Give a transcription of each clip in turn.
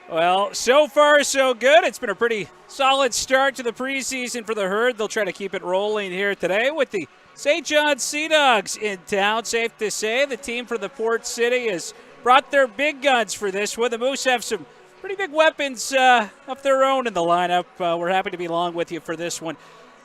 Well, so far so good. It's been a pretty solid start to the preseason for the Herd. They'll try to keep it rolling here today with the St. John's Sea Dogs in town. Safe to say the team from the Port City has brought their big guns for this one. The Moose have some pretty big weapons of their own in the lineup. We're happy to be along with you for this one.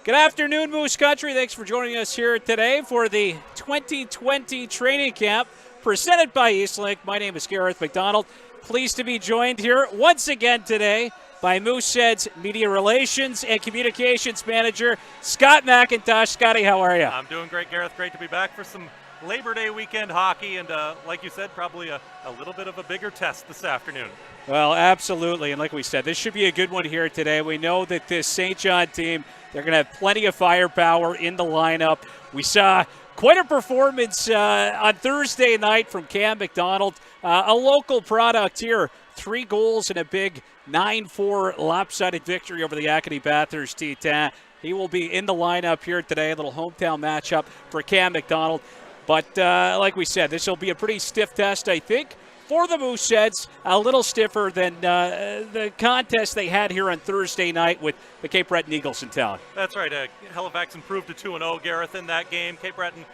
Good afternoon, Moose Country. Thanks for joining us here today for the 2020 training camp presented by Eastlink. My name is Gareth Mcdonald. Pleased to be joined here once again today by Mooseheads Media Relations and Communications Manager Scott McIntosh. Scotty, how are you? I'm doing great, Gareth. Great to be back for some Labor Day weekend hockey and, like you said, probably a little bit of a bigger test this afternoon. Well, absolutely. And like we said, this should be a good one here today. We know that this St. John team, they're going to have plenty of firepower in the lineup. We saw quite a performance on Thursday night from Cale Mcdonald, a local product here. 3 goals and a big 9-4 lopsided victory over the Acadie Bathurst Titan. He will be in the lineup here today, a little hometown matchup for Cale Mcdonald. But like we said, this will be a pretty stiff test, I think, for the Mooseheads, a little stiffer than the contest they had here on Thursday night with the Cape Breton Eagles in town. That's right. Halifax improved to 2-0, Gareth, in that game. Cape Breton,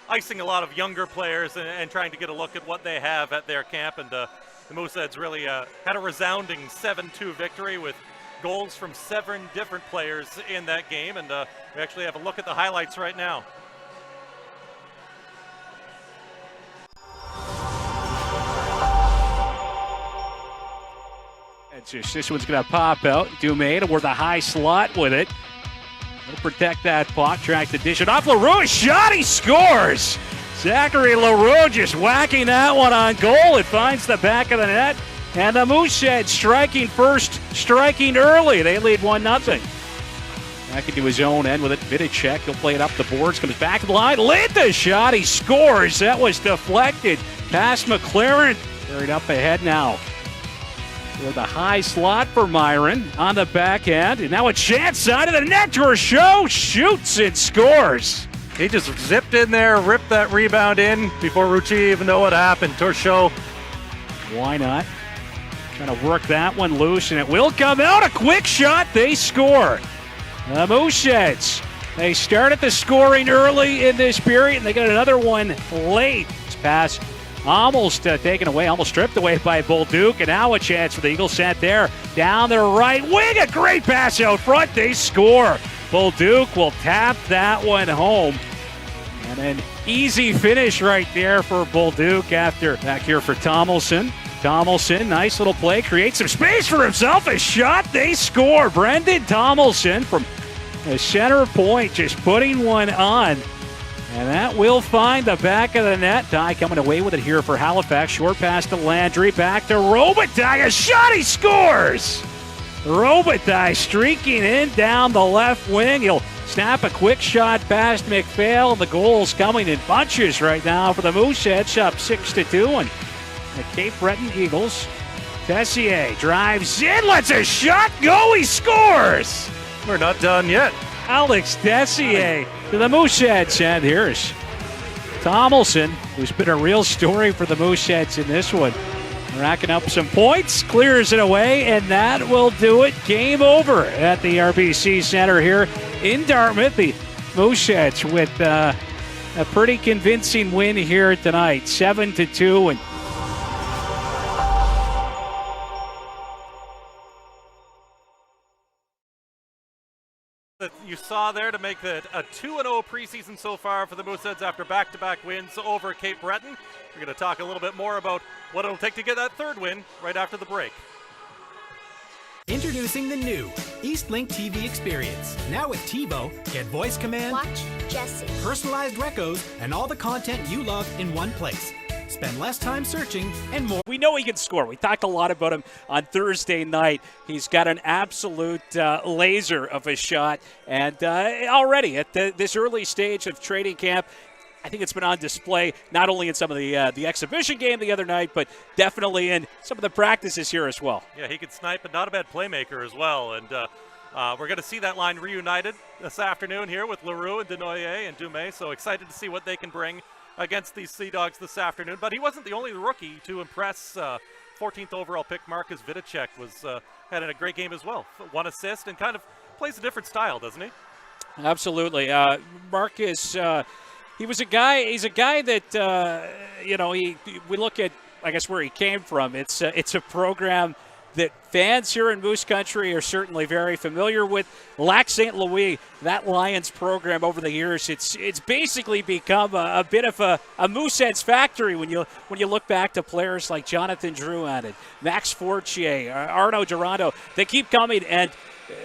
icing a lot of younger players and trying to get a look at what they have at their camp. And the Mooseheads really had a resounding 7-2 victory with goals from 7 different players in that game. And we actually have a look at the highlights right now. This one's going to pop out. Dumais toward the high slot with it. He'll protect that puck. Track the dish it off. LaRue, shot, he scores! Zachary LaRue just whacking that one on goal. It finds the back of the net. And the Mooseheads striking first, striking early. They lead 1-0. Back into his own end with it. Viticek, he'll play it up the boards. Comes back to the line. Lit the shot, he scores. That was deflected. Past Mclaren. Carried up ahead now. With a high slot for Myron on the backhand. And now a chance side of the net. Torchot shoots and scores. He just zipped in there, ripped that rebound in before Rucci even know what happened. Torchot. Why not? Trying to work that one loose, and it will come out. A quick shot. They score. The Mooseheads. They started the scoring early in this period, and they got another one late. This pass almost taken away, almost stripped away by Bolduc, and now a chance for the Eagles sent there. Down their right wing, a great pass out front, they score. Bolduc will tap that one home. And an easy finish right there for Bolduc after back here for Tomlinson. Tomlinson, nice little play, creates some space for himself, a shot, they score. Brendan Tomlinson from the center point just putting one on. And that will find the back of the net. Ty coming away with it here for Halifax. Short pass to Landry. Back to Robitaille. A shot, he scores! Robitaille streaking in down the left wing. He'll snap a quick shot past McPhail. The goal's coming in bunches right now for the Mooseheads. Up 6-2. And the Cape Breton Eagles. Tessier drives in. Lets a shot go. He scores! We're not done yet. Alex Tessier to the Mooseheads. And here's Tomlinson, who's been a real story for the Mooseheads in this one. Racking up some points, clears it away, and that will do it. Game over at the RBC Center here in Dartmouth. The Mooseheads with a pretty convincing win here tonight, 7-2. And that you saw there to make it a 2-0 preseason so far for the Mooseheads after back-to-back wins over Cape Breton. We're going to talk a little bit more about what it'll take to get that third win right after the break. Introducing the new Eastlink TV experience. Now with TiVo, get voice command, watch Jesse, personalized recos, and all the content you love in one place. Spend less time searching and more. We know he can score. We talked a lot about him on Thursday night. He's got an absolute laser of a shot. And already at this early stage of training camp, I think it's been on display not only in some of the exhibition game the other night, but definitely in some of the practices here as well. Yeah, he can snipe, but not a bad playmaker as well. And we're going to see that line reunited this afternoon here with LaRue and Denoyer and Dumais. So excited to see what they can bring against these Sea Dogs this afternoon. But he wasn't the only rookie to impress 14th overall pick Marcus Viticek was had a great game as well. 1 assist and kind of plays a different style, doesn't he? Absolutely. Marcus, he was a guy. He's a guy that we look at, I guess, where he came from. It's a program that fans here in Moose Country are certainly very familiar with. Lac St. Louis, that Lions program over the years, it's basically become a bit of a Mooseheads factory when you look back to players like Jonathan Drouin and Max Fortier, Arnaud Durando. They keep coming, and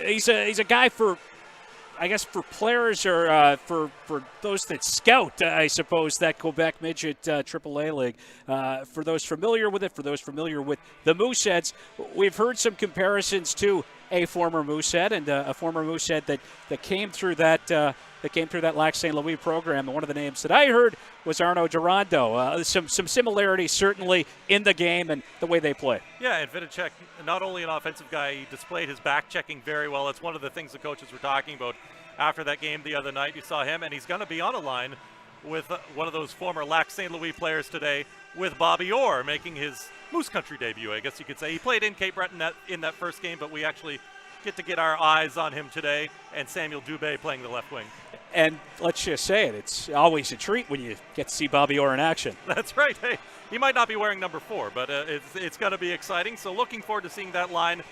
he's a guy for, I guess, for players or for those that scout, I suppose, that Quebec Midget AAA League. For those familiar with it, for those familiar with the Mooseheads, we've heard some comparisons to a former Moosehead and a former Moosehead that came through that Lac St. Louis program. And one of the names that I heard was Arnaud Durando. Some similarities certainly in the game and the way they play. Yeah, and Viticek, not only an offensive guy, he displayed his back checking very well. It's one of the things the coaches were talking about after that game the other night. You saw him, and he's going to be on a line with one of those former Lac St. Louis players today, with Bobby Orr making his Moose Country debut, I guess you could say. He played in Cape Breton in that first game, but we actually get our eyes on him today, and Samuel Dubé playing the left wing. And let's just say it, it's always a treat when you get to see Bobby Orr in action. That's right. Hey, he might not be wearing number 4, but it's going to be exciting. So looking forward to seeing that line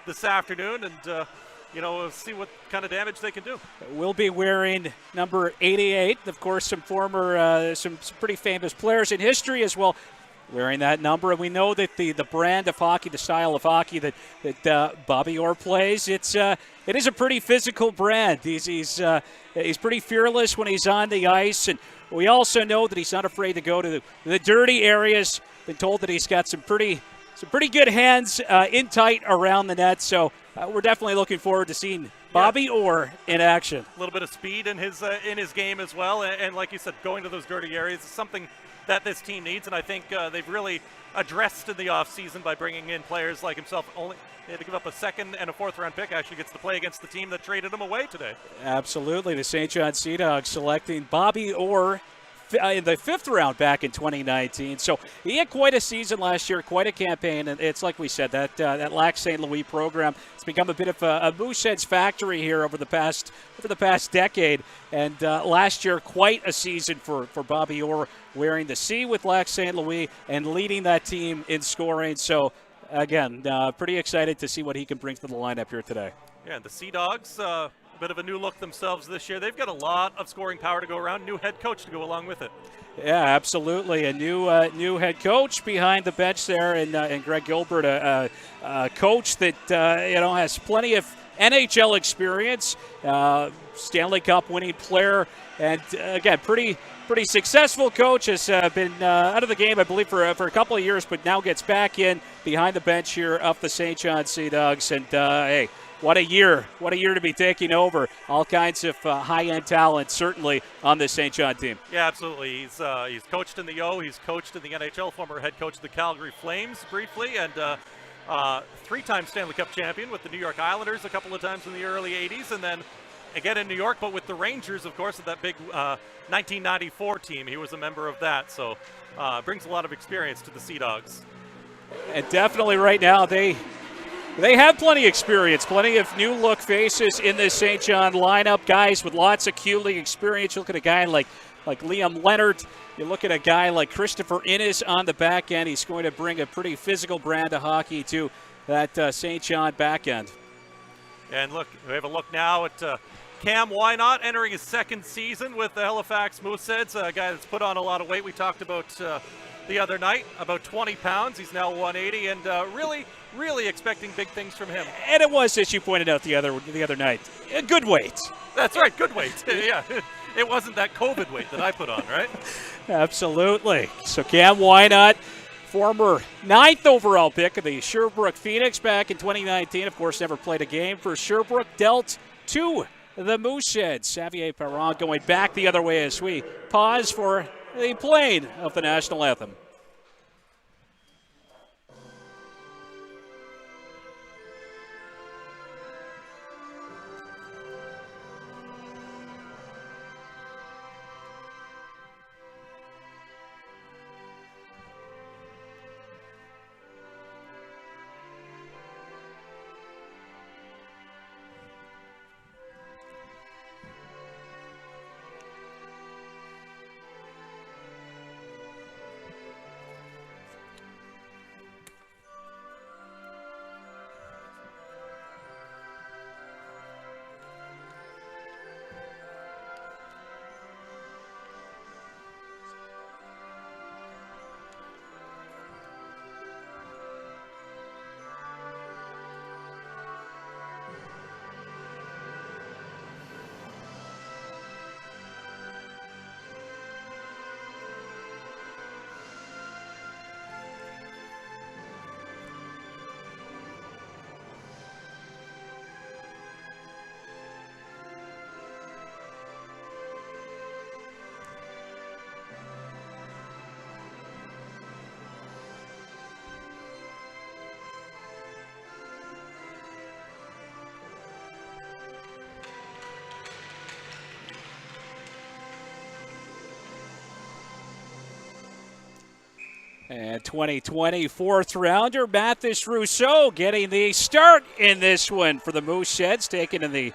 this afternoon, and we'll see what kind of damage they can do. We'll be wearing number 88. Of course, some former, some pretty famous players in history as well wearing that number. And we know that the brand of hockey, the style of hockey that Bobby Orr plays, it is a pretty physical brand. He's pretty fearless when he's on the ice, and we also know that he's not afraid to go to the dirty areas. Been told that he's got some pretty good hands in tight around the net. So we're definitely looking forward to seeing Bobby Orr in action. A little bit of speed in his game as well, and like you said, going to those dirty areas is something that this team needs, and I think they've really addressed in the offseason by bringing in players like himself. Only they had to give up a 2nd and a 4th round pick. Actually gets to play against the team that traded him away today. Absolutely. The St. John Sea Dogs selecting Bobby Orr in the 5th round back in 2019. So he had quite a season last year, quite a campaign, and it's like we said, that Lac St. Louis program, it's become a bit of a Mooseheads factory here over the past decade. And last year, quite a season for Bobby Orr, wearing the C with Lac St. Louis and leading that team in scoring. So again, pretty excited to see what he can bring to the lineup here today. Yeah, and the Sea Dogs, a bit of a new look themselves this year. They've got a lot of scoring power to go around. New head coach to go along with it. Yeah, absolutely. A new head coach behind the bench there, and Greg Gilbert, a coach that has plenty of NHL experience, Stanley Cup winning player, and again, pretty successful coach. Has been out of the game, I believe, for a couple of years, but now gets back in behind the bench here of the St. John Sea Dogs. And hey, what a year to be taking over. All kinds of high-end talent, certainly, on this St. John team. Yeah, absolutely. He's coached in the O. He's coached in the NHL, former head coach of the Calgary Flames briefly, and 3-time Stanley Cup champion with the New York Islanders a couple of times in the early 80s, and then again in New York, but with the Rangers, of course, of that big 1994 team. He was a member of that, so brings a lot of experience to the Sea Dogs. And definitely right now they have plenty of experience, plenty of new look faces in this St. John lineup, guys with lots of Q-League experience. You look at a guy like Liam Leonard. You look at a guy like Christopher Innes on the back end. He's going to bring a pretty physical brand of hockey to that St. John back end. And look, we have a look now at Cam Wynot entering his 2nd season with the Halifax Mooseheads, a guy that's put on a lot of weight. We talked about the other night, about 20 pounds. He's now 180, and really expecting big things from him. And it was, as you pointed out the other night, a good weight. That's right, good weight. Yeah, it wasn't that COVID weight that I put on, right? Absolutely. So Cam Wynot, former 9th overall pick of the Sherbrooke Phoenix back in 2019. Of course, never played a game for Sherbrooke. Dealt to the Mooseheads. Xavier Perron going back the other way as we pause for the playing of the national anthem. And 2020 fourth rounder Mathis Rousseau getting the start in this one for the Mooseheads, taken in the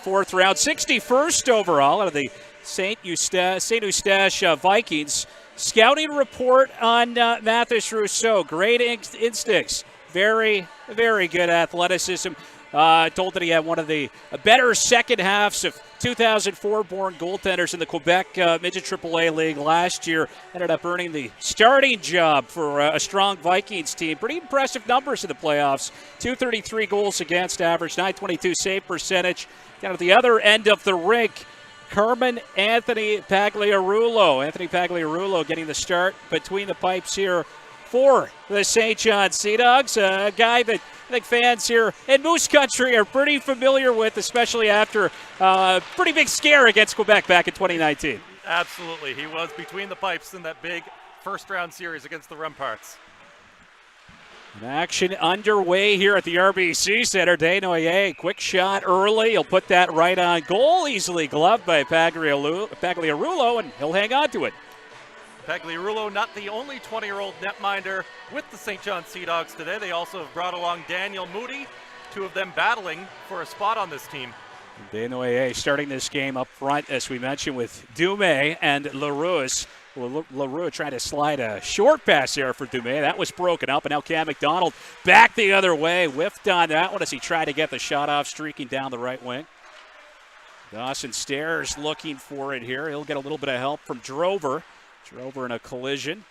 fourth round, 61st overall out of the St. Eustache Vikings. Scouting report on Mathis Rousseau. Great instincts. Very, very good athleticism. Told that he had one of the better second halves of 2004-born goaltenders in the Quebec Midget AAA League last year. Ended up earning the starting job for a strong Vikings team. Pretty impressive numbers in the playoffs. 233 goals against average, 922 save percentage. Down at the other end of the rink, Anthony Pagliarulo. Anthony Pagliarulo getting the start between the pipes here for the St. John Sea Dogs. A guy that I think fans here in Moose Country are pretty familiar with, especially after a pretty big scare against Quebec back in 2019. Absolutely. He was between the pipes in that big first-round series against the Remparts. Action underway here at the RBC Center. Denoyer, quick shot early. He'll put that right on goal. Easily gloved by Pagliarulo, and he'll hang on to it. Pagliarulo, not the only 20-year-old netminder with the St. John Sea Dogs today. They also have brought along Daniel Moody, two of them battling for a spot on this team. Denoyer starting this game up front, as we mentioned, with Dumais and Leroux. Leroux trying to slide a short pass there for Dumais. That was broken up, and now Cale Mcdonald back the other way. Whiffed on that one as he tried to get the shot off, streaking down the right wing. Dawson Stairs looking for it here. He'll get a little bit of help from Drover. Drover in a collision.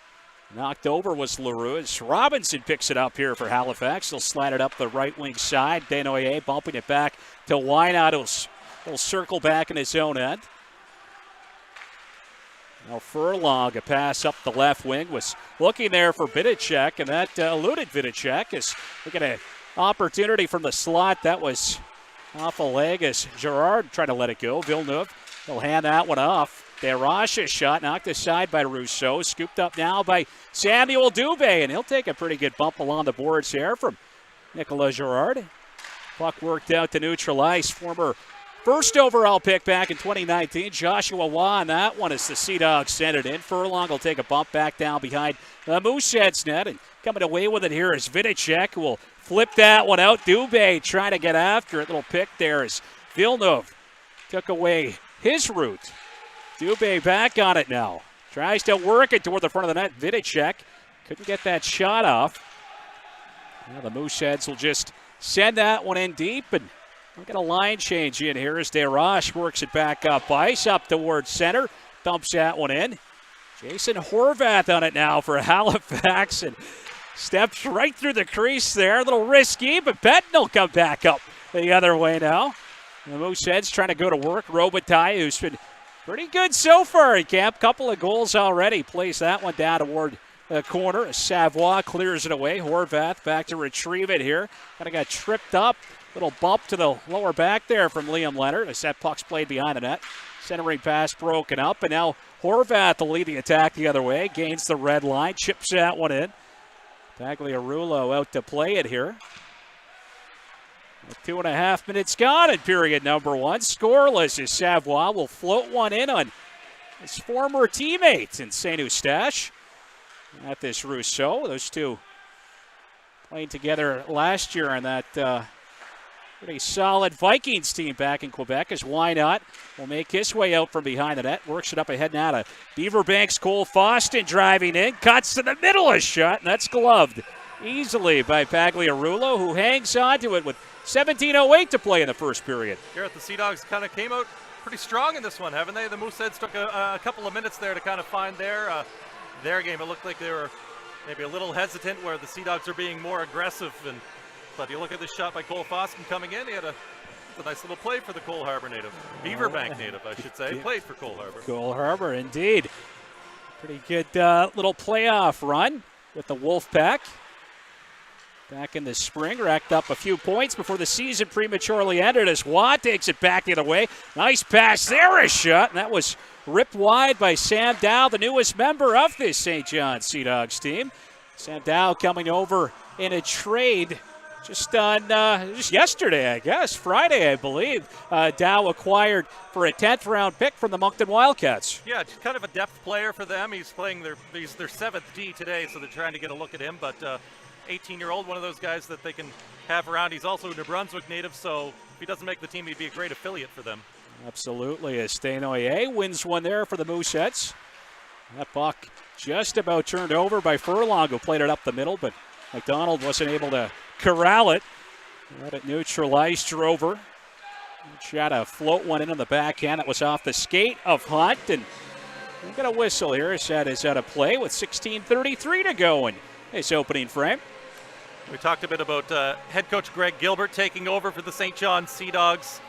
Knocked over was Leroux. Robinson picks it up here for Halifax. He'll slide it up the right wing side. Denoyer bumping it back to Wynot. He'll circle back in his own end. Now Furlong, a pass up the left wing, was looking there for Viticek, and that eluded Viticek. Is looking at an opportunity from the slot. That was off a leg as Gerard tried to let it go. Villeneuve, he'll hand that one off. Desroches' shot knocked aside by Rousseau. Scooped up now by Samuel Dubé, and he'll take a pretty good bump along the boards here from Nicola Gerard. Puck worked out to neutralize former first overall pick back in 2019, Joshua Waugh on that one as the Sea Dogs send it in. Furlong will take a bump back down behind the Mooseheads net, and coming away with it here is Viticek, who will flip that one out. Dubé trying to get after it. Little pick there as Villeneuve took away his route. Dubé back on it now. Tries to work it toward the front of the net. Viticek couldn't get that shot off. Now the Mooseheads will just send that one in deep, and we'll get a line change in here as Desroches works it back up ice, up towards center. Dumps that one in. Jason Horvath on it now for Halifax, and steps right through the crease there. A little risky, but Payton will come back up the other way now. The Mooseheads trying to go to work. Robitaille, who's been pretty good so far in camp. Couple of goals already. Plays that one down toward the corner. Savoie clears it away. Horvath back to retrieve it here. Kind of got tripped up. Little bump to the lower back there from Liam Leonard as that puck's played behind the net. Centering pass broken up, and now Horvath will lead the attack the other way. Gains the red line, chips that one in. Pagliarulo out to play it here. 2.5 minutes gone in period number one. Scoreless as Savoie will float one in on his former teammate in St. Eustache. At this Rousseau. Those two playing together last year on that pretty solid Vikings team back in Quebec, as Wynot will make his way out from behind the net. Works it up ahead now to Beaverbanks. Cole Foston driving in. Cuts to the middle of the shot, and that's gloved easily by Pagliarulo, who hangs on to it with 17:08 to play in the first period. Garrett, the Sea Dogs kind of came out pretty strong in this one, haven't they? The Mooseheads took a couple of minutes there to kind of find their game. It looked like they were maybe a little hesitant, where the Sea Dogs are being more aggressive. But you look at this shot by Cole Foston coming in. He had a nice little play for the Cole Harbour native. Beaverbank native, I should say. Played for Cole Harbour. Cole Harbour, indeed. Pretty good little playoff run with the Wolfpack. Back in the spring, racked up a few points before the season prematurely ended as Waugh takes it back the other way. Nice pass there, a shot, and that was ripped wide by Sam Dow, the newest member of this St. John Sea Dogs team. Sam Dow coming over in a trade just yesterday, I guess, Friday, I believe, Dow acquired for a 10th round pick from the Moncton Wildcats. Yeah, just kind of a depth player for them. He's playing their 7th D today, so they're trying to get a look at him. But 18-year-old, one of those guys that they can have around. He's also a New Brunswick native, so if he doesn't make the team, he'd be a great affiliate for them. Absolutely. As Denoyer wins one there for the Mooseheads. That puck just about turned over by Furlong, who played it up the middle, but Mcdonald wasn't able to corral it. Let it neutralize Drover. Tried to float one in on the backhand. That was off the skate of Hunt, and we got a whistle here. His set is out of play with 16:33 to go in his opening frame. We talked a bit about head coach Greg Gilbert taking over for the St. John Sea Dogs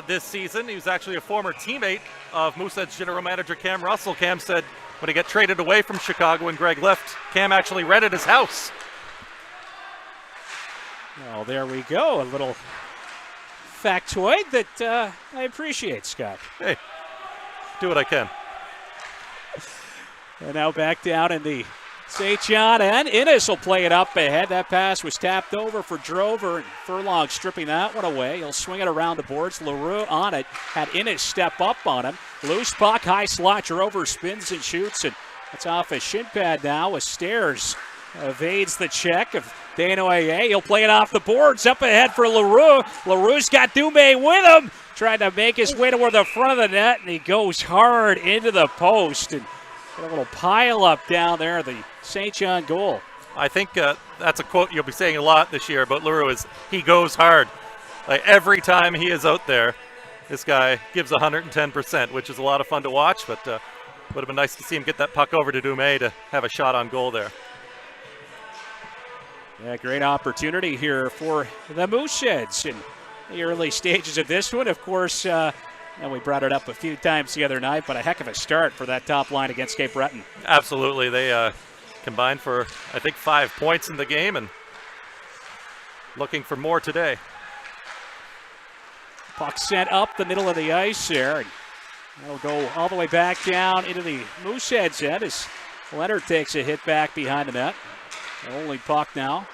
this season. He was actually a former teammate of Mooseheads general manager Cam Russell. Cam said when he got traded away from Chicago and Greg left, Cam actually rented his house. Well, there we go. A little factoid that I appreciate, Scott. Hey, do what I can. And now back down in the St. John, and Innes will play it up ahead. That pass was tapped over for Drover, and Furlong stripping that one away. He'll swing it around the boards. LaRue on it. Had Innes step up on him. Loose puck, high slot. Drover spins and shoots, and it's off his shin pad now as Stairs evades the check of Denoyer. He'll play it off the boards. Up ahead for LaRue. LaRue's got Dumais with him. Trying to make his way toward the front of the net, and he goes hard into the post. And a little pile up down there at the St. John goal. I think that's a quote you'll be saying a lot this year about LaRue is he goes hard. Like every time he is out there, this guy gives 110%, which is a lot of fun to watch, but would have been nice to see him get that puck over to Dumais to have a shot on goal there. Yeah, great opportunity here for the Mooseheads in the early stages of this one. Of course, and we brought it up a few times the other night, but a heck of a start for that top line against Cape Breton. Absolutely. They combined for, I think, 5 points in the game and looking for more today. Puck sent up the middle of the ice there. And that'll go all the way back down into the Mooseheads' end as Leonard takes a hit back behind the net. The only puck now.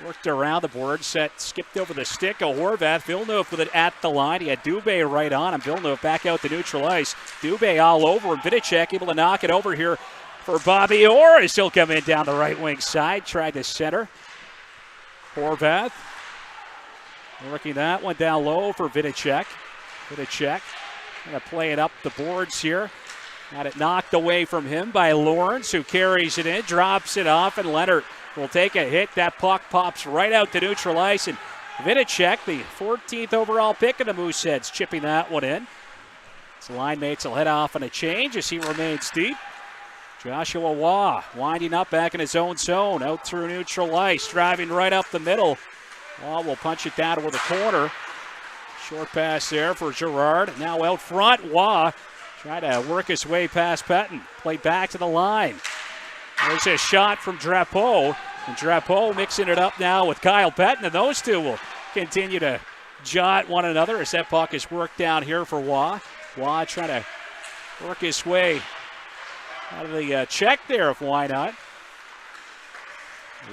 Worked around the board, skipped over the stick of Horvath. Villeneuve with it at the line. He had Dumais right on him. Villeneuve back out to neutral ice. Dumais all over him. Viticek able to knock it over here for Bobby Orr. He's still coming in down the right wing side. Tried to center. Horvath working that one down low for Viticek. Viticek going to play it up the boards here. Got it knocked away from him by Lawrence, who carries it in, drops it off, and Leonard will take a hit. That puck pops right out to neutral ice, and Viticek, the 14th overall pick of the Mooseheads, chipping that one in. His line mates will head off on a change as he remains deep. Joshua Waugh winding up back in his own zone, out through neutral ice, driving right up the middle. Waugh will punch it down toward the corner. Short pass there for Gerard. Now out front, Waugh trying to work his way past Payton. Play back to the line. There's a shot from Drapeau. And Drapeau mixing it up now with Kyle Payton. And those two will continue to jaw at one another as that puck is worked down here for Waugh. Waugh trying to work his way out of the check there, if why not.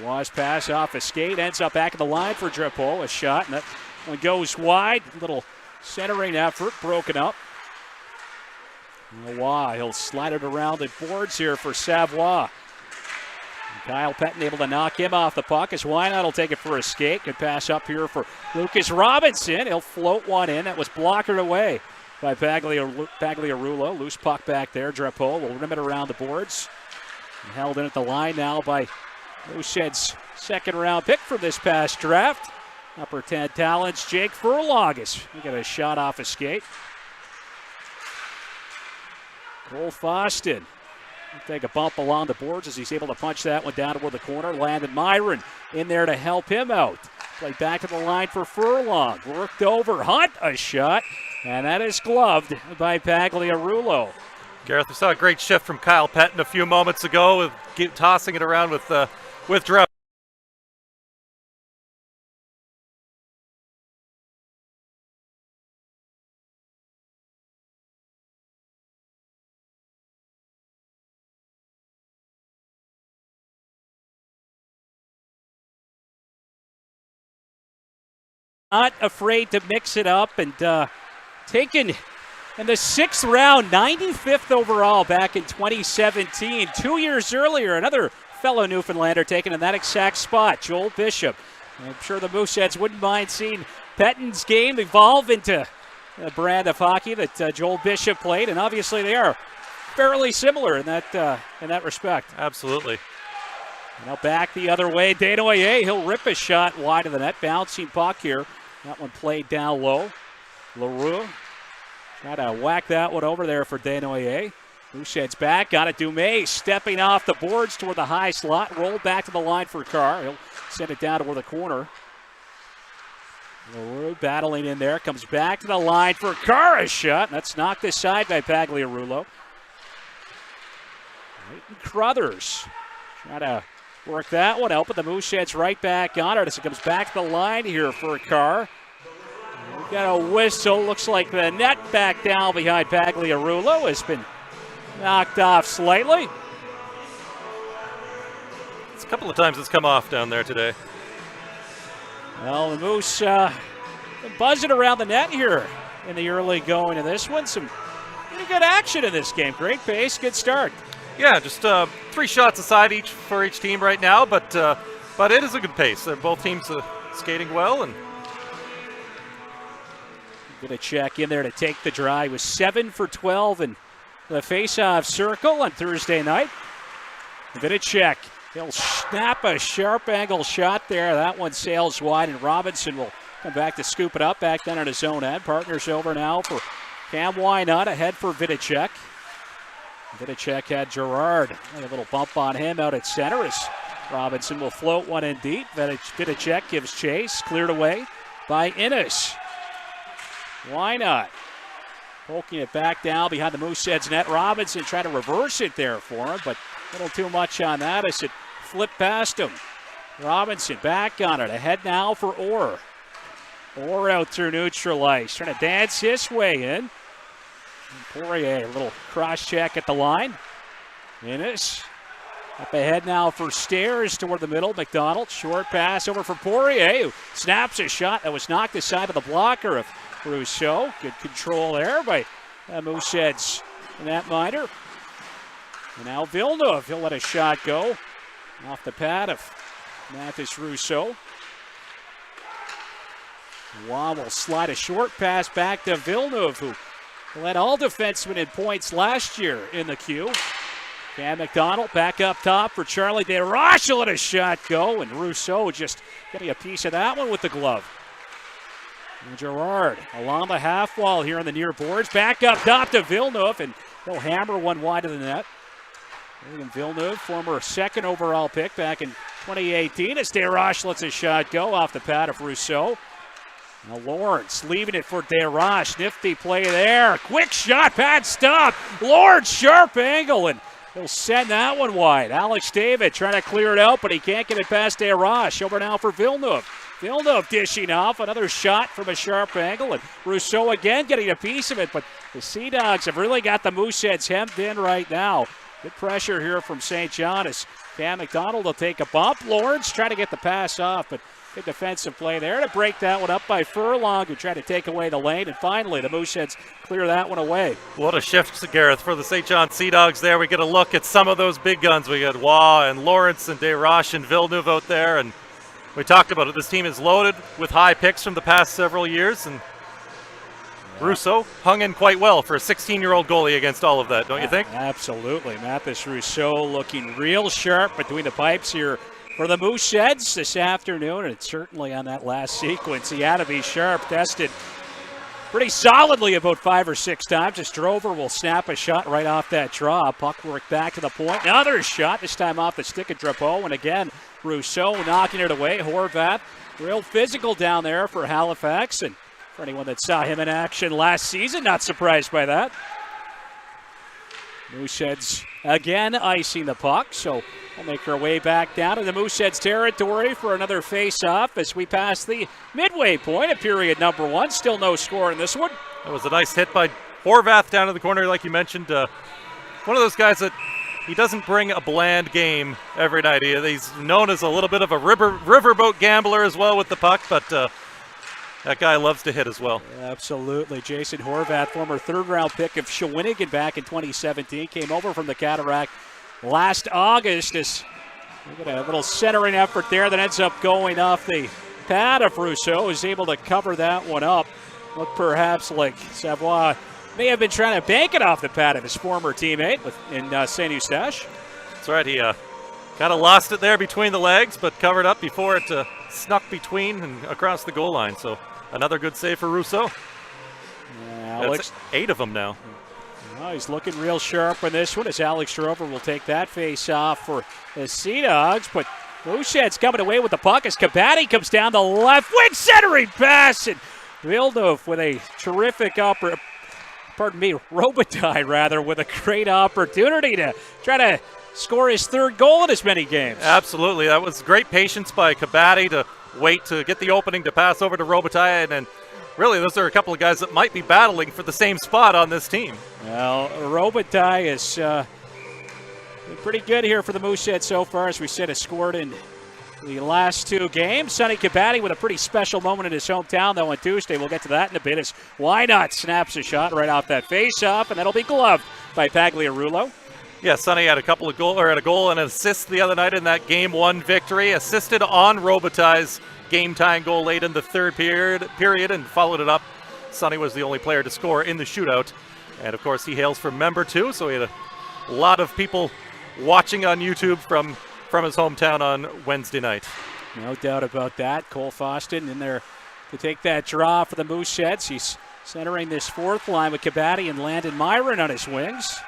Waugh's pass off a skate. Ends up back at the line for Drapeau. A shot. And that one goes wide. Little centering effort broken up. Waugh, he'll slide it around the boards here for Savoie. And Kyle Payton able to knock him off the puck as Wynot will take it for a skate. Good pass up here for Lucas Robinson. He'll float one in. That was blockered away by Pagliarulo. Loose puck back there. Drapeau will rim it around the boards. And held in at the line now by Moosehead's second round pick from this past draft. Upper 10 talents, Jake Furlong. We got a shot off a skate. Cole Foston will take a bump along the boards as he's able to punch that one down toward the corner. Landon Myron in there to help him out. Play back to the line for Furlong. Worked over. Hunt, a shot. And that is gloved by Pagliarulo. Gareth, we saw a great shift from Kyle Payton a few moments ago with tossing it around with Drop. not afraid to mix it up, and taken in the 6th round, 95th overall back in 2017. 2 years earlier, another fellow Newfoundlander taken in that exact spot, Joel Bishop. I'm sure the Mooseheads wouldn't mind seeing Payton's game evolve into the brand of hockey that Joel Bishop played, and obviously they are fairly similar in that respect. Absolutely. Now back the other way, Denoyer, he'll rip a shot wide of the net, bouncing puck here. That one played down low. Leroux try to whack that one over there for Denoyer. Mooseheads back, got it. Dumais stepping off the boards toward the high slot, rolled back to the line for Carr. He'll send it down toward the corner. Leroux battling in there, comes back to the line for Carr, a shot. That's knocked aside by Pagliarulo. Payton Crothers try to work that one out, but the Mooseheads right back on it as it comes back to the line here for Carr. We got a whistle. Looks like the net back down behind Pagliarulo has been knocked off slightly. It's a couple of times it's come off down there today. Well, the Moose buzzing around the net here in the early going of this one. Some pretty good action in this game. Great pace, good start. Yeah, just 3 shots aside for each team right now, but it is a good pace. Both teams skating well, and Viticek in there to take the draw. He was 7 for 12 in the face-off circle on Thursday night. Viticek, he'll snap a sharp angle shot there. That one sails wide, and Robinson will come back to scoop it up back down on his own end. Partners over now for Cam Wynot, ahead for Viticek. Viticek had Gerard. A little bump on him out at center as Robinson will float one in deep. Viticek gives chase, cleared away by Innes. Wynot poking it back down behind the Mooseheads net. Robinson tried to reverse it there for him, but a little too much on that as it flipped past him. Robinson back on it, ahead now for Orr. Orr out through neutral ice, trying to dance his way in. Poirier, a little cross check at the line. Innes up ahead now for Stairs toward the middle. Mcdonald, short pass over for Poirier, who snaps a shot that was knocked aside of the blocker of Rousseau. Good control there by Mooseheads in that minor. And now Villeneuve, he'll let a shot go off the pad of Mathis Rousseau. Swann will slide a short pass back to Villeneuve, who led all defensemen in points last year in the queue. Cam Mcdonald back up top for Charlie DeRoche. Let a shot go, and Rousseau just getting a piece of that one with the glove. And Gerard along the half wall here on the near boards. Back up top to Villeneuve, and he'll hammer one wide of the net. William Villeneuve, former 2nd overall pick back in 2018. As DeRoche lets a shot go off the pad of Rousseau. Now Lawrence leaving it for DeRoche. Nifty play there. Quick shot, pad stop. Lawrence, sharp angle, and he'll send that one wide. Alex David trying to clear it out, but he can't get it past DeRoche. Over now for Villeneuve. Villeneuve dishing off. Another shot from a sharp angle, and Rousseau again getting a piece of it, but the Sea Dogs have really got the Mooseheads hemmed in right now. Good pressure here from St. John as Cam Mcdonald will take a bump. Lawrence trying to get the pass off, but good defensive play there to break that one up by Furlong, who tried to take away the lane. And finally, the Mooseheads clear that one away. What a shift, Gareth, for the St. John Sea Dogs there. We get a look at some of those big guns. We got Waugh and Lawrence and DeRoche and Villeneuve out there. And we talked about it. This team is loaded with high picks from the past several years. And Rousseau hung in quite well for a 16-year-old goalie against all of that, don't you think? Absolutely. Mathis Rousseau looking real sharp between the pipes here for the Mooseheads this afternoon, and certainly on that last sequence, he had to be sharp. Tested pretty solidly about 5 or 6 times. As Drover will snap a shot right off that draw. Puck work back to the point. Another shot, this time off the stick of Drapeau, and again, Rousseau knocking it away. Horvath, real physical down there for Halifax, and for anyone that saw him in action last season, not surprised by that. Mooseheads again icing the puck, so we'll make our way back down to the Mooseheads territory for another face-off as we pass the midway point of period number 1. Still no score in this one. That was a nice hit by Horvath down in the corner, like you mentioned. One of those guys that he doesn't bring a bland game every night. He's known as a little bit of a riverboat gambler as well with the puck, but That guy loves to hit as well. Absolutely. Jason Horvath, former third-round pick of Shawinigan back in 2017, came over from the Cataract last August. Look at a little centering effort there that ends up going off the pad of Rousseau. Is able to cover that one up. Looked perhaps like Savoie may have been trying to bank it off the pad of his former teammate in St. Eustache. That's right. He kind of lost it there between the legs, but covered up before it snuck between and across the goal line. So another good save for Rousseau. That's 8 of them now. Well, he's looking real sharp on this one as Alex Trover will take that face off for the Sea Dogs. But Mooseheads coming away with the puck as Kabaddi comes down the left wing, centering pass, and Villeneuve with a terrific Robitaille rather, with a great opportunity to try to score his third goal in as many games. Absolutely. That was great patience by Kabaddi to wait to get the opening to pass over to Robitaille, and then really those are a couple of guys that might be battling for the same spot on this team. Well, Robitaille is been pretty good here for the Mooseheads so far. As we said, has scored in the last 2 games. Sonny Kabaddi with a pretty special moment in his hometown, though, on Tuesday. We'll get to that in a bit as Why Not snaps a shot right off that face-off, and that'll be gloved by Pagliarulo. Yeah, Sonny had a goal and an assist the other night in that Game 1 victory. Assisted on Robitaille's game-tying goal late in the third period and followed it up. Sonny was the only player to score in the shootout. And, of course, he hails from Member too, so he had a lot of people watching on YouTube from his hometown on Wednesday night. No doubt about that. Cole Foston in there to take that draw for the Mooseheads. He's centering this fourth line with Kabaddi and Landon Myron on his wings.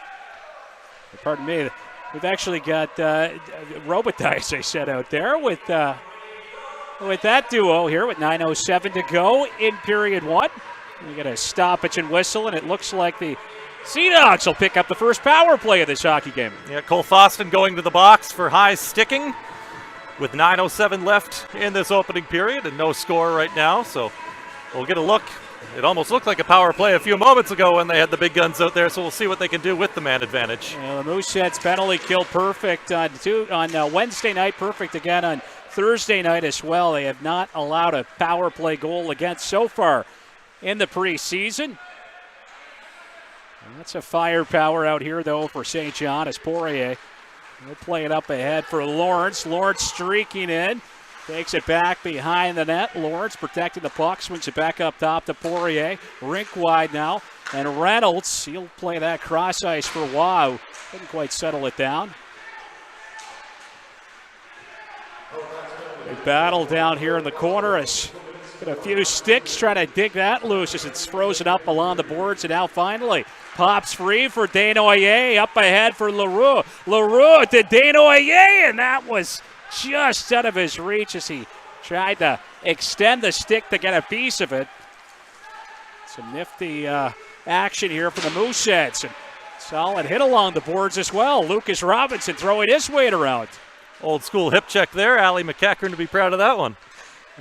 Pardon me. We've actually got Robitaille, as I said, out there with that duo here with 9:07 to go in period 1. We got a stoppage and whistle, and it looks like the Sea Dogs will pick up the first power play of this hockey game. Yeah, Cole Foston going to the box for high sticking with 9:07 left in this opening period and no score right now. So we'll get a look. It almost looked like a power play a few moments ago when they had the big guns out there, so we'll see what they can do with the man advantage. The Mooseheads penalty kill perfect on Wednesday night, perfect again on Thursday night as well. They have not allowed a power play goal against so far in the preseason. That's a firepower out here, though, for St. John as Poirier will play it up ahead for Lawrence. Lawrence streaking in. Takes it back behind the net. Lawrence protecting the puck. Swings it back up top to Poirier. Rink wide now. And Reynolds, he'll play that cross ice for Wow. Couldn't quite settle it down. They battle down here in the corner as got a few sticks trying to dig that loose as it's frozen up along the boards. And now finally pops free for Denoyer. Up ahead for Leroux. Leroux to Denoyer, and that was just out of his reach as he tried to extend the stick to get a piece of it. Some nifty action here for the Mooseheads. And solid hit along the boards as well. Lucas Robinson throwing his weight around. Old school hip check there. Ali McEachern to be proud of that one.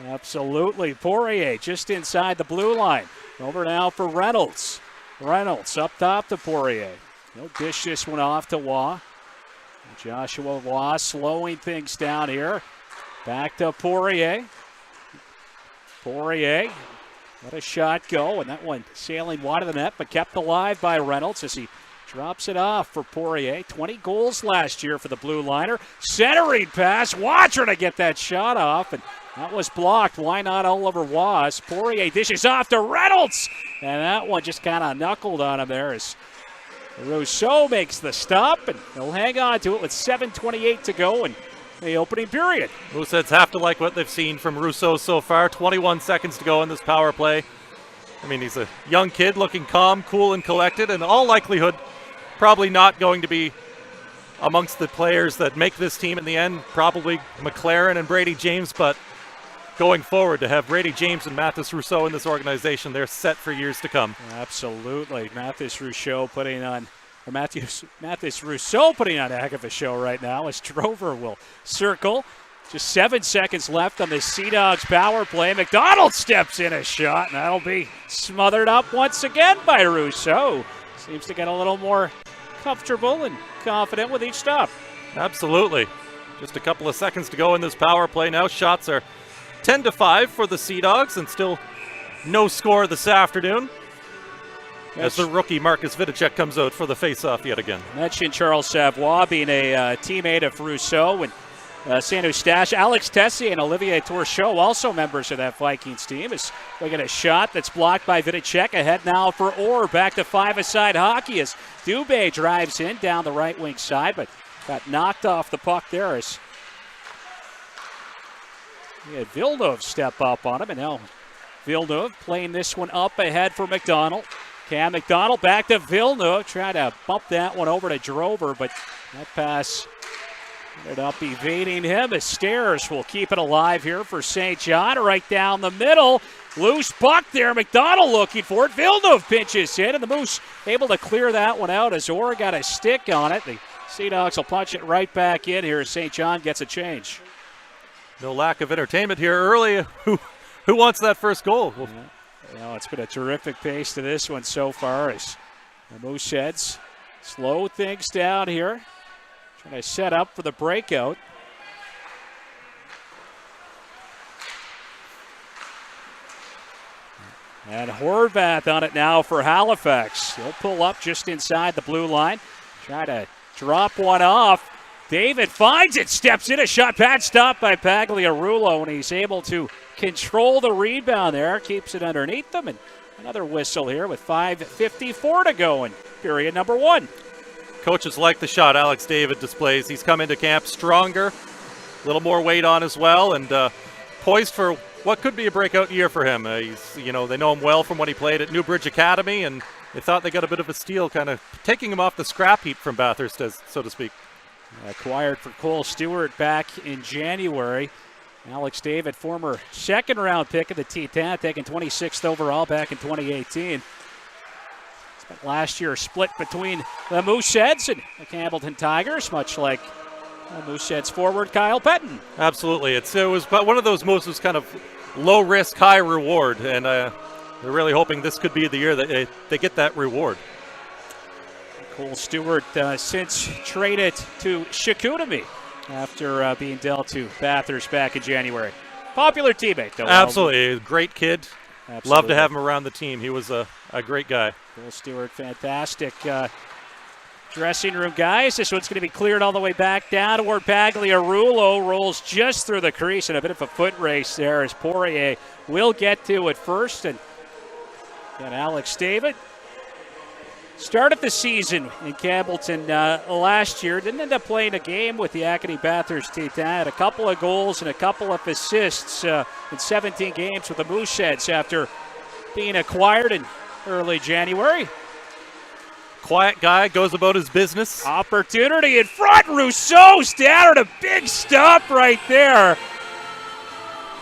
Absolutely. Poirier just inside the blue line. Over now for Reynolds. Reynolds up top to Poirier. He'll dish this one off to Waugh. Joshua Waugh slowing things down here. Back to Poirier. Poirier let a shot go, and that one sailing wide of the net, but kept alive by Reynolds as he drops it off for Poirier. 20 goals last year for the blue liner. Centering pass. Waugh trying to get that shot off, and that was blocked. Why not Oliver Waugh? Poirier dishes off to Reynolds, and that one just kind of knuckled on him there as Rousseau makes the stop, and he'll hang on to it with 7:28 to go in the opening period. Mooseheads have to like what they've seen from Rousseau so far. 21 seconds to go in this power play. I mean, he's a young kid looking calm, cool, and collected, and in all likelihood, probably not going to be amongst the players that make this team in the end. Probably Mclaren and Brady James, but going forward, to have Brady James and Mathis Rousseau in this organization, they're set for years to come. Absolutely. Mathis Rousseau putting on a heck of a show right now as Trover will circle. Just 7 seconds left on the Sea Dogs power play. Mcdonald steps in a shot, and that'll be smothered up once again by Rousseau. Seems to get a little more comfortable and confident with each stop. Absolutely. Just a couple of seconds to go in this power play now. Shots are 10-5 for the Sea Dogs, and still no score this afternoon. As the rookie Marcus Viticek comes out for the face-off yet again. Mentioned Charles Savoie being a teammate of Rousseau and Saint Eustache. Alex Tessier and Olivier Torchot, also members of that Vikings team, is we get a shot that's blocked by Viticek. Ahead now for Orr. Back to five-a-side hockey as Dubé drives in down the right wing side, but got knocked off the puck there as he had Villeneuve step up on him, and now Villeneuve playing this one up ahead for Mcdonald. Cam Mcdonald back to Villeneuve, trying to bump that one over to Drover, but that pass ended up evading him as Stairs will keep it alive here for St. John. Right down the middle, loose puck there, Mcdonald looking for it. Villeneuve pinches in, and the Moose able to clear that one out as Orr got a stick on it. The Sea Dogs will punch it right back in here as St. John gets a change. No lack of entertainment here early. Who wants that first goal? Yeah. Well, it's been a terrific pace to this one so far as the Mooseheads slow things down here. Trying to set up for the breakout. And Horvath on it now for Halifax. He'll pull up just inside the blue line. Try to drop one off. David finds it, steps in, a shot pad stopped by Pagliarulo, and he's able to control the rebound there, keeps it underneath them, and another whistle here with 5:54 to go in period number one. Coaches like the shot Alex David displays. He's come into camp stronger, a little more weight on as well, and poised for what could be a breakout year for him. They know him well from when he played at Newbridge Academy, and they thought they got a bit of a steal, kind of taking him off the scrap heap from Bathurst, so to speak. Acquired for Cole Stewart back in January. Alex David, former second-round pick of the T10, taken 26th overall back in 2018. Spent last year split between the Mooseheads and the Campbellton Tigers, much like the Mooseheads forward Kyle Payton. Absolutely. It was one of those moves was kind of low-risk, high-reward, and they're really hoping this could be the year that they get that reward. Cole Stewart since traded to Chicoutimi after being dealt to Bathurst back in January. Popular teammate, though. Absolutely. Great kid. Absolutely. Love to have him around the team. He was a great guy. Cole Stewart, fantastic dressing room guys. This one's going to be cleared all the way back down toward Pagliarulo. Rolls just through the crease, and a bit of a foot race there as Poirier will get to it first. And Alex David started the season in Campbellton last year. Didn't end up playing a game with the Acadie Bathurst team. Had a couple of goals and a couple of assists in 17 games with the Mooseheads after being acquired in early January. Quiet guy, goes about his business. Opportunity in front. Rousseau's down, and a big stop right there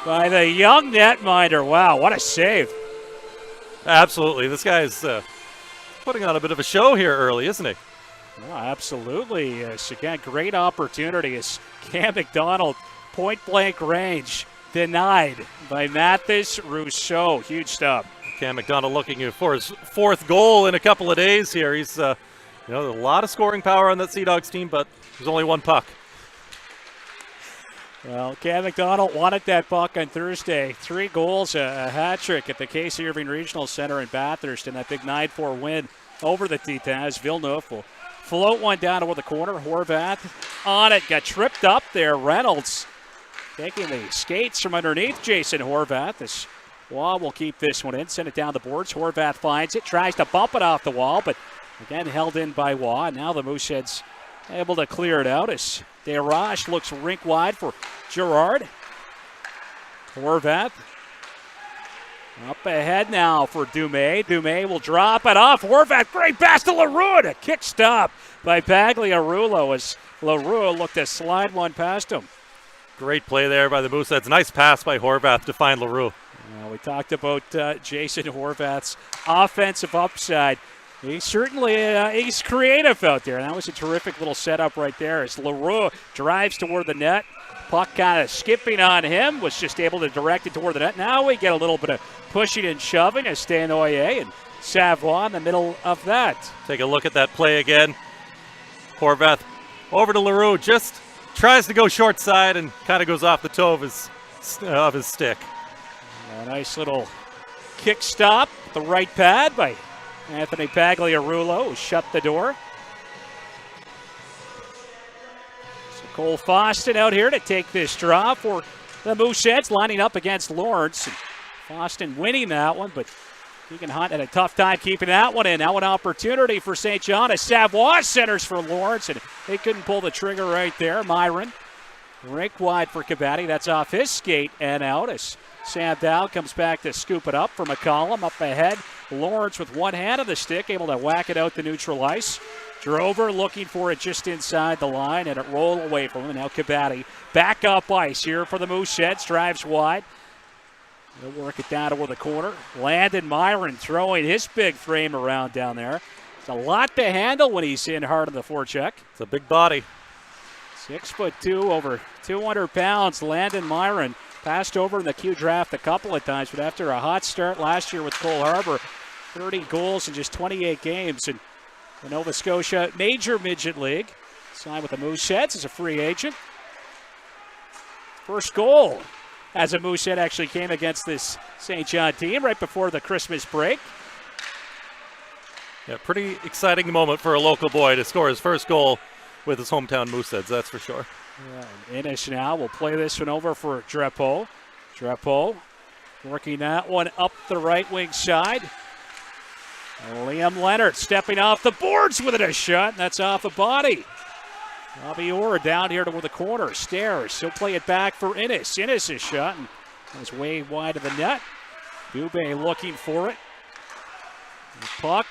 by the young netminder. Wow, what a save. Absolutely. This guy's putting on a bit of a show here early, isn't he? Oh, absolutely. Again, great opportunity as Cam Mcdonald, point-blank range, denied by Mathis Rousseau. Huge stop. Cam Mcdonald looking for his fourth goal in a couple of days here. He's, a lot of scoring power on that Sea Dogs team, but there's only one puck. Well, Cam McDonald wanted that puck on Thursday. 3 goals, a hat trick at the Casey Irving Regional Center in Bathurst in that big 9-4 win over the Titans. Villeneuve will float one down toward the corner. Horvath on it, got tripped up there. Reynolds taking the skates from underneath Jason Horvath. This wall will keep this one in, send it down the boards. Horvath finds it, tries to bump it off the wall, but again held in by Waugh. Now the Mooseheads able to clear it out as DeRoche looks rink wide for Gerard. Horvath up ahead now for Dumais. Dumais will drop it off. Horvath, great pass to Leroux. A kick stop by Pagliarulo as Leroux looked to slide one past him. Great play there by the Mooseheads. Nice pass by Horvath to find Leroux. We talked about Jason Horvath's offensive upside. He's certainly he's creative out there. That was a terrific little setup right there as Leroux drives toward the net. Puck kind of skipping on him, was just able to direct it toward the net. Now we get a little bit of pushing and shoving as Denoyer and Savoie in the middle of that. Take a look at that play again. Horvath over to Leroux, just tries to go short side and kind of goes off the toe of his stick. A nice little kick stop, the right pad by Anthony Pagliarulo, who shut the door. So Cole Foston out here to take this draw for the Mooseheads, lining up against Lawrence. And Foston winning that one, but Keegan Hunt had a tough time keeping that one in. Now an opportunity for St. John as Savoie centers for Lawrence, and they couldn't pull the trigger right there. Myron, rink wide for Kabaddi. That's off his skate and out as Sam Dow comes back to scoop it up for McCollum. Up ahead, Lawrence with one hand on the stick, able to whack it out to neutral ice. Drover looking for it just inside the line, and it rolled away from him. Now Kabaddi back up ice here for the Mooseheads, drives wide. They'll work it down toward the corner. Landon Myron throwing his big frame around down there. It's a lot to handle when he's in hard on the forecheck. It's a big body. 6'2", over 200 pounds. Landon Myron passed over in the Q draft a couple of times, but after a hot start last year with Cole Harbour, 30 goals in just 28 games in the Nova Scotia Major Midget League. Signed with the Mooseheads as a free agent. First goal as a Moosehead actually came against this St. John team right before the Christmas break. Yeah, pretty exciting moment for a local boy to score his first goal with his hometown Mooseheads, that's for sure. Yeah, Innish now will play this one over for Drepo. Drepo working that one up the right wing side. Liam Leonard stepping off the boards with it, a shot, and that's off a body. Bobby Orr down here toward the corner. Stairs. He'll play it back for Innes. Innes' shot and was way wide of the net. Dubé looking for it. The puck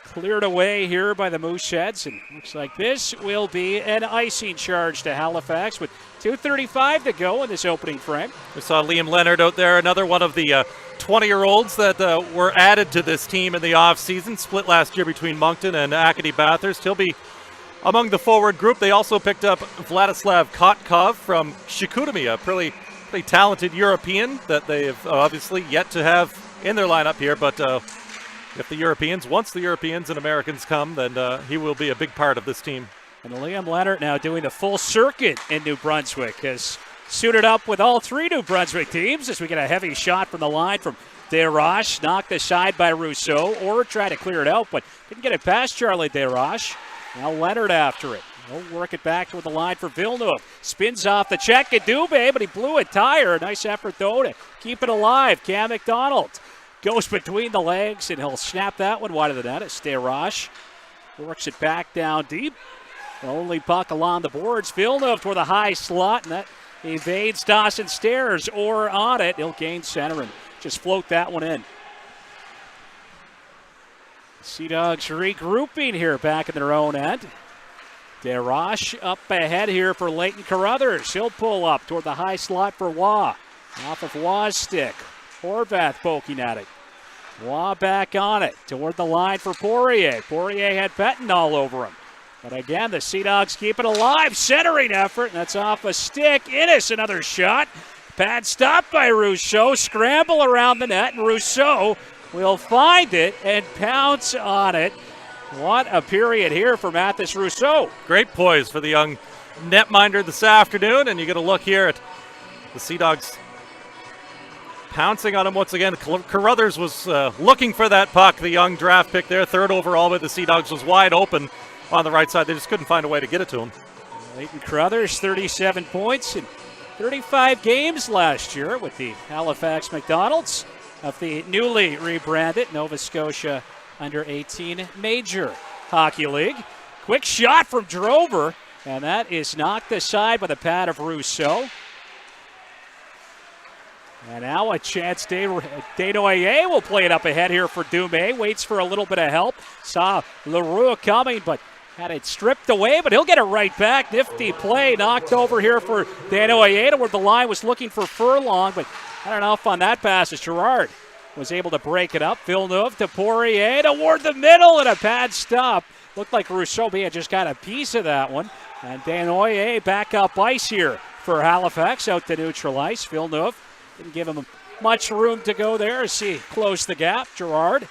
cleared away here by the Mooseheads, and looks like this will be an icing charge to Halifax with 2:35 to go in this opening frame. We saw Liam Leonard out there, another one of the 20-year-olds that were added to this team in the offseason, split last year between Moncton and Acadie Bathurst. He'll be among the forward group. They also picked up Vladislav Kotkov from Chicoutimi, a pretty talented European that they have obviously yet to have in their lineup here, but once the Europeans and Americans come, then he will be a big part of this team. And Liam Leonard now doing the full circuit in New Brunswick, has suited up with all three New Brunswick teams as we get a heavy shot from the line from Desroches, knocked aside by Rousseau, or tried to clear it out, but didn't get it past Charlie Desroches. Now Leonard after it. He'll work it back toward the line for Villeneuve. Spins off the check at Dubé, but he blew a tire. Nice effort, though, to keep it alive. Cale Mcdonald goes between the legs, and he'll snap that one wide of the net. It's Desroches. Works it back down deep. The only puck along the boards. Villeneuve toward the high slot, and that evades Dawson Stairs, or on it. He'll gain center and just float that one in. Sea Dogs regrouping here back in their own end. Desroches up ahead here for Leighton Carruthers. He'll pull up toward the high slot for Waugh. Off of Waugh's stick. Horvath poking at it. Waugh back on it toward the line for Poirier. Poirier had Payton all over him. But again, the Sea Dogs keep it alive. Centering effort, and that's off a stick. Innes, another shot. Pad stopped by Rousseau. Scramble around the net, and Rousseau will find it and pounce on it. What a period here for Mathis Rousseau. Great poise for the young netminder this afternoon, and you get a look here at the Sea Dogs pouncing on him once again. Carruthers was looking for that puck, the young draft pick there, third overall, but the Sea Dogs was wide open on the right side. They just couldn't find a way to get it to him. Leighton Carruthers, 37 points in 35 games last year with the Halifax Mcdonalds of the newly rebranded Nova Scotia Under-18 Major Hockey League. Quick shot from Drover, and that is knocked aside by the pad of Rousseau. And now a chance, Denoyer will play it up ahead here for Dumais. Waits for a little bit of help. Saw Leroux coming, but had it stripped away, but he'll get it right back. Nifty play, knocked over here for Denoyer, where the line was looking for Furlong, but I don't know if on that pass as Gerard was able to break it up. Villeneuve to Poirier toward the middle, and a pad stop. Looked like Rousseau had just got a piece of that one. And Denoyer back up ice here for Halifax, out to neutral ice. Villeneuve didn't give him much room to go there as he closed the gap. Gerard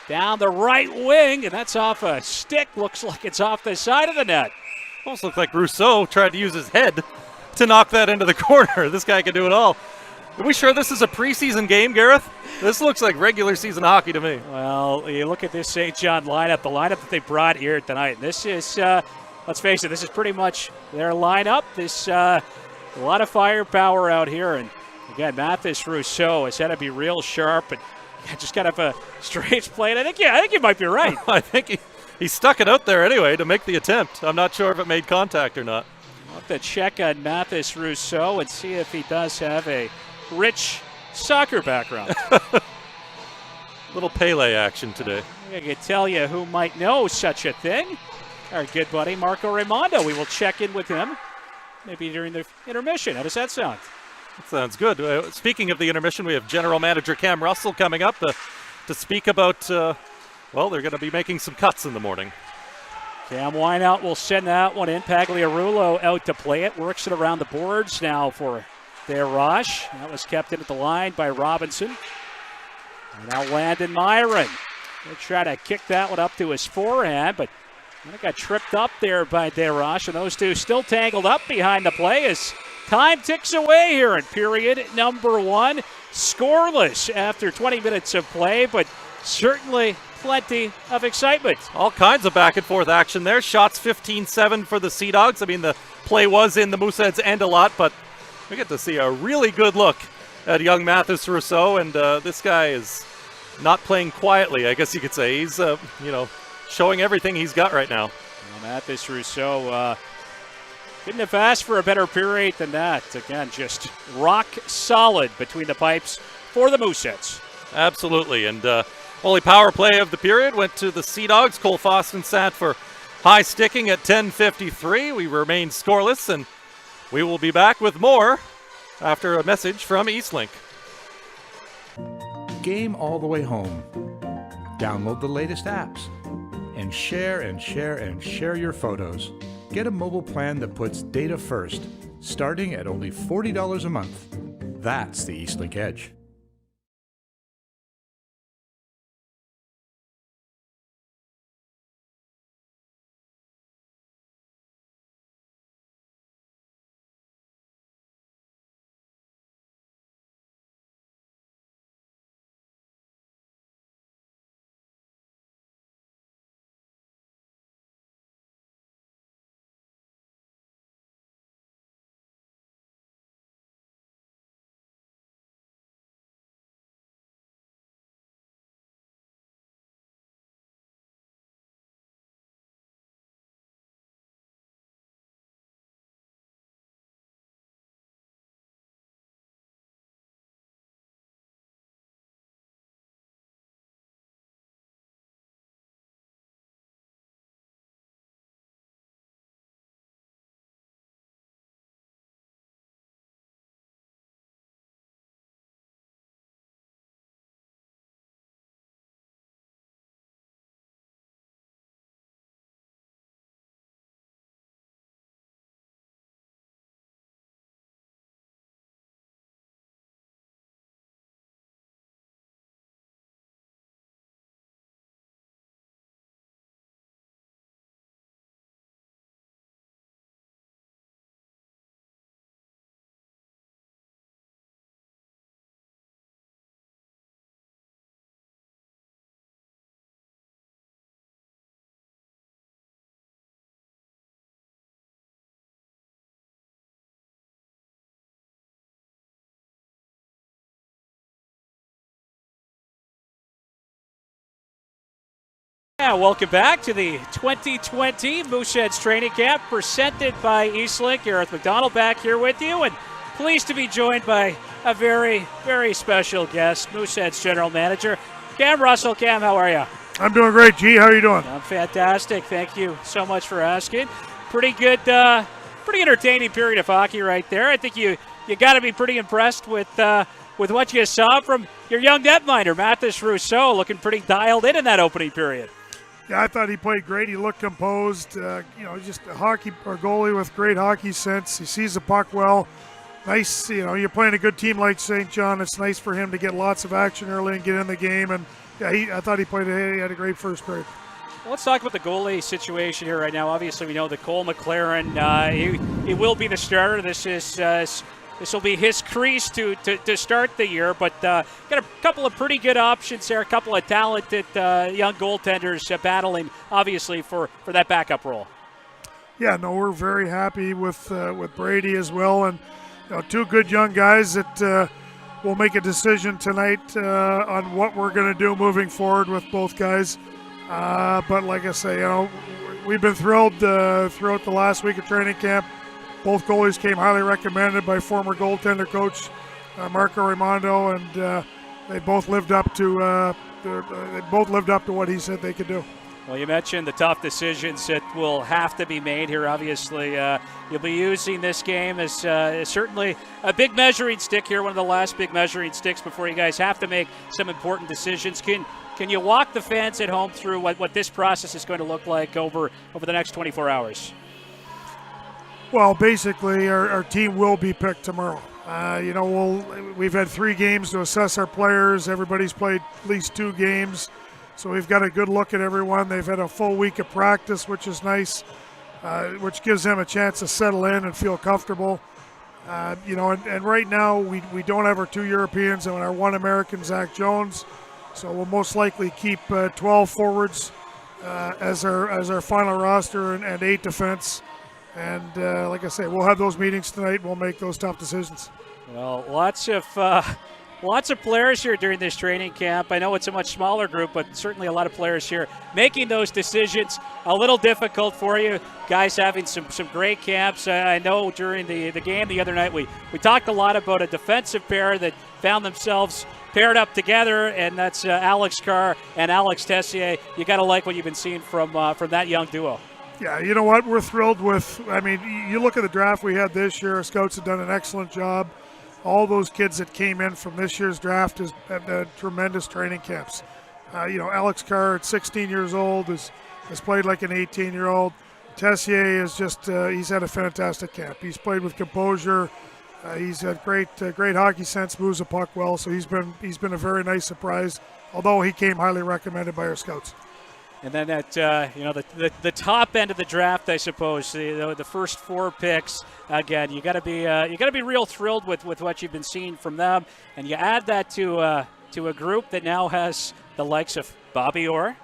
down the right wing, and that's off a stick. Looks like it's off the side of the net. Almost looked like Rousseau tried to use his head to knock that into the corner. This guy can do it all. Are we sure this is a preseason game, Gareth? This looks like regular season hockey to me. Well, you look at this St. John lineup, the lineup that they brought here tonight. This is, let's face it, this is pretty much their lineup. This a lot of firepower out here. And again, Mathis Rousseau has had to be real sharp and just kind of a strange play. And I think you might be right. I think he stuck it out there anyway to make the attempt. I'm not sure if it made contact or not. We'll have to check on Mathis Rousseau and see if he does have a rich soccer background. Little Pele action today. I can tell you who might know such a thing. Our good buddy Marco Raimondo. We will check in with him maybe during the intermission. How does that sound? That sounds good. Speaking of the intermission, we have General Manager Cam Russell coming up to speak about, well, they're going to be making some cuts in the morning. Cam Wineout will send that one in. Pagliarulo out to play it. Works it around the boards now for Desroches. That was kept in at the line by Robinson. And now Landon Myron. They try to kick that one up to his forehand, but it got tripped up there by Desroches, and those two still tangled up behind the play as time ticks away here in period number one. Scoreless after 20 minutes of play, but certainly plenty of excitement. All kinds of back and forth action there. Shots 15-7 for the Sea Dogs. I mean, the play was in the Mooseheads end a lot, but we get to see a really good look at young Mathis Rousseau, and this guy is not playing quietly, I guess you could say. He's, showing everything he's got right now. Well, Mathis Rousseau couldn't have asked for a better period than that. Again, just rock solid between the pipes for the Mooseheads. Absolutely, and only power play of the period went to the Sea Dogs. Cole Foston sat for high sticking at 10:53. We remain scoreless, and we will be back with more after a message from Eastlink. Game all the way home. Download the latest apps and share and share and share your photos. Get a mobile plan that puts data first, starting at only $40 a month. That's the Eastlink Edge. Yeah, welcome back to the 2020 Mooseheads Training Camp presented by Eastlink. Gareth Mcdonald back here with you, and pleased to be joined by a very, very special guest, Mooseheads General Manager Cam Russell. Cam, how are you? I'm doing great, G. How are you doing? I'm fantastic. Thank you so much for asking. Pretty good, pretty entertaining period of hockey right there. I think you got to be pretty impressed with what you saw from your young netminder, Mathis Rousseau, looking pretty dialed in that opening period. Yeah, I thought he played great. He looked composed. Just a goalie with great hockey sense. He sees the puck well. Nice, you're playing a good team like St. John. It's nice for him to get lots of action early and get in the game. And yeah, I thought he had a great first period. Well, let's talk about the goalie situation here right now. Obviously, we know that Cole Mclaren, he will be the starter. This is this will be his crease to start the year, but got a couple of pretty good options there, a couple of talented young goaltenders battling, obviously, for that backup role. Yeah, no, we're very happy with Brady as well, and two good young guys that will make a decision tonight on what we're going to do moving forward with both guys. But like I say, we've been thrilled throughout the last week of training camp. Both goalies came highly recommended by former goaltender coach Marco Raimondo, and they both lived up to what he said they could do. Well, you mentioned the tough decisions that will have to be made here. Obviously, you'll be using this game as certainly a big measuring stick here, one of the last big measuring sticks before you guys have to make some important decisions. Can you walk the fans at home through what this process is going to look like over the next 24 hours? Well, basically, our team will be picked tomorrow. We've had 3 games to assess our players. Everybody's played at least 2 games. So we've got a good look at everyone. They've had a full week of practice, which is nice, which gives them a chance to settle in and feel comfortable. And right now we don't have our 2 Europeans and our 1 American, Zach Jones. So we'll most likely keep 12 forwards as our final roster and 8 defense. And like I say, we'll have those meetings tonight. We'll make those tough decisions. Well, lots of players here during this training camp. I know it's a much smaller group, but certainly a lot of players here making those decisions. A little difficult for you guys having some great camps. I know during the game the other night we talked a lot about a defensive pair that found themselves paired up together, and that's Alex Carr and Alex Tessier. You got to like what you've been seeing from that young duo. Yeah, you know what? We're thrilled with, you look at the draft we had this year. Our scouts have done an excellent job. All those kids that came in from this year's draft have had tremendous training camps. Alex Carr at 16 years old has played like an 18-year-old. Tessier is he's had a fantastic camp. He's played with composure. He's had great hockey sense, moves the puck well. So he's been a very nice surprise. Although he came highly recommended by our scouts. And then at the top end of the draft, I suppose the first 4 picks. Again, you got to be real thrilled with what you've been seeing from them, and you add that to a group that now has the likes of Bobby Orr,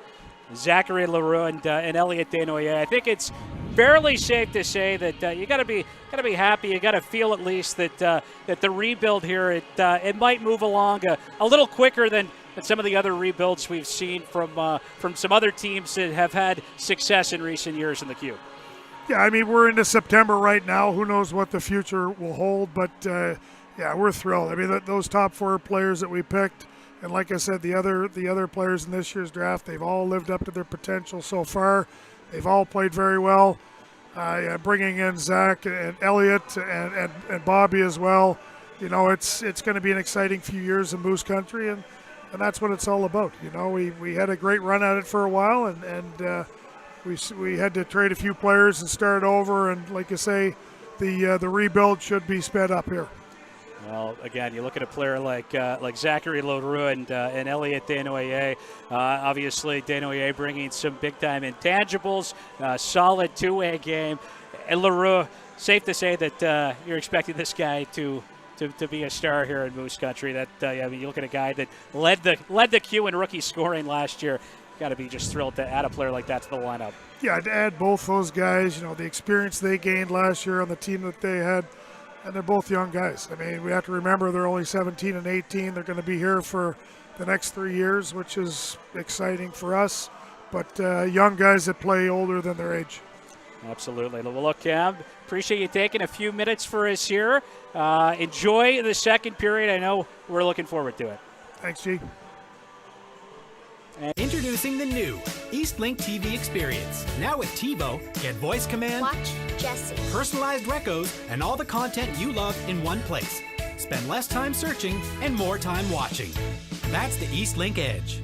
Zachary Leroux, and Elliot Denoyer. I think it's fairly safe to say that you got to be happy. You got to feel at least that the rebuild here it might move along a little quicker than some of the other rebuilds we've seen from some other teams that have had success in recent years in the Q. Yeah, we're into September right now. Who knows what the future will hold, but we're thrilled. Those top 4 players that we picked, and like I said, the other players in this year's draft, they've all lived up to their potential so far. They've all played very well. Bringing in Zach and Elliot and Bobby as well. It's going to be an exciting few years in Moose Country, and that's what it's all about. We had a great run at it for a while, and we had to trade a few players and start over. And like you say, the rebuild should be sped up here. Well, again, you look at a player like Zachary Leroux and Elliot Denoyer. Obviously, Denoyer bringing some big-time intangibles, solid two-way game. And Leroux, safe to say that you're expecting this guy to be a star here in Moose Country. You look at a guy that led the Q in rookie scoring last year. Got to be just thrilled to add a player like that to the lineup. Yeah, to add both those guys, the experience they gained last year on the team that they had, and they're both young guys. We have to remember they're only 17 and 18. They're going to be here for the next 3 years, which is exciting for us. But young guys that play older than their age. Absolutely. Well, look, Cam, appreciate you taking a few minutes for us here. Enjoy the second period. I know we're looking forward to it. Thanks, G. Introducing the new Eastlink TV experience. Now with TiVo, get voice command, watch Jesse, personalized recos, and all the content you love in one place. Spend less time searching and more time watching. That's the Eastlink Edge.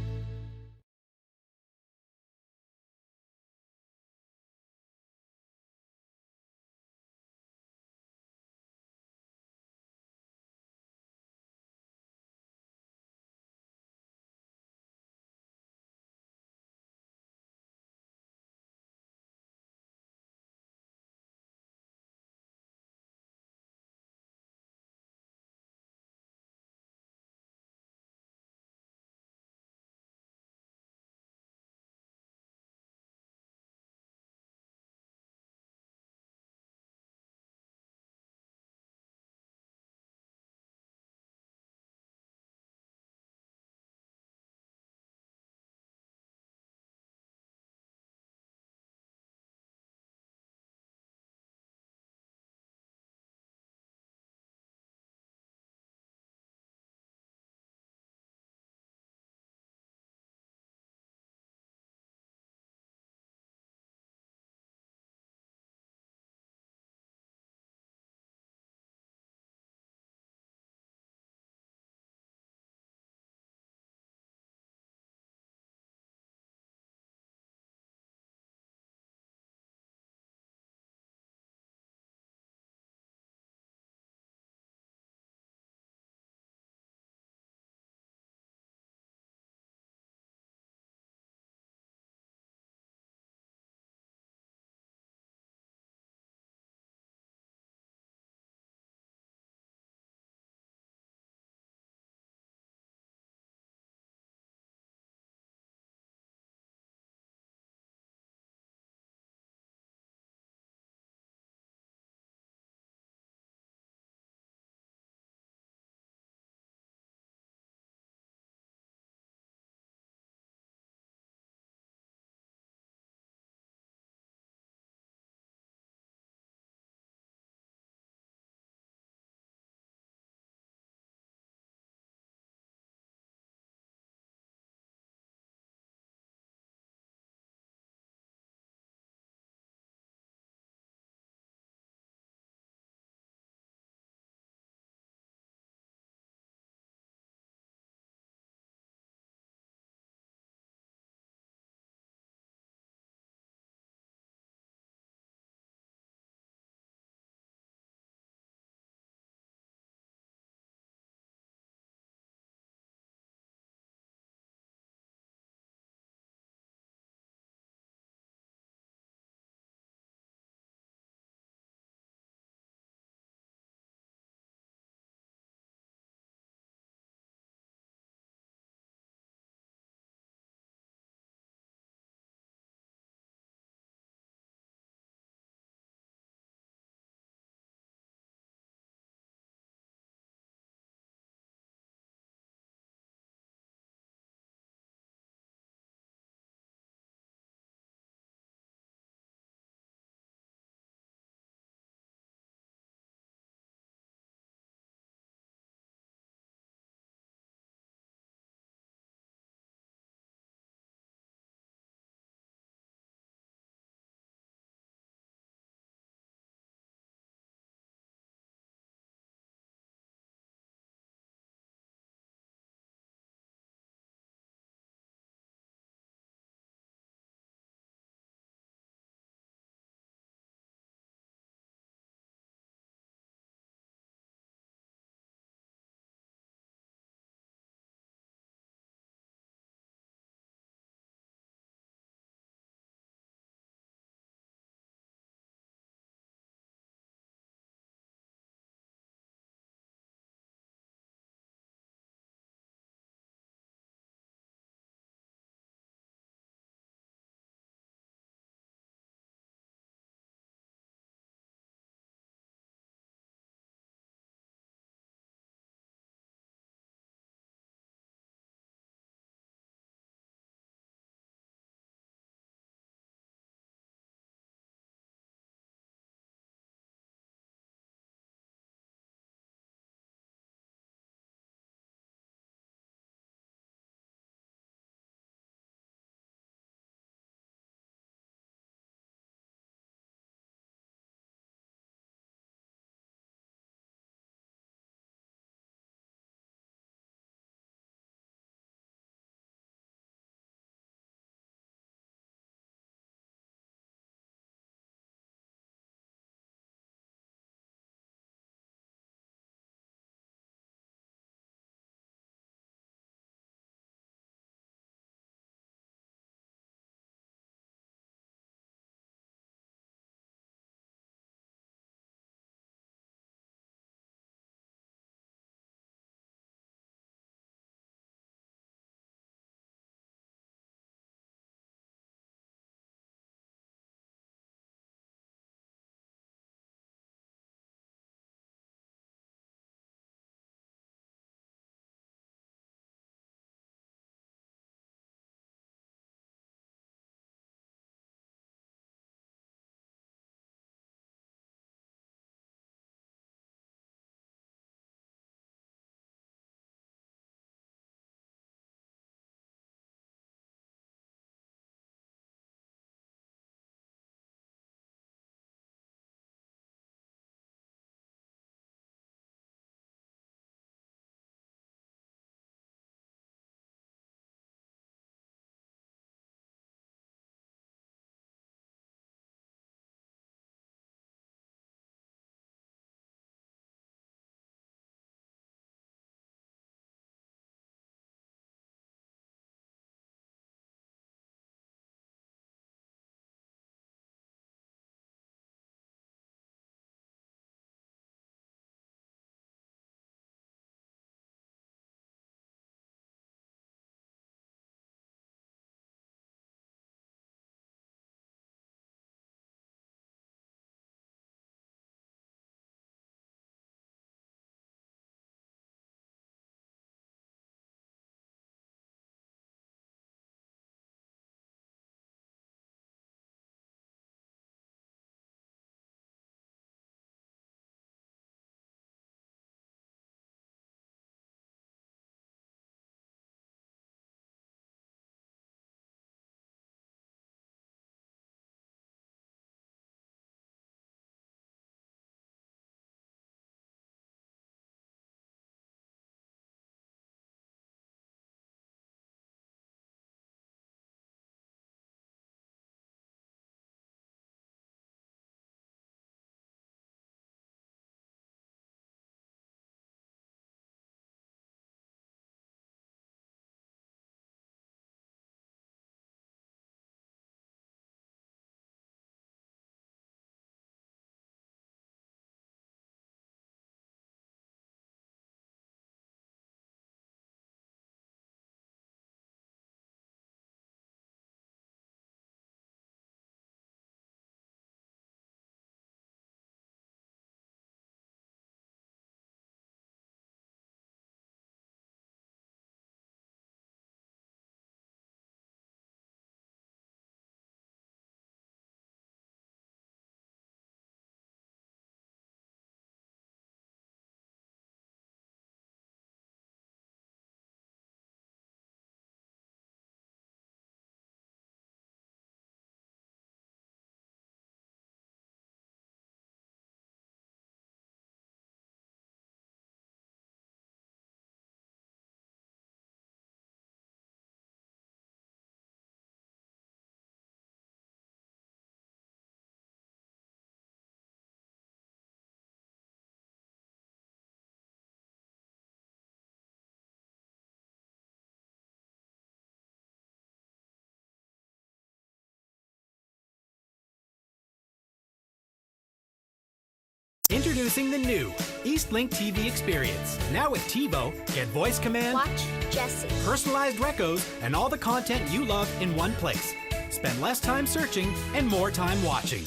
Introducing the new Eastlink TV experience. Now with TiVo, get voice command, Watch Jesse. personalized recos, and all the content you love in one place. Spend less time searching and more time watching.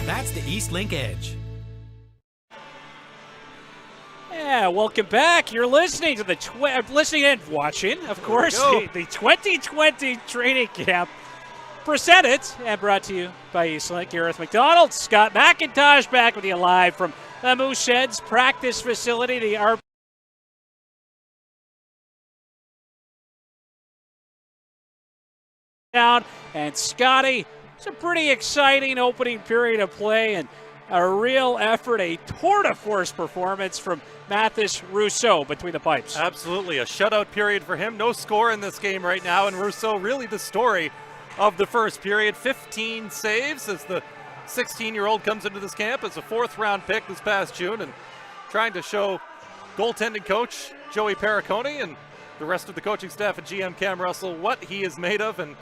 That's the Eastlink Edge. Yeah, welcome back. You're listening to the listening and watching, of course, the 2020 training camp presented and brought to you by Eastlink. Gareth McDonald, Scott McIntosh back with you live from the Mooseheads practice facility. The down, and Scotty, it's a pretty exciting opening period of play and a real effort, a tour de force performance from Mathis Rousseau between the pipes. Absolutely, a shutout period for him. No score in this game right now, and Rousseau really the story of the first period. 15 saves as the 16-year-old comes into this camp as a fourth-round pick this past June, and trying to show goaltending coach Joey Perricone and the rest of the coaching staff at GM Cam Russell what he is made of, and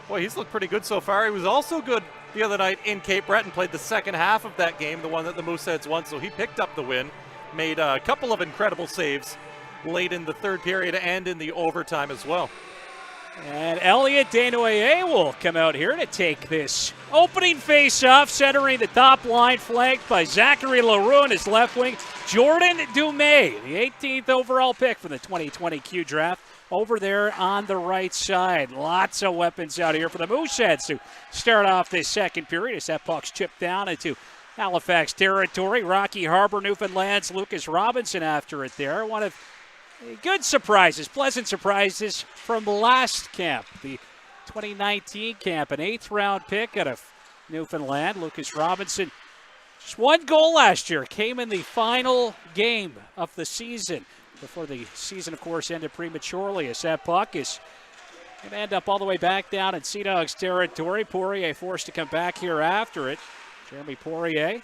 boy, he's looked pretty good so far. He was also good the other night in Cape Breton, played the second half of that game, the one that the Mooseheads won, so he picked up the win, made a couple of incredible saves late in the third period and in the overtime as well. And Elliot Denoyer will come out here to take this opening face-off, centering the top line, flanked by Zachary Leroux in his left wing. Jordan Dumais, the 18th overall pick from the 2020 Q draft, over there on the right side. Lots of weapons out here for the Mooseheads to start off this second period as that puck's chipped down into Halifax territory. Rocky Harbor, Newfoundland's Lucas Robinson after it there. One of good surprises, pleasant surprises from last camp, the 2019 camp. An 8th-round pick out of Newfoundland. Lucas Robinson, just one goal last year, came in the final game of the season before the season, of course, ended prematurely as that puck is going to end up all the way back down in Sea Dogs territory. Poirier forced to come back here after it. Jeremy Poirier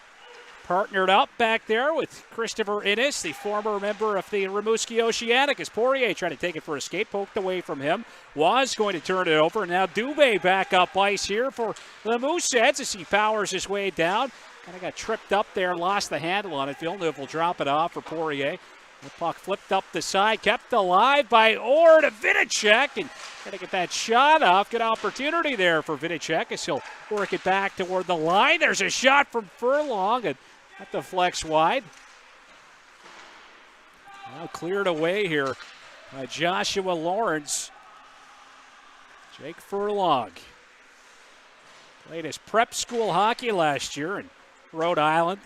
partnered up back there with Christopher Innes, the former member of the Rimouski Oceanic, as Poirier tried to take it for a skate, poked away from him, was going to turn it over. Now Dubé back up ice here for the Mooseheads as he powers his way down. Kind of got tripped up there, lost the handle on it. Villeneuve will drop it off for Poirier. The puck flipped up the side, kept alive by Orr to Viticek, and got to get that shot off. Good opportunity there for Viticek as he'll work it back toward the line. There's a shot from Furlong, and that deflects wide. Now cleared away here by Joshua Lawrence. Jake Furlong played his prep school hockey last year in Rhode Island.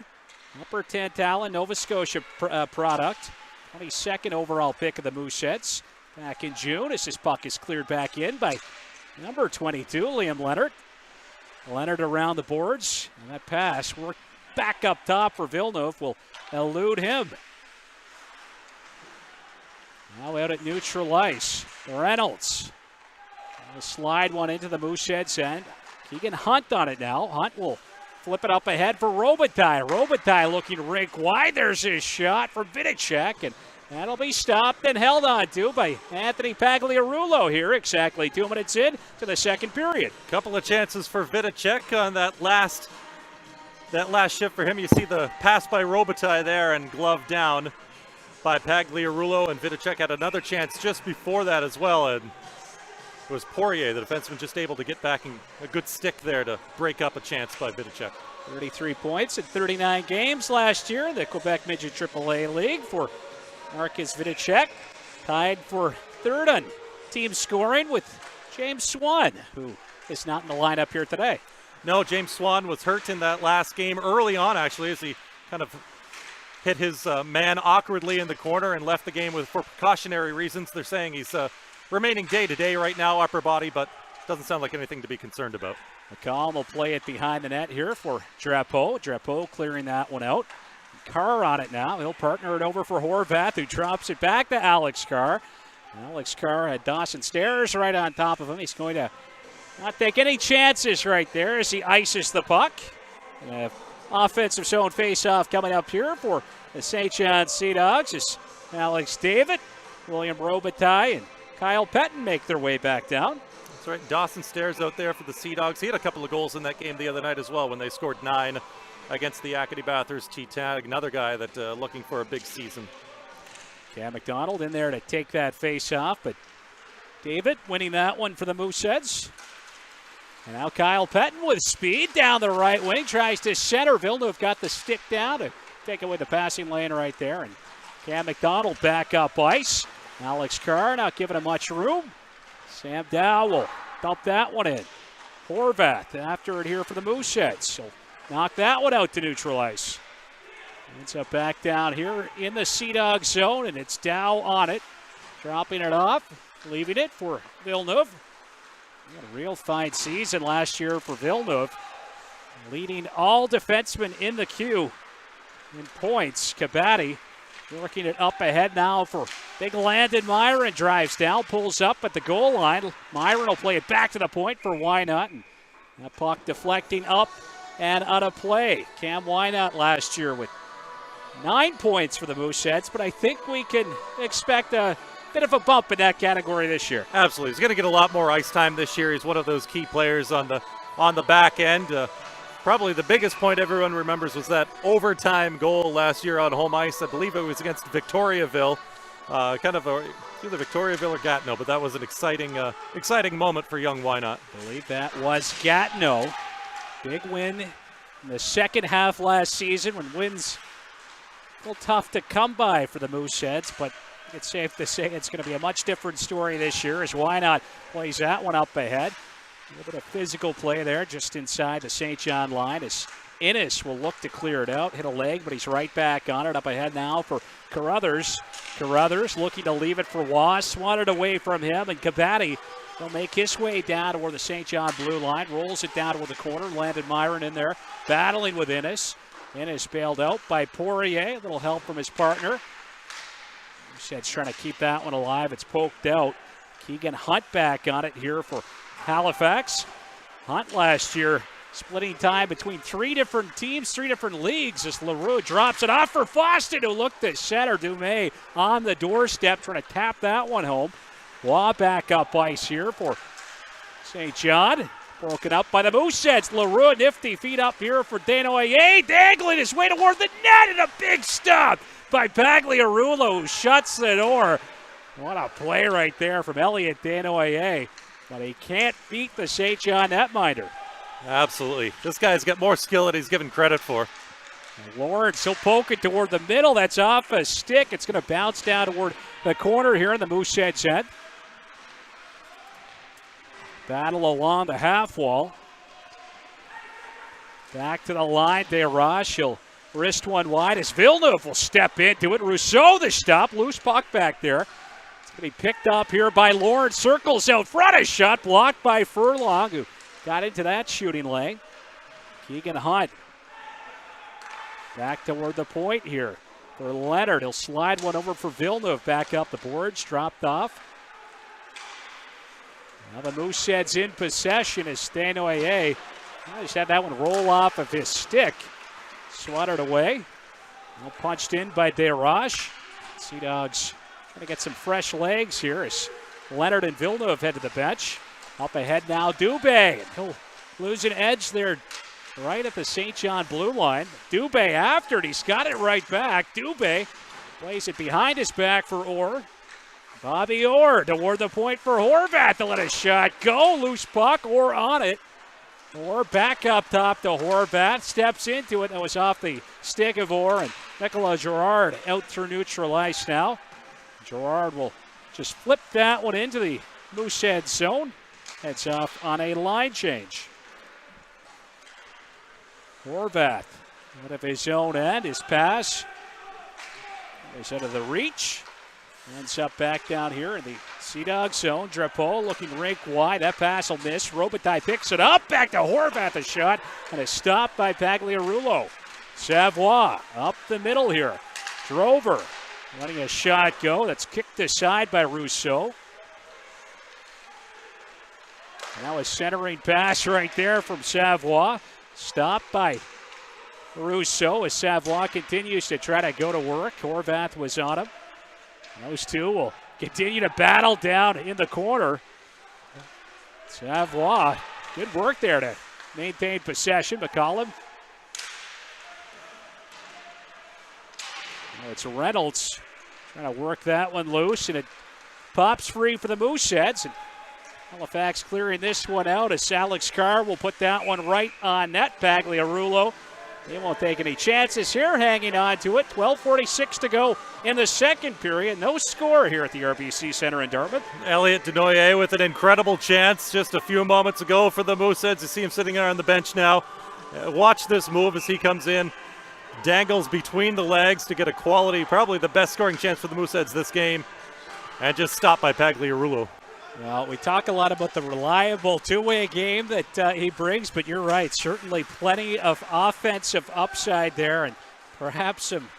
Upper Tantallon, Nova Scotia product. 22nd overall pick of the Mooseheads back in June as this puck is cleared back in by number 22, Liam Leonard. Leonard around the boards, and that pass worked back up top for Villeneuve, will elude him. Now out at neutral ice, Reynolds. Will slide one into the Mooseheads end. Keegan Hunt on it now. Hunt will flip it up ahead for Robitaille. Robitaille looking rink wide. There's his shot for Viticek, and that'll be stopped and held on to by Anthony Pagliarulo here exactly 2 minutes in to the second period. Couple of chances for Viticek on that last shift for him. You see the pass by Robitaille there and glove down by Pagliarulo, and Viticek had another chance just before that as well, and it was Poirier, the defenseman, just able to get back in a good stick there to break up a chance by Viticek. 33 points in 39 games last year in the Quebec Midget AAA League for Marcus Viticek. Tied for third on team scoring with James Swann, who is not in the lineup here today. No, James Swann was hurt in that last game early on, actually, as he kind of hit his man awkwardly in the corner and left the game for precautionary reasons. They're saying he's remaining day-to-day right now, upper body, but doesn't sound like anything to be concerned about. McCollum will play it behind the net here for Drapeau. Drapeau clearing that one out. Carr on it now. He'll partner it over for Horvath, who drops it back to Alex Carr. Alex Carr had Dawson Stairs right on top of him. He's going to not take any chances right there as he ices the puck. Offensive zone face-off coming up here for the St. John Sea Dogs as Alex David, William Robitaille, and Kyle Payton make their way back down. That's right. Dawson Stairs out there for the Sea Dogs. He had a couple of goals in that game the other night as well when they scored 9 against the Acadie Bathurst T-Tag, another guy that looking for a big season. Cam Mcdonald in there to take that face off, but David winning that one for the Mooseheads. And now Kyle Payton with speed down the right wing, tries to center. Villeneuve got the stick down to take away the passing lane right there. And Cam Mcdonald back up ice. Alex Carr not giving him much room. Sam Dow will dump that one in. Horvath after it here for the Mooseheads. So knock that one out to neutral ice. Ends up back down here in the Sea Dog zone, and it's Dow on it. Dropping it off, leaving it for Villeneuve. He had a real fine season last year for Villeneuve. Leading all defensemen in the queue in points. Kabatti working it up ahead now for big Landon Myron. Drives down, pulls up at the goal line. Myron will play it back to the point for Wynot. And that puck deflecting up and out of play. Cam Wynot last year with 9 points for the Mooseheads, but I think we can expect a bit of a bump in that category this year. Absolutely. He's going to get a lot more ice time this year. He's one of those key players on the back end. Probably the biggest point everyone remembers was that overtime goal last year on home ice. I believe it was against Victoriaville. Either Victoriaville or Gatineau, but that was an exciting moment for young Wynot. I believe that was Gatineau. Big win in the second half last season when wins a little tough to come by for the Mooseheads, but it's safe to say it's going to be a much different story this year as Wynot plays that one up ahead. A little bit of physical play there just inside the St. John line as Innes will look to clear it out. Hit a leg, but he's right back on it. Up ahead now for Carruthers. Carruthers looking to leave it for Wass. Swann it away from him, and Kabatti will make his way down toward the St. John blue line. Rolls it down toward the corner. Landon Myron in there battling with Innes. Innes bailed out by Poirier. A little help from his partner. Mooseheads trying to keep that one alive. It's poked out. Keegan Hunt back on it here for Halifax. Hunt last year splitting time between 3 different teams, 3 different leagues as LaRue drops it off for Foston, who looked to center. Dumais on the doorstep trying to tap that one home. Waugh back up ice here for St. John. Broken up by the Mooseheads. LaRue nifty feet up here for Denoyer. Dangling his way toward the net, and a big stop by Pagliarulo, who shuts the door. What a play right there from Elliot Denoyer. But he can't beat the St. John netminder. Absolutely. This guy's got more skill than he's given credit for. Lawrence, he'll poke it toward the middle. That's off a stick. It's going to bounce down toward the corner here in the Mooseheads' end. Battle along the half wall. Back to the line. DeRoche, he'll wrist one wide as Villeneuve will step into it. Rousseau the stop. Loose puck back there. It's going to be picked up here by Lawrence. Circles out front. A shot blocked by Furlong, who got into that shooting lane. Keegan Hunt back toward the point here for Leonard. He'll slide one over for Villeneuve. Back up the boards. Dropped off. Now the Mooseheads in possession as Denoyer just had that one roll off of his stick. Swatted away. Now punched in by DeRoche. Sea Dogs trying to get some fresh legs here as Leonard and Villeneuve head to the bench. Up ahead now, Dubé. He'll lose an edge there right at the St. John blue line. Dubé after it. He's got it right back. Dubé plays it behind his back for Orr. Bobby Orr toward the point for Horvath to let a shot go. Loose puck, Orr on it. Orr back up top to Horvath. Steps into it. That was off the stick of Orr. And Nicola Gerard out through neutral ice now. Gerard will just flip that one into the Moosehead zone. Heads off on a line change. Horvath out of his own end. His pass is out of the reach. Ends up back down here in the Sea Dog zone. Drapeau looking rink wide. That pass will miss. Robitaille picks it up. Back to Horvath. A shot and a stop by Pagliarulo. Savoie up the middle here. Drover letting a shot go. That's kicked aside by Rousseau. Now a centering pass right there from Savoie. Stopped by Rousseau as Savoie continues to try to go to work. Horvath was on him. Those two will continue to battle down in the corner. Savoie, good work there to maintain possession. McCollum Now it's Reynolds trying to work that one loose, and it pops free for the Mooseheads. And Halifax clearing this one out as Alex Carr will put that one right on net. Pagliarulo, they won't take any chances here, hanging on to it. 12:46 to go in the second period. No score here at the RBC Center in Dartmouth. Elliot Denoyer with an incredible chance just a few moments ago for the Mooseheads. You see him sitting there on the bench now. Watch this move as he comes in. Dangles between the legs to get a quality, probably the best scoring chance for the Mooseheads this game. And just stopped by Pagliarulo. Well, we talk a lot about the reliable two-way game that he brings, but you're right. Certainly plenty of offensive upside there, and perhaps some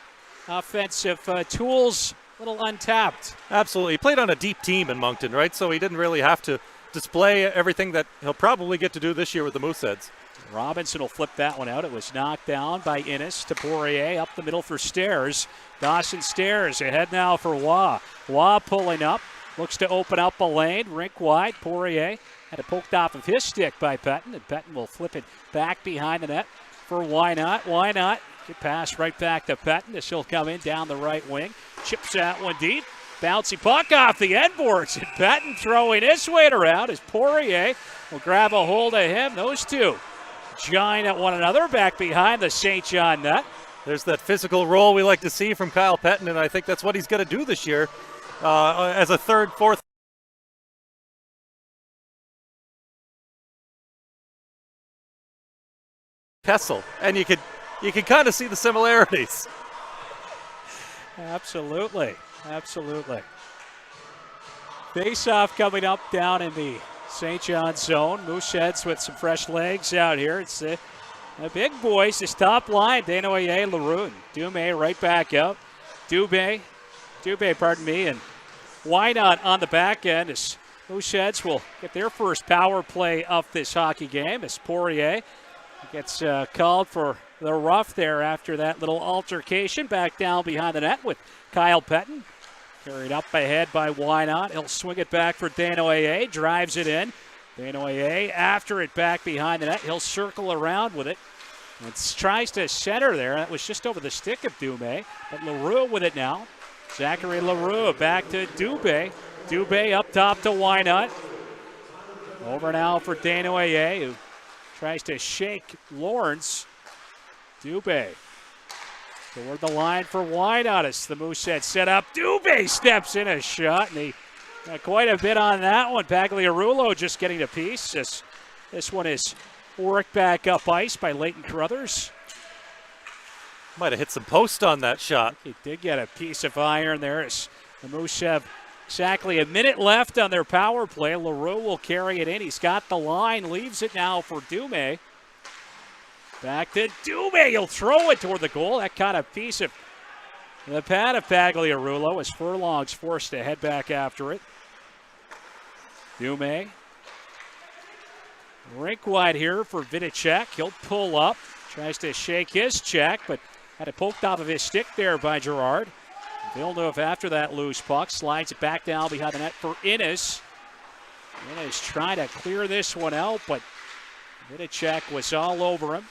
offensive tools a little untapped. Absolutely. He played on a deep team in Moncton, right? So he didn't really have to display everything that he'll probably get to do this year with the Mooseheads. Robinson will flip that one out. It was knocked down by Innes to Poirier. Up the middle for Stairs. Dawson Stairs ahead now for Waugh. Waugh pulling up. Looks to open up a lane. Rink wide. Poirier had it poked off of his stick by Payton. And Payton will flip it back behind the net for Why Not. Why Not? Get pass right back to Payton. This will come in down the right wing. Chips that one deep. Bouncy puck off the end boards. And Payton throwing his weight around as Poirier will grab a hold of him. Those two jawing at one another back behind the St. John net. There's that physical role we like to see from Kyle Payton, and I think that's what he's going to do this year as a third, fourth. Kessel, and you could kind of see the similarities. Absolutely. Face-off coming up down in the St. John's zone. Mooseheads with some fresh legs out here. It's the big boys, this top line. Denoyer, Leroux, Dumais right back out. Dubé, and Why Not on the back end as Mooseheads will get their first power play of this hockey game as Poirier gets called for the rough there after that little altercation back down behind the net with Kyle Payton. Carried up ahead by Why Not. He'll swing it back for Denoyer. Drives it in. Denoyer after it back behind the net. He'll circle around with it. And tries to center there. That was just over the stick of Dumais. But Leroux with it now. Zachary Leroux back to Dubé. Dubé up top to Why Not. Over now for Denoyer, who tries to shake Lawrence. Dubé toward the line for Why Not as the Mooseheads set up. Dubé steps in a shot, and he got quite a bit on that one. Pagliarulo just getting a piece. This one is worked back up ice by Leighton Carruthers. Might have hit some post on that shot. He did get a piece of iron there as the Moose have exactly a minute left on their power play. Leroux will carry it in. He's got the line, leaves it now for Dumais. Back to Dumais. He'll throw it toward the goal. That caught a piece of the pad of Pagliarulo as Furlong's forced to head back after it. Dumais. Rink wide here for Viticek. He'll pull up. Tries to shake his check, but had it poked off of his stick there by Gerard. Villeneuve after that loose puck. Slides it back down behind the net for Innes. Innes trying to clear this one out, but Viticek was all over him.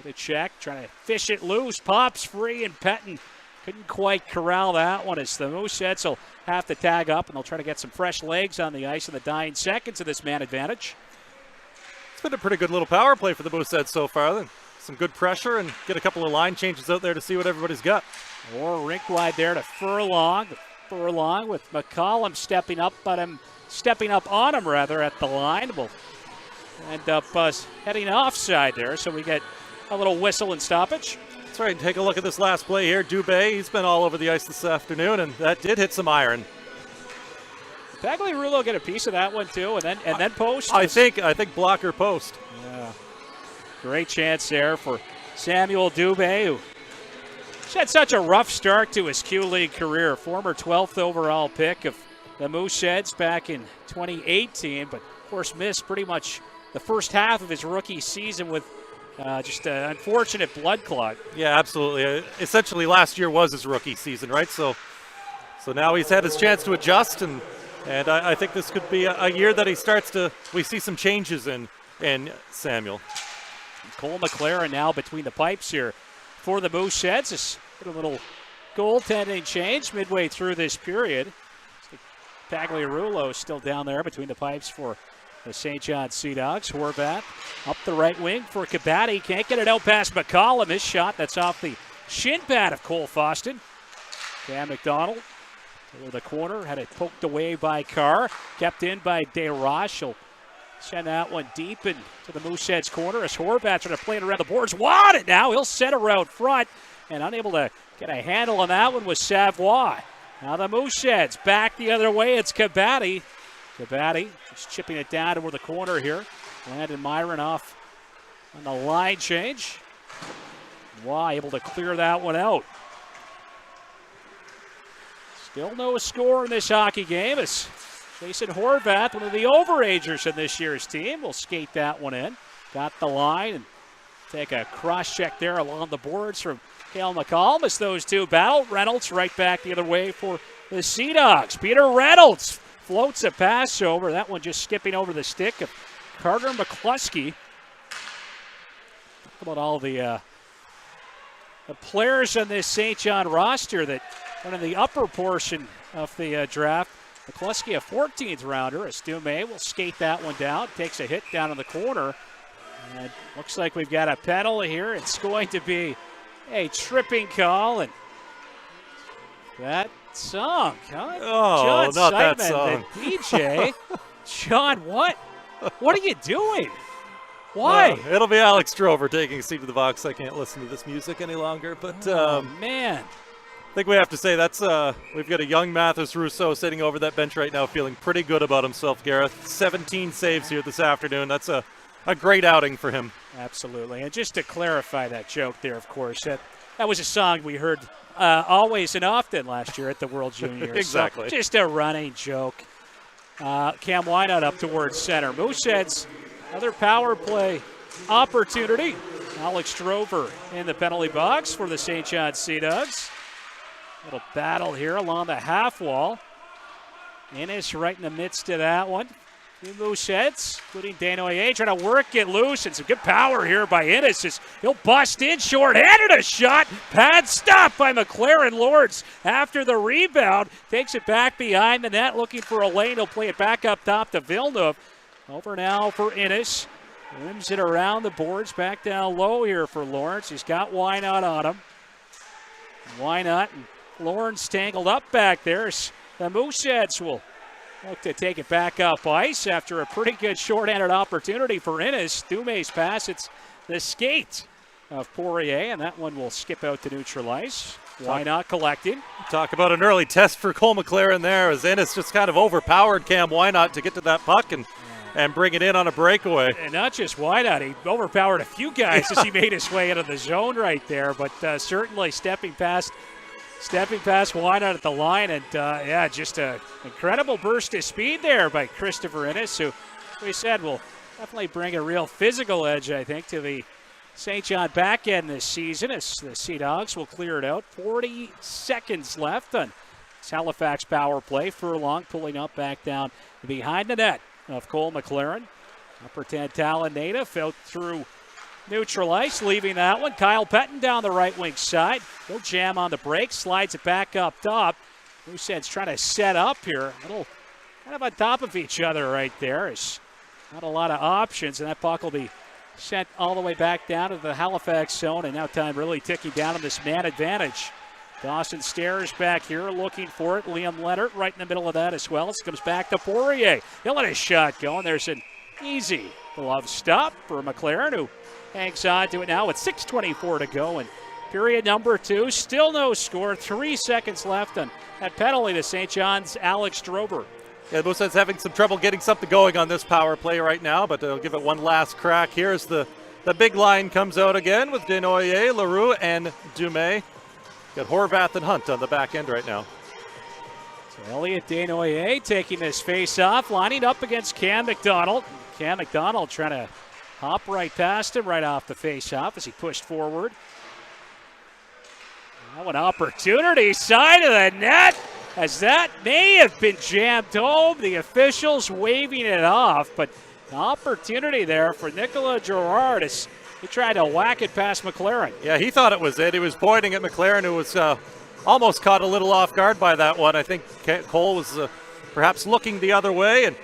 Viticek trying to fish it loose. Pops free, and Payton couldn't quite corral that one as the Mooseheads will have to tag up, and they'll try to get some fresh legs on the ice in the dying seconds of this man advantage. It's been a pretty good little power play for the Mooseheads so far. Some good pressure and get a couple of line changes out there to see what everybody's got. Or rink wide there to Furlong. Furlong with McCollum stepping up on him at the line. Will end up heading offside there, so we get a little whistle and stoppage. That's right. Take a look at this last play here. Dubé, he's been all over the ice this afternoon, and that did hit some iron. Pagliarulo get a piece of that one too, and then post. I think blocker post. Yeah, great chance there for Samuel Dubé, who had such a rough start to his Q League career. Former 12th overall pick of the Mooseheads back in 2018, but of course missed pretty much the first half of his rookie season with just an unfortunate blood clot. Yeah, absolutely. Essentially, last year was his rookie season, right? So now he's had his chance to adjust, and I think this could be a year that we see some changes in Samuel. Cole Mclaren now between the pipes here for the Mooseheads. Get a little goaltending change midway through this period. Pagliarulo still down there between the pipes for the St. John Sea Dogs. Horvath up the right wing for Kabatti. Can't get it out past McCollum. His shot, that's off the shin pad of Cole Foston. Cam Mcdonald over the corner. Had it poked away by Carr. Kept in by DeRoche. He'll send that one deep into the Mooseheads corner as Horvath trying to play it around the boards. Won it now. He'll set her out front. And unable to get a handle on that one was Savoie. Now the Mooseheads back the other way. It's Kabatti. Kabatti just chipping it down toward the corner here. Landon Myron off on the line change. Wow, able to clear that one out. Still no score in this hockey game as Jason Horvath, one of the overagers in this year's team, will skate that one in. Got the line and take a cross check there along the boards from Kale Mccollum as those two battle. Reynolds right back the other way for the Sea Dogs. Peter Reynolds floats a pass over. That one just skipping over the stick of Carter McCluskey. Talk about all the players on this St. John roster that went in the upper portion of the draft. McCluskey, a 14th rounder, as Dumais will skate that one down. Takes a hit down in the corner. And looks like we've got a penalty here. It's going to be a tripping call, and that song, huh? Oh, John not Simon, that song. the DJ. John, what are you doing? Why? It'll be Alex Drover taking a seat to the box. I can't listen to this music any longer, but Man. I think we have to say that's we've got a young Mathis Rousseau sitting over that bench right now feeling pretty good about himself, Gareth. 17 saves here this afternoon. That's a great outing for him. Absolutely. And just to clarify that joke there, of course, that was a song we heard always and often last year at the World Juniors. Exactly. So just a running joke. Cam Wynot up towards center. Mooseheads, another power play opportunity. Alex Drover in the penalty box for the St. John Sea Dogs. Little battle here along the half wall. Innes right in the midst of that one. Two Mooseheads, including Denoyer, trying to work it loose, and some good power here by Innes. He'll bust in short-handed a shot. Pad stop by Mclaren. Lords after the rebound. Takes it back behind the net, looking for a lane. He'll play it back up top to Villeneuve. Over now for Innes. Rims it around the boards, back down low here for Lawrence. He's got Wynot on him. Wynot and Lawrence tangled up back there. The Mooseheads will look to take it back up ice after a pretty good shorthanded opportunity for Innes. Dumais' pass, it's the skate of Poirier, and that one will skip out to neutralize. Wynot collecting. Talk about an early test for Cole Mclaren there as Innes just kind of overpowered Cam Wynot to get to that puck and bring it in on a breakaway. And not just Wynot, he overpowered a few guys as he made his way into the zone right there, but certainly stepping past Wynot at the line, and just an incredible burst of speed there by Christopher Innes, who we said will definitely bring a real physical edge, I think, to the St. John back end this season as the Sea Dogs will clear it out. 40 seconds left on this Halifax power play. Furlong pulling up back down behind the net of Cole Mclaren. Upper 10 Talon native out through neutral ice, leaving that one. Kyle Payton down the right wing side. He'll jam on the break, slides it back up top. Mooseheads trying to set up here. A little kind of on top of each other right there. There's not a lot of options, and that puck will be sent all the way back down to the Halifax zone, and now time really ticking down on this man advantage. Dawson Stairs back here looking for it. Liam Leonard right in the middle of that as well. It comes back to Poirier. He'll let his shot go, and there's an easy glove stop for Mclaren, who hangs on to it now with 6:24 to go in period number 2. Still no score. 3 seconds left on that penalty to St. John's Alex Drover. Yeah, Mooseheads having some trouble getting something going on this power play right now, but they'll give it one last crack. Here's the big line comes out again with Denoyer, Leroux, and Dumais. Got Horvath and Hunt on the back end right now. So Elliot Denoyer taking this face-off, lining up against Cam Mcdonald. Cam Mcdonald trying to hop right past him right off the face-off as he pushed forward. Now an opportunity, side of the net, as that may have been jammed home. The officials waving it off, but an opportunity there for Nicola Gerard as He tried to whack it past Mclaren. Yeah, he thought it was it. He was pointing at Mclaren, who was almost caught a little off guard by that one. I think Cole was perhaps looking the other way and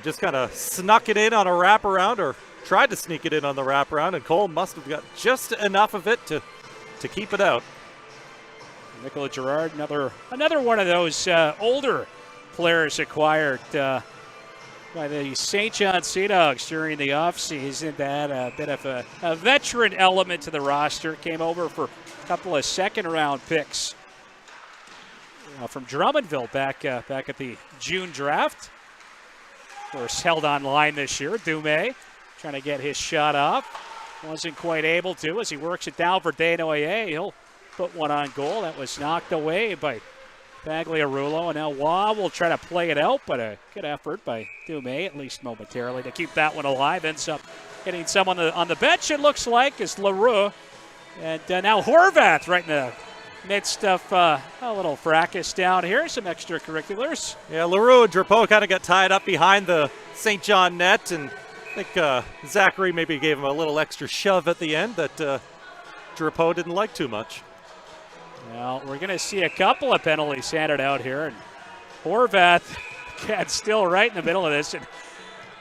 just kind of snuck it in on a wraparound, or tried to sneak it in on the wraparound, and Cole must have got just enough of it to keep it out. Nicola Gerard, another one of those older players acquired by the St. John Sea Dogs during the offseason. That a bit of a veteran element to the roster. Came over for a couple of second-round picks from Drummondville back at the June draft. Of course, held on line this year. Dumais trying to get his shot off. Wasn't quite able to as he works it down for Denoyer. He'll put one on goal. That was knocked away by Pagliarulo, and now Waugh will try to play it out, but a good effort by Dumais, at least momentarily, to keep that one alive. Ends up hitting someone on the bench, it looks like, is Leroux. And now Horvath right in the midst of a little fracas down here, some extracurriculars. Yeah, Leroux and Drapeau kind of got tied up behind the St. John net, and I think Zachary maybe gave him a little extra shove at the end that Drapeau didn't like too much. Well, we're going to see a couple of penalties handed out here, and Horvath, again, still right in the middle of this. And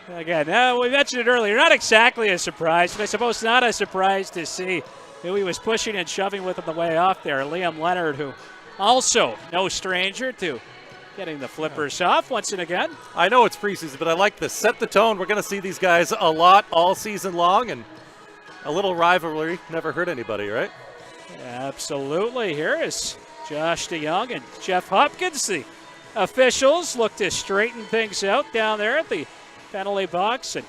again, we mentioned it earlier, not exactly a surprise, but I suppose not a surprise to see who he was pushing and shoving with on the way off there. Liam Leonard, who also no stranger to getting the flippers off once and again. I know it's preseason, but I like this. Set the tone. We're going to see these guys a lot all season long, and a little rivalry never hurt anybody, right? Absolutely. Here is Josh DeYoung and Jeff Hopkins. The officials look to straighten things out down there at the penalty box. And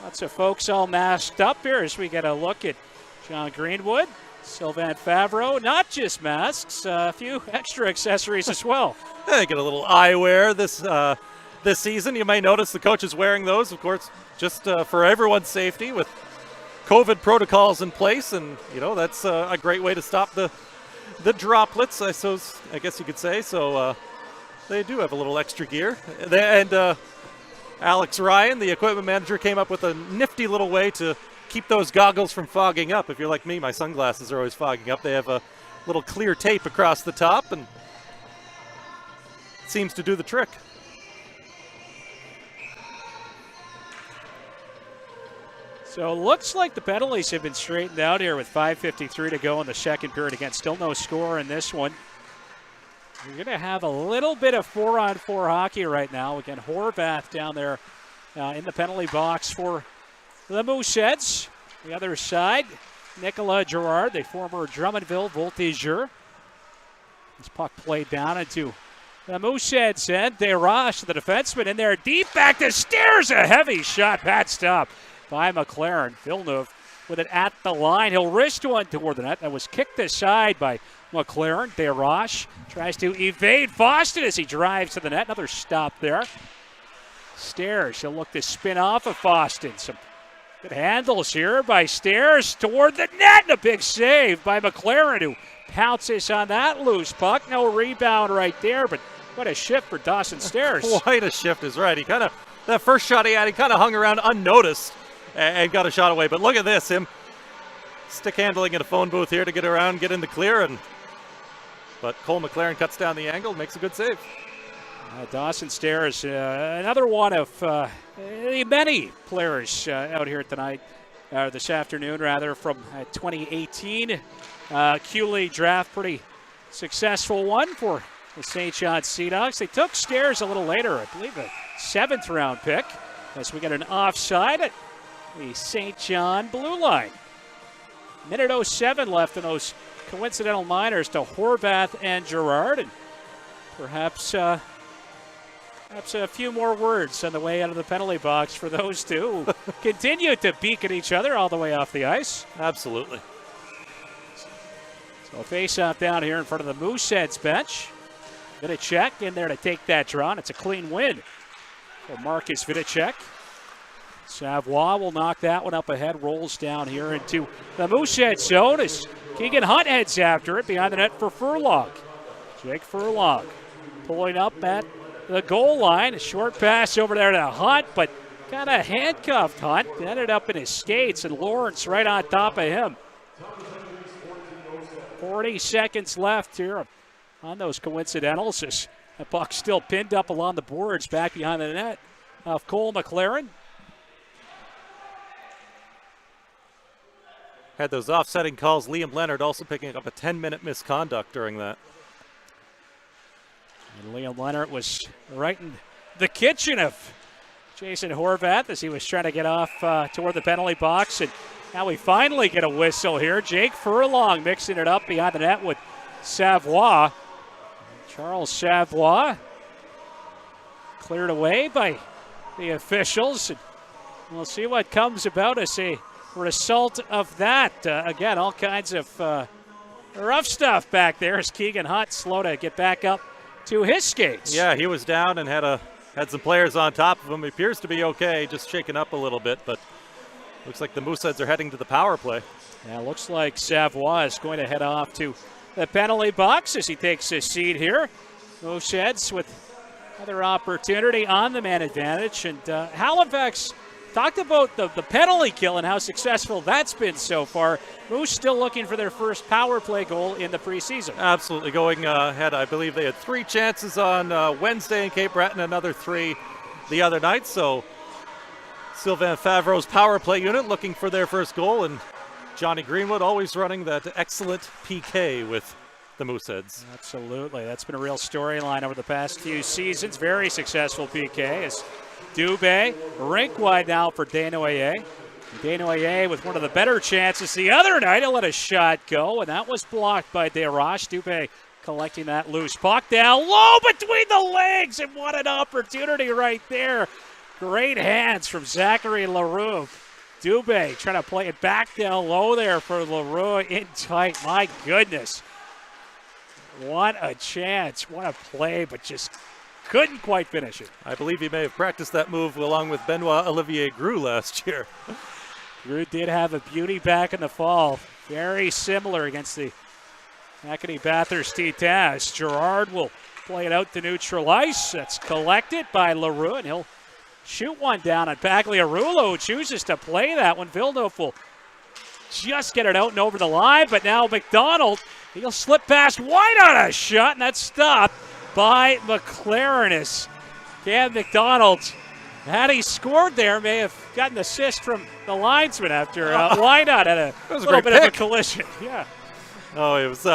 lots of folks all masked up here as we get a look at John Greenwood, Sylvain Favreau. Not just masks, a few extra accessories as well. They get a little eyewear this season. You may notice the coach is wearing those, of course, just for everyone's safety with COVID protocols in place, and that's a great way to stop the droplets, I guess you could say. So they do have a little extra gear. And Alex Ryan, the equipment manager, came up with a nifty little way to keep those goggles from fogging up. If you're like me, my sunglasses are always fogging up. They have a little clear tape across the top, and it seems to do the trick. So it looks like the penalties have been straightened out here with 5:53 to go in the second period. Again, still no score in this one. We're going to have a little bit of 4-on-4 hockey right now. Again, Horvath down there in the penalty box for the Mooseheads. The other side, Nicola Gerard, the former Drummondville Voltigeur. This puck played down into the Mooseheads end. Desroches, the defenseman, in there deep back to Stairs. A heavy shot, patched up by Mclaren. Villeneuve with it at the line. He'll wrist one toward the net. That was kicked aside by Mclaren. Desroches tries to evade Boston as he drives to the net. Another stop there. Stairs, he'll look to spin off of Boston. Some good handles here by Stairs toward the net. And a big save by Mclaren, who pounces on that loose puck. No rebound right there, but what a shift for Dawson Stairs. Quite a shift is right. That first shot he had, he kind of hung around unnoticed and got a shot away. But look at this, him stick handling in a phone booth here to get around, get in the clear. But Cole Mclaren cuts down the angle, makes a good save. Dawson Stairs, another one of the many players out here tonight, this afternoon rather, from 2018 QLE draft. Pretty successful one for the St. John Sea Dogs. They took Stairs a little later, I believe a 7th round pick, as we get an offside at the St. John blue line. Minute 07 left in those coincidental minors to Horvath and Gerard, and perhaps a few more words on the way out of the penalty box for those two who continue to beak at each other all the way off the ice. Absolutely. So face-off down here in front of the Mooseheads bench. Viticek in there to take that draw, and it's a clean win for Marcus Viticek. Savoie will knock that one up ahead, rolls down here into the Moosehead zone as Keegan Hunt heads after it behind the net for Furlong. Jake Furlong pulling up at the goal line. A short pass over there to Hunt, but kind of handcuffed Hunt. Ended up in his skates, and Lawrence right on top of him. 40 seconds left here on those coincidentals. As the puck still pinned up along the boards back behind the net of Cole Mclaren. Had those offsetting calls. Liam Leonard also picking up a 10-minute misconduct during that. And Liam Leonard was right in the kitchen of Jason Horvath as he was trying to get off toward the penalty box. And now we finally get a whistle here. Jake Furlong mixing it up behind the net with Savoie. Charles Savoie cleared away by the officials. And we'll see what comes about as a result of that. Again, all kinds of rough stuff back there as Keegan Hunt slow to get back up to his skates. Yeah, he was down and had some players on top of him. He appears to be okay, just shaken up a little bit, but looks like the Mooseheads are heading to the power play. Yeah, looks like Savoie is going to head off to the penalty box as he takes his seat here. Mooseheads with another opportunity on the man advantage. And Halifax talked about the penalty kill and how successful that's been so far. Moose still looking for their first power play goal in the preseason. Absolutely going ahead. I believe they had 3 chances on Wednesday in Cape Breton, another 3 the other night. So Sylvain Favreau's power play unit looking for their first goal, and Johnny Greenwood always running that excellent PK with the Mooseheads. Absolutely. That's been a real storyline over the past few seasons. Very successful PK as Dubé rink wide now for Denoyer. Denoyer with one of the better chances the other night. He'll let a shot go, and that was blocked by Desroches. Dubé collecting that loose puck down low between the legs, and what an opportunity right there. Great hands from Zachary Leroux. Dubé trying to play it back down low there for Leroux in tight. My goodness. What a chance. What a play, but just couldn't quite finish it. I believe he may have practiced that move along with Benoit Olivier Groux last year. Groux did have a beauty back in the fall. Very similar against the Acadie Bathurst Titans. Gerard will play it out to neutral ice. That's collected by Leroux, and he'll shoot one down on Pagliarulo, who chooses to play that one. Villeneuve will just get it out and over the line, but now Mcdonald, he'll slip past White on a shot, and that's stopped by Mclaren. As Cam Mcdonald, had he scored there, may have gotten an assist from the linesman after Wynot had a little bit of a collision. Yeah. Oh, it was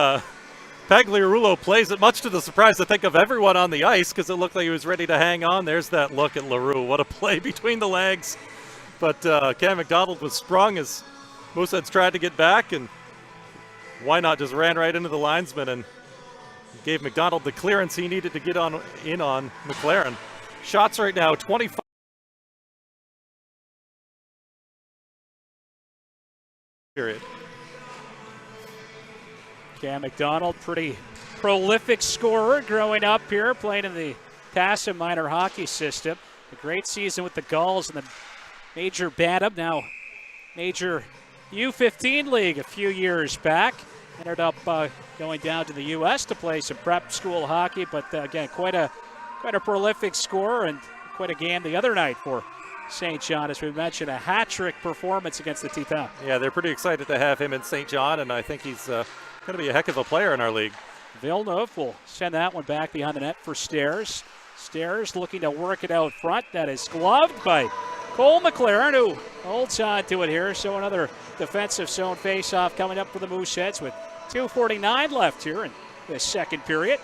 Pagliarulo plays it, much to the surprise, I think, of everyone on the ice, because it looked like he was ready to hang on. There's that look at Leroux. What a play between the legs. But Cam McDonald was sprung as Mooseheads tried to get back, and Wynot just ran right into the linesman and gave McDonald the clearance he needed to get in on Mclaren. Shots right now, 25. Period. Cam McDonald, pretty prolific scorer growing up here, playing in the Tassim minor hockey system. A great season with the Gulls in the Major Bantam, now Major U15 League a few years back. Ended up going down to the U.S. to play some prep school hockey, but again, quite a prolific scorer and quite a game the other night for St. John, as we mentioned, a hat-trick performance against the Titans. Yeah, they're pretty excited to have him in St. John, and I think he's going to be a heck of a player in our league. Villeneuve will send that one back behind the net for Stairs. Stairs looking to work it out front. That is gloved by Cole Mclaren, who holds on to it here. So another defensive zone face-off coming up for the Mooseheads with 2:49 left here in the second period.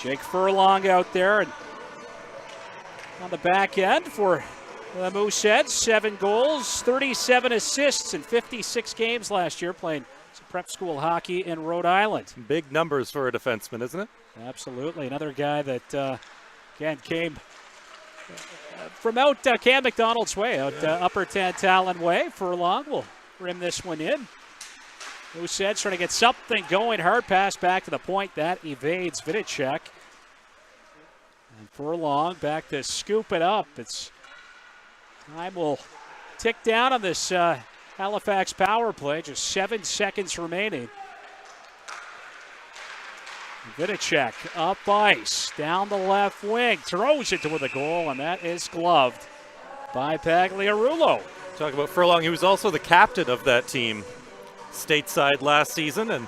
Jake Furlong out there and on the back end for the Mooseheads. 7 goals, 37 assists in 56 games last year, playing some prep school hockey in Rhode Island. Big numbers for a defenseman, isn't it? Absolutely. Another guy that, again, came from out Cam McDonald's way, out Upper Tantallon way. Furlong will rim this one in. Mooseheads trying to get something going. Hard pass back to the point. That evades Viticek. And Furlong back to scoop it up. It's time will tick down on this Halifax power play. Just 7 seconds remaining. Viticek up ice, down the left wing, throws it toward the goal, and that is gloved by Pagliarulo. Talk about Furlong. He was also the captain of that team stateside last season, and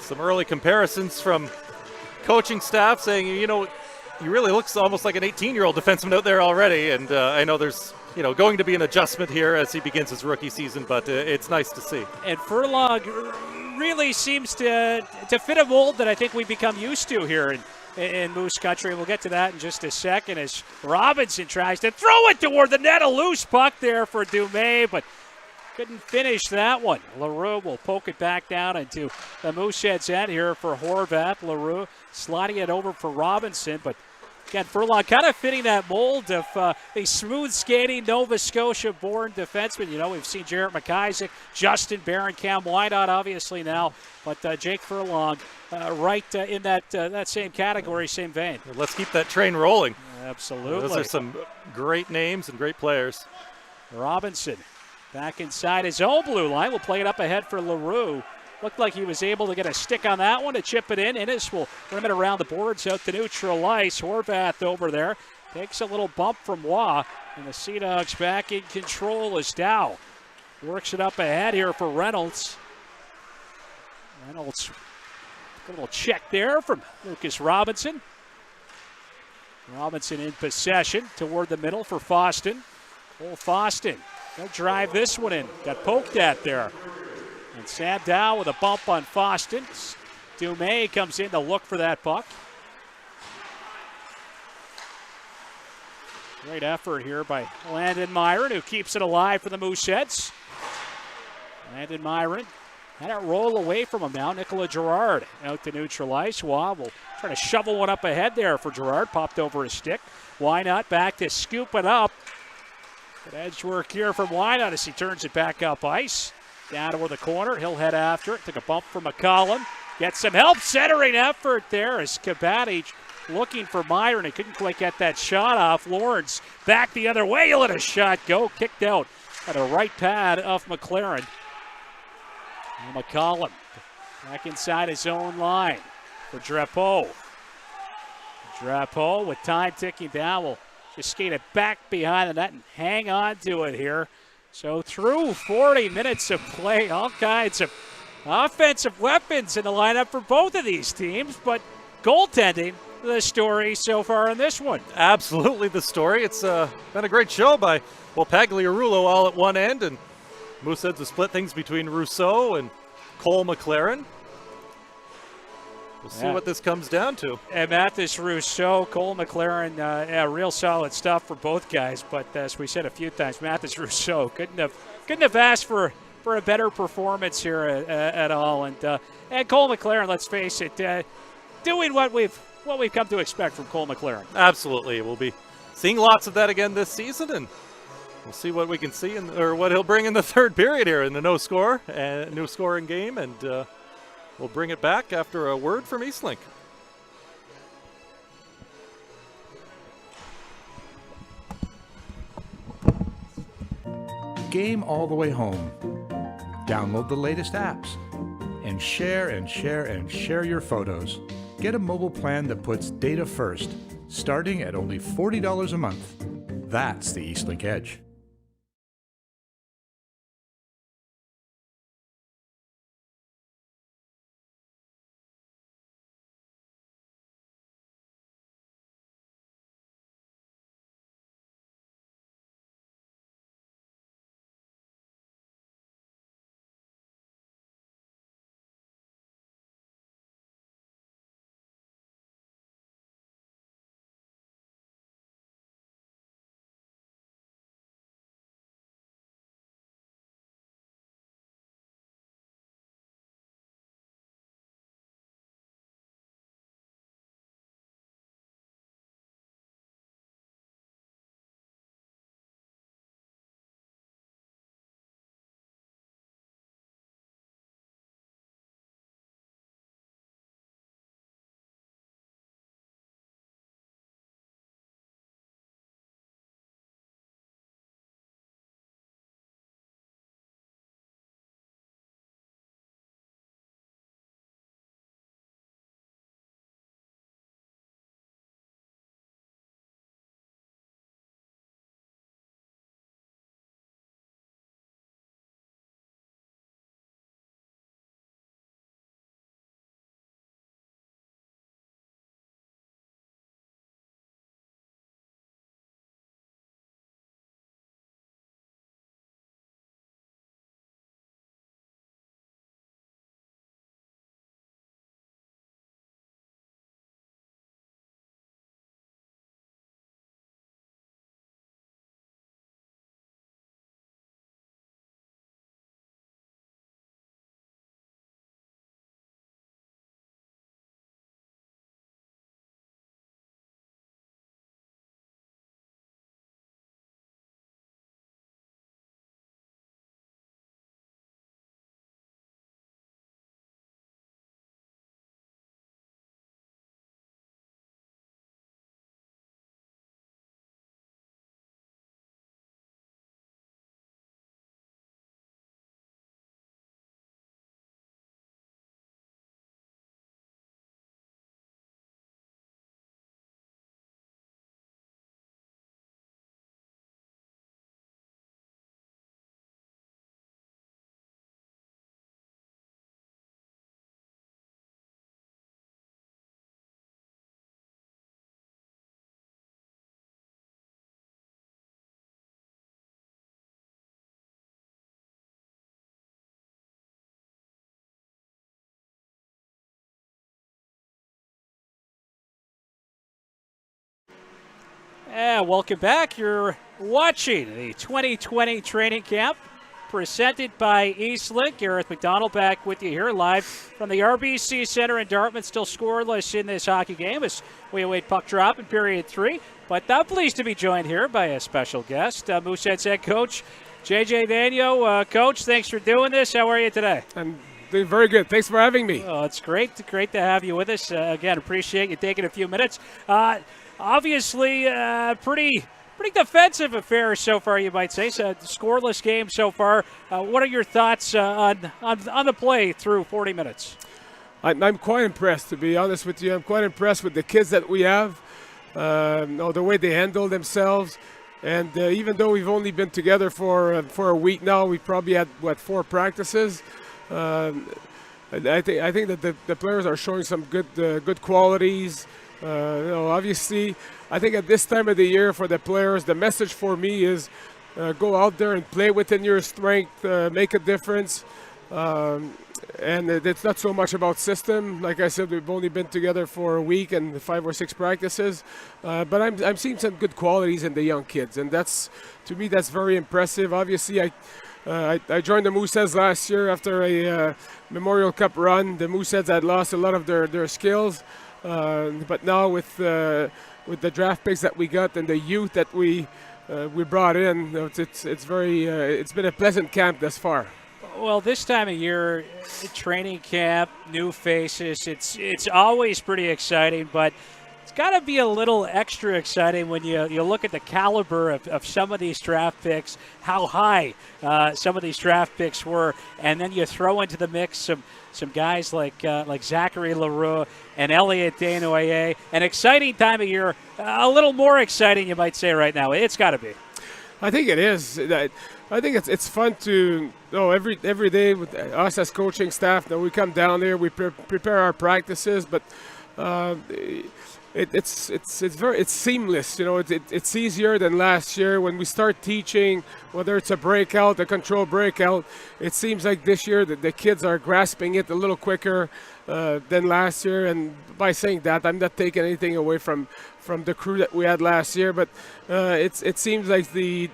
some early comparisons from coaching staff saying, you know, he really looks almost like an 18-year-old defenseman out there already, and I know there's going to be an adjustment here as he begins his rookie season, but it's nice to see. And Furlong really seems to fit a mold that I think we've become used to here in Moose Country. We'll get to that in just a second as Robinson tries to throw it toward the net. A loose puck there for Dumais, but couldn't finish that one. LaRue will poke it back down into the Mooseheads end here for Horvath. LaRue sliding it over for Robinson, but again, Furlong kind of fitting that mold of a smooth skating Nova Scotia born defenseman. You know, we've seen Jarrett McIsaac, Justin Barron, Cam Wynot obviously now, but Jake Furlong right in that same category, same vein. Let's keep that train rolling. Absolutely. Those are some great names and great players. Robinson back inside his own blue line. We'll play it up ahead for LaRue. Looked like he was able to get a stick on that one to chip it in. Innes will rim it around the boards out to neutral ice. Horvath over there. Takes a little bump from Waugh. And the Sea Dogs back in control as Dow works it up ahead here for Reynolds. Reynolds, a little check there from Lucas Robinson. Robinson in possession toward the middle for Foston. Cole Foston. He'll drive this one in. Got poked at there. And Sam Dow with a bump on Foston. Dumais comes in to look for that puck. Great effort here by Landon Myron, who keeps it alive for the Mooseheads. Landon Myron had it roll away from him now. Nicola Gerard out to neutral ice. Waugh will try to shovel one up ahead there for Gerard. Popped over his stick. Wynot back to scoop it up. Good edge work here from Wynot as he turns it back up ice. Down toward the corner. He'll head after it. Took a bump from McCollum. Gets some help. Centering effort there as Kabadich looking for Myron. He couldn't quite get that shot off. Lawrence back the other way. He'll let a shot go. Kicked out at a right pad of Mclaren. And McCollum back inside his own line for Drapeau. Drapeau with time ticking down will just skate it back behind the net and hang on to it here. So through 40 minutes of play, all kinds of offensive weapons in the lineup for both of these teams, but goaltending, the story so far in this one. Absolutely the story. It's been a great show by, Pagliarulo all at one end, and Mooseheads have split things between Rousseau and Cole Mclaren. We'll see what this comes down to. And Mathis Rousseau, Cole Mclaren, real solid stuff for both guys. But as we said a few times, Mathis Rousseau couldn't have asked for a better performance here at all. And Cole Mclaren, let's face it, doing what we've come to expect from Cole Mclaren. Absolutely, we'll be seeing lots of that again this season, and we'll see what we can see or what he'll bring in the third period here in the no scoring game, and we'll bring it back after a word from Eastlink. Game all the way home. Download the latest apps and share and share and share your photos. Get a mobile plan that puts data first, starting at only $40 a month. That's the Eastlink Edge. Welcome back. You're watching the 2020 training camp presented by Eastlink. Gareth Mcdonald back with you here live from the RBC Center in Dartmouth. Still scoreless in this hockey game as we await puck drop in period 3. But I'm pleased to be joined here by a special guest, Mooseheads head coach JJ Denoyer. Coach, thanks for doing this. How are you today? I'm doing very good. Thanks for having me. Oh, it's great to have you with us. Again, appreciate you taking a few minutes. Obviously, pretty defensive affair so far, you might say. So, scoreless game so far. What are your thoughts on the play through 40 minutes? I'm quite impressed, to be honest with you. I'm quite impressed with the kids that we have, the way they handle themselves. And even though we've only been together for a week now, we probably had, 4 practices. I think that the players are showing some good qualities. Obviously, I think at this time of the year for the players, the message for me is go out there and play within your strength, make a difference. And it's not so much about system. Like I said, we've only been together for a week and 5 or 6 practices. But I'm seeing some good qualities in the young kids, and to me that's very impressive. Obviously, I joined the Mooseheads last year after a Memorial Cup run. The Mooseheads had lost a lot of their skills, but now with the draft picks that we got and the youth that we brought in, it's been a pleasant camp thus far. Well, this time of year, training camp, new faces, it's always pretty exciting, but it's got to be a little extra exciting when you look at the caliber of some of these draft picks, how high some of these draft picks were, and then you throw into the mix some guys like Zachary Leroux and Elliot Denoyer. An exciting time of year, a little more exciting, you might say, right now. It's got to be. I think it is. I think it's fun to every day with us as coaching staff. We come down there, we prepare our practices, but it's seamless. It's easier than last year when we start teaching. Whether it's a breakout, a control breakout, it seems like this year that the kids are grasping it a little quicker than last year. And by saying that, I'm not taking anything away from the crew that we had last year, but it seems like the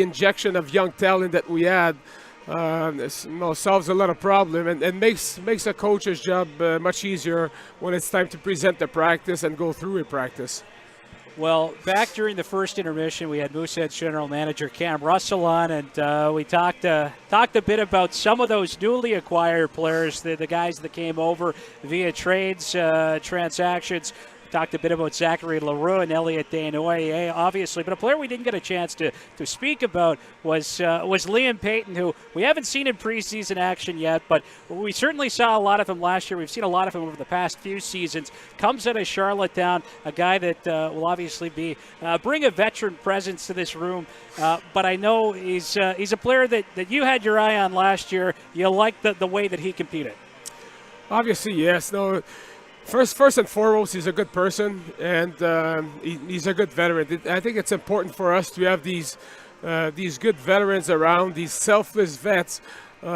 injection of young talent that we had solves a lot of problem and makes a coach's job much easier when it's time to present the practice and go through a practice. Well, back during the first intermission, we had Mooseheads General Manager Cam Russell on, and we talked a bit about some of those newly acquired players, the guys that came over via trades, transactions. Talked a bit about Zachary Leroux and Elliot Denoyer, obviously, but a player we didn't get a chance to speak about was Liam Payton, who we haven't seen in preseason action yet, but we certainly saw a lot of him last year. We've seen a lot of him over the past few seasons. Comes out of Charlottetown, a guy that will obviously bring a veteran presence to this room. But I know he's a player that you had your eye on last year. You liked the way that he competed. Obviously, yes. No. First and foremost, he's a good person, and he's a good veteran. I think it's important for us to have these good veterans around, these selfless vets, that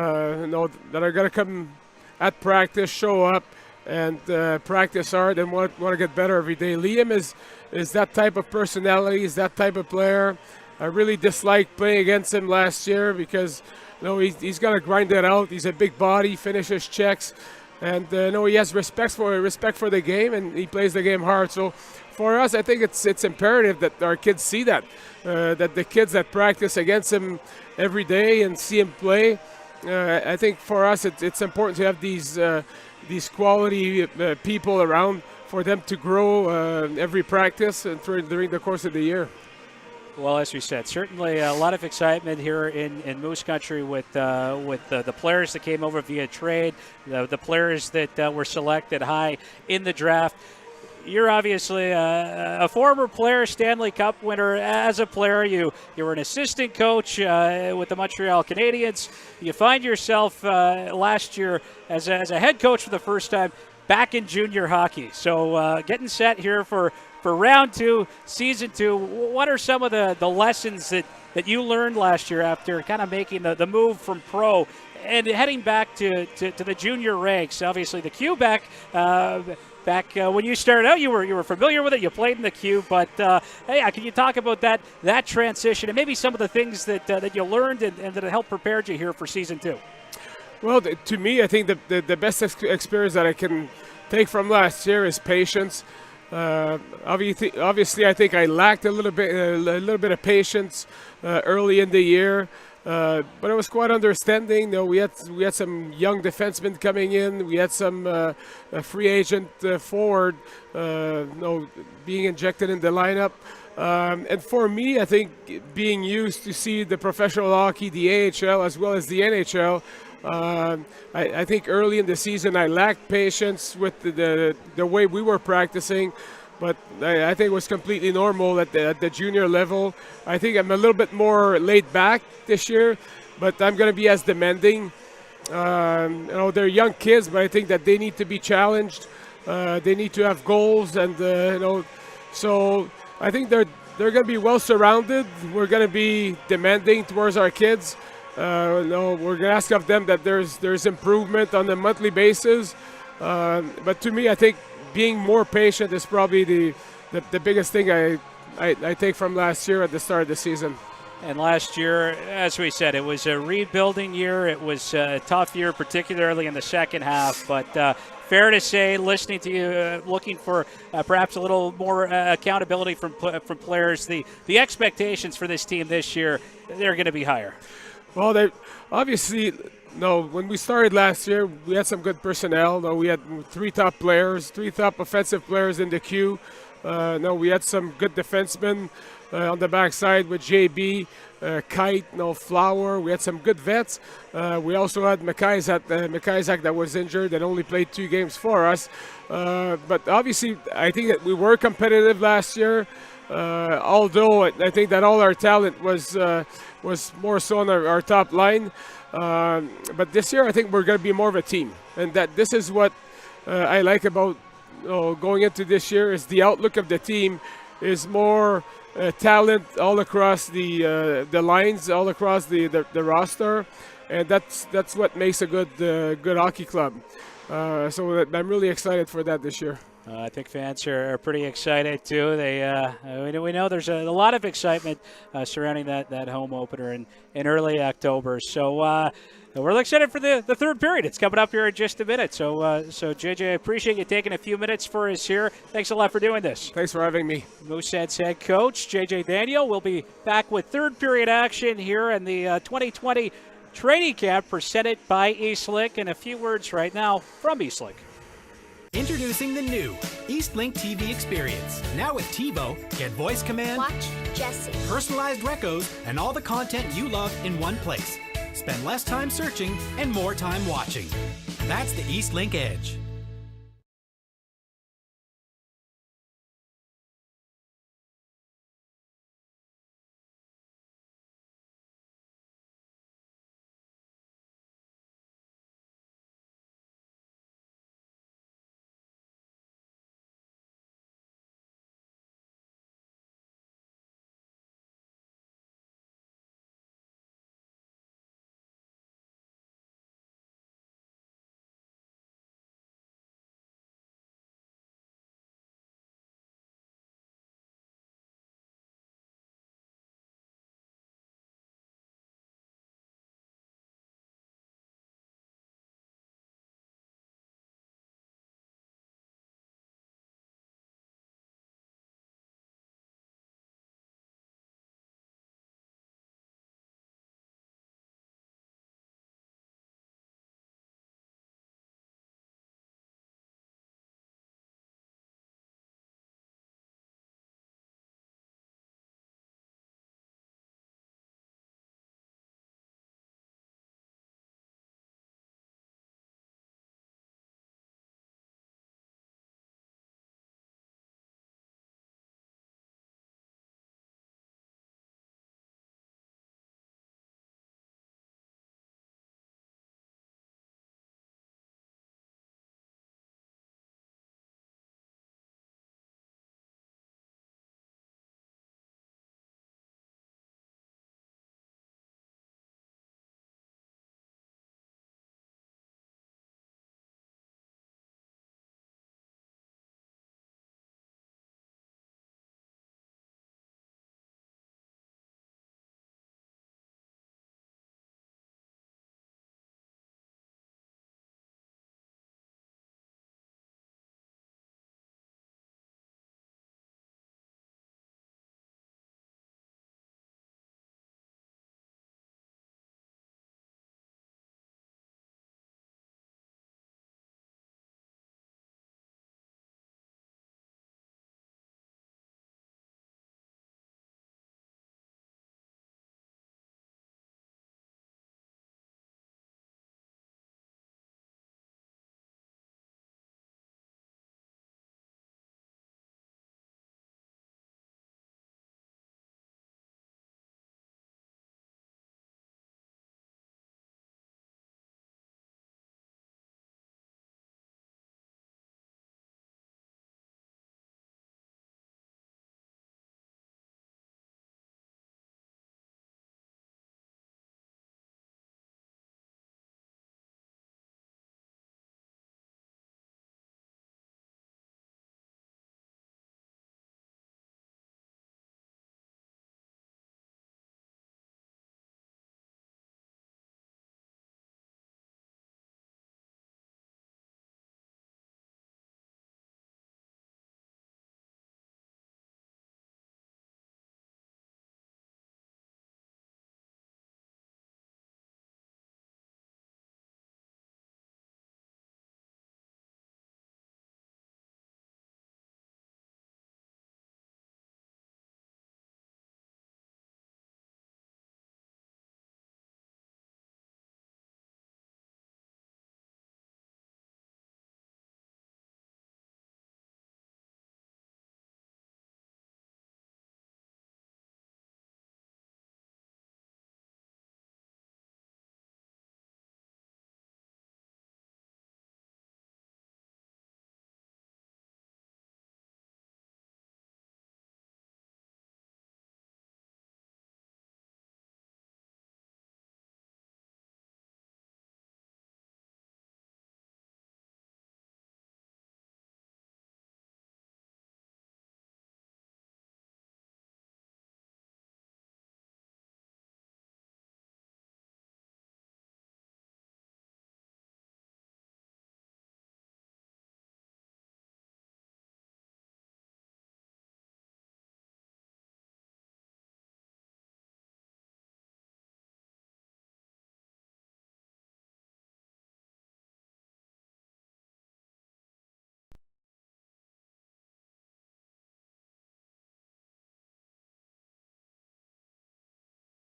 are going to come at practice, show up, and practice hard and want to get better every day. Liam is that type of personality, is that type of player. I really disliked playing against him last year because he's got to grind that out. He's a big body, finishes checks. And he has respect for the game, and he plays the game hard. So for us, I think it's imperative that our kids see that the kids that practice against him every day and see him play. I think for us, it's important to have these quality people around for them to grow every practice and during the course of the year. Well, as we said, certainly a lot of excitement here in Moose Country with the players that came over via trade, the players that were selected high in the draft. You're obviously a former player, Stanley Cup winner. As a player, you were an assistant coach with the Montreal Canadiens. You find yourself last year as a head coach for the first time back in junior hockey. So getting set here for round 2, season 2, what are some of the lessons that you learned last year after kind of making the move from pro and heading back to the junior ranks? Obviously, the Quebec back when you started out, you were familiar with it. You played in the queue, but hey, can you talk about that transition and maybe some of the things that you learned and that helped prepare you here for season 2? Well, to me, I think the best experience that I can take from last year is patience. Obviously, I think I lacked a little bit of patience early in the year, but I was quite understanding. We had some young defensemen coming in. We had some free agent forward, being injected in the lineup. And for me, I think being used to see the professional hockey, the AHL as well as the NHL. I think early in the season I lacked patience with the way we were practicing, but I think it was completely normal at the junior level. I think I'm a little bit more laid back this year, but I'm going to be as demanding. They're young kids, but I think that they need to be challenged. They need to have goals, and so I think they're going to be well surrounded. We're going to be demanding towards our kids. We're going to ask of them that there's improvement on a monthly basis. But to me, I think being more patient is probably the biggest thing I take from last year at the start of the season. And last year, as we said, it was a rebuilding year. It was a tough year, particularly in the second half. But fair to say, listening to you, looking for perhaps a little more accountability from players, the expectations for this team this year, they're going to be higher. Well, they obviously, when we started last year, we had some good personnel. We had three top offensive players in the queue. We had some good defensemen on the backside with JB, Kite, Flower. We had some good vets. We also had McIsaac that was injured and only played 2 games for us. But obviously, I think that we were competitive last year. Although I think that all our talent was more so on our top line. But this year, I think we're going to be more of a team. And that this is what I like about going into this year is the outlook of the team is more talent all across the lines, all across the roster. And that's what makes a good hockey club. So I'm really excited for that this year. I think fans are pretty excited too. We know there's a lot of excitement surrounding that home opener in early October. So we're excited for the third period. It's coming up here in just a minute. So JJ, I appreciate you taking a few minutes for us here. Thanks a lot for doing this. Thanks for having me. Mooseheads head coach JJ Daniel will be back with third period action here in the 2020 training camp presented by Eastlink. And a few words right now from Eastlink. Introducing the new Eastlink TV experience. Now with TiVo, get voice command, watch Jesse, personalized recos, and all the content you love in one place. Spend less time searching and more time watching. That's the Eastlink Edge.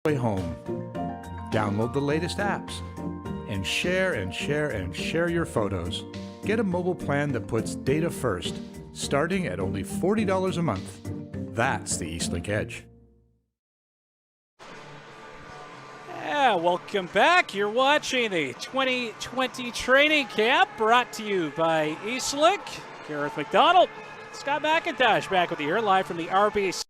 Way home. Download the latest apps and share and share and share your photos. Get a mobile plan that puts data first, starting at only $40 a month. That's the Eastlink Edge. Yeah, welcome back. You're watching the 2020 training camp brought to you by Eastlink. Gareth Mcdonald, Scott McIntosh back with you here live from the RBC.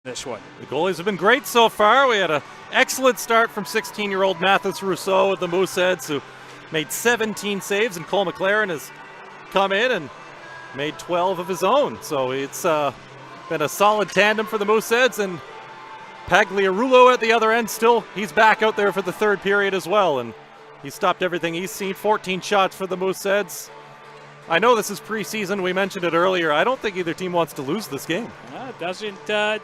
This one. The goalies have been great so far. We had an excellent start from 16-year-old Mathis Rousseau with the Mooseheads, who made 17 saves, and Cole Mclaren has come in and made 12 of his own. So it's been a solid tandem for the Mooseheads, and Pagliarulo at the other end still, he's back out there for the third period as well, and he stopped everything he's seen. 14 shots for the Mooseheads. I know this is preseason. We mentioned it earlier. I don't think either team wants to lose this game. It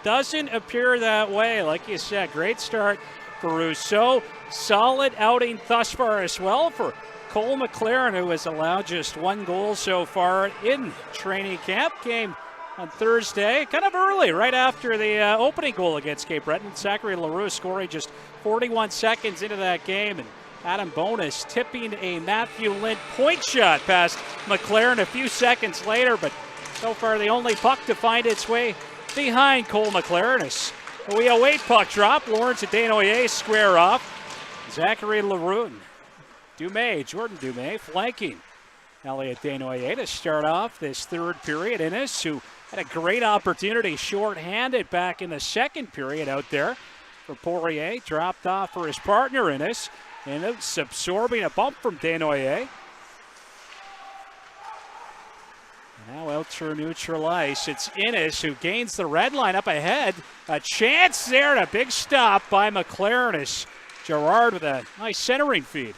doesn't appear that way. Like you said, great start for Rousseau. Solid outing thus far as well for Cole Mclaren, who has allowed just one goal so far in training camp. Game on Thursday, kind of early, right after the opening goal against Cape Breton. Zachary Leroux scoring just 41 seconds into that game, and Adam Bonus tipping a Matthew Lind point shot past Mclaren a few seconds later, but so far the only puck to find its way behind Cole Mclaren as we await puck drop. Lawrence and Denoyer square off. Zachary Leroux, Jordan Dumais flanking Elliot Denoyer to start off this third period. Innes, who had a great opportunity short-handed back in the second period out there for Poirier, dropped off for his partner Innes. And it's absorbing a bump from Denoyer. Now out through neutral ice. It's Innes who gains the red line up ahead. A chance there and a big stop by Mclaren as Gerard with a nice centering feed.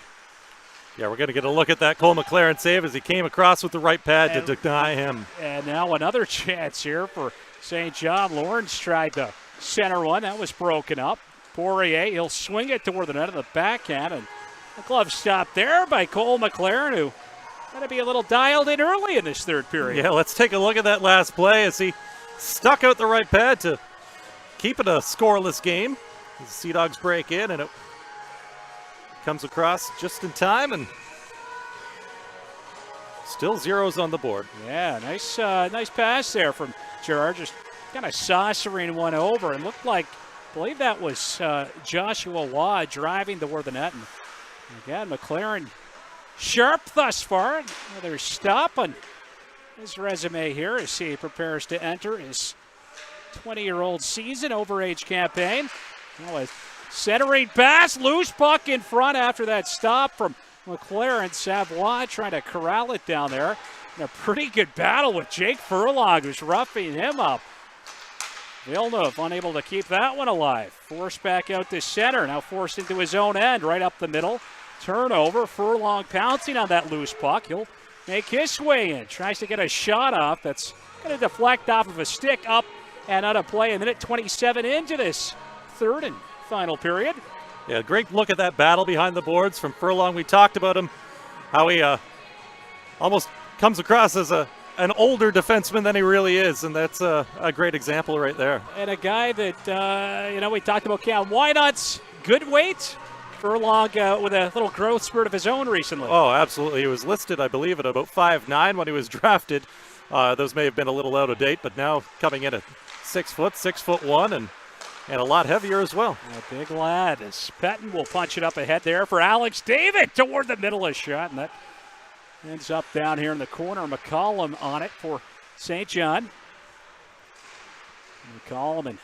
Yeah, we're going to get a look at that Cole Mclaren save as he came across with the right pad to deny him. And now another chance here for St. John. Lawrence tried to center one. That was broken up. Poirier, he'll swing it toward the net of the backhand, and a glove stop there by Cole Mclaren, who got to be a little dialed in early in this third period. Yeah, let's take a look at that last play as he stuck out the right pad to keep it a scoreless game. The Sea Dogs break in, and it comes across just in time, and still zeros on the board. Yeah, nice pass there from Gerard, just kind of saucering one over, and looked like, I believe that was Joshua Waugh driving toward the net. And again, Mclaren sharp thus far. Another stop on his resume here as he prepares to enter his 20-year-old season overage campaign. Now a centering pass, loose puck in front after that stop from Mclaren. Savoie trying to corral it down there. And a pretty good battle with Jake Furlong, who's roughing him up. Villeneuve unable to keep that one alive. Forced back out to center. Now forced into his own end, right up the middle. Turnover. Furlong pouncing on that loose puck. He'll make his way in. Tries to get a shot off. That's going to deflect off of a stick up and out of play. A minute 27 into this third and final period. Yeah, great look at that battle behind the boards from Furlong. We talked about him, how he almost comes across as an older defenseman than he really is, and that's a great example right there. And a guy that, we talked about Cam Wynot's good weight. Furlong with a little growth spurt of his own recently. Oh, absolutely. He was listed, I believe, at about 5'9" when he was drafted. Those may have been a little out of date, but now coming in at 6 foot, 6'1", and a lot heavier as well. A big lad as Payton will punch it up ahead there for Alex David toward the middle of the shot, and that ends up down here in the corner. McCollum on it for St. John. McCollum and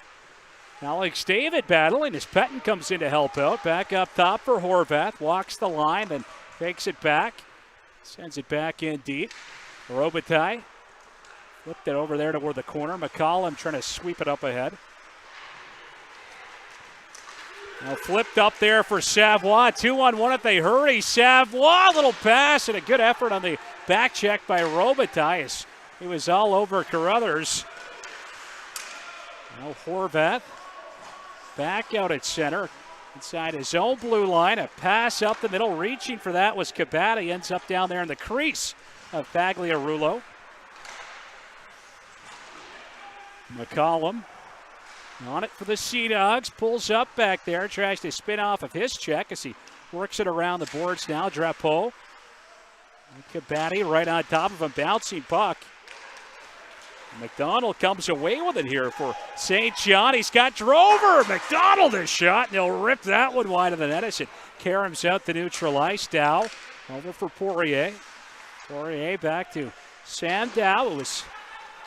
Alex David battling as Payton comes in to help out. Back up top for Horvath. Walks the line, then takes it back. Sends it back in deep. Robitaille flipped it over there toward the corner. McCollum trying to sweep it up ahead. Now flipped up there for Savoie. 2-on-1 if they hurry. Savoie, little pass and a good effort on the back check by Robitaille as he was all over Carruthers. Now Horvath back out at center. inside his own blue line. A pass up the middle. Reaching for that was Kabata. Ends up down there in the crease of Pagliarulo. McCollum on it for the Sea Dogs. Pulls up back there. Tries to spin off of his check as he works it around the boards now. Drapeau. Kabata right on top of him. Bouncing puck. Mcdonald comes away with it here for St. John. He's got Drover. Mcdonald a shot, and he'll rip that one wide of the net as it caroms out to neutralize. Dow over for Poirier. Poirier back to Sam Dow, who was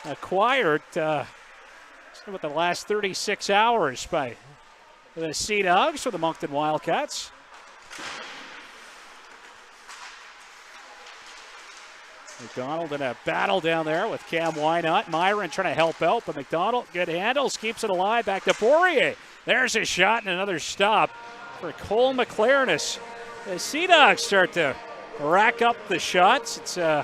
acquired with the last 36 hours by the Sea Dogs for the Moncton Wildcats. McDonald in a battle down there with Cam Wynot. Myron trying to help out, but McDonald, good handles, keeps it alive. Back to Poirier. There's a shot and another stop for Cole Mclaren. The Sea Dogs start to rack up the shots. It's, I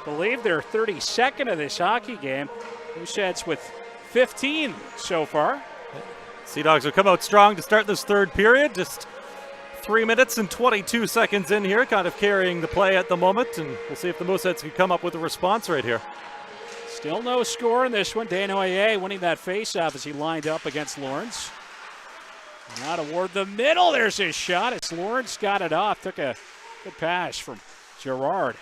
believe, their 32nd of this hockey game. Mooseheads with 15 so far. Sea Dogs will come out strong to start this third period. Just 3 minutes and 22 seconds in here, kind of carrying the play at the moment, and we'll see if the Mooseheads can come up with a response right here. Still no score in this one. Denoyer winning that faceoff as he lined up against Lawrence. Now toward the middle, there's his shot. It's Lawrence got it off. Took a good pass from Gerard.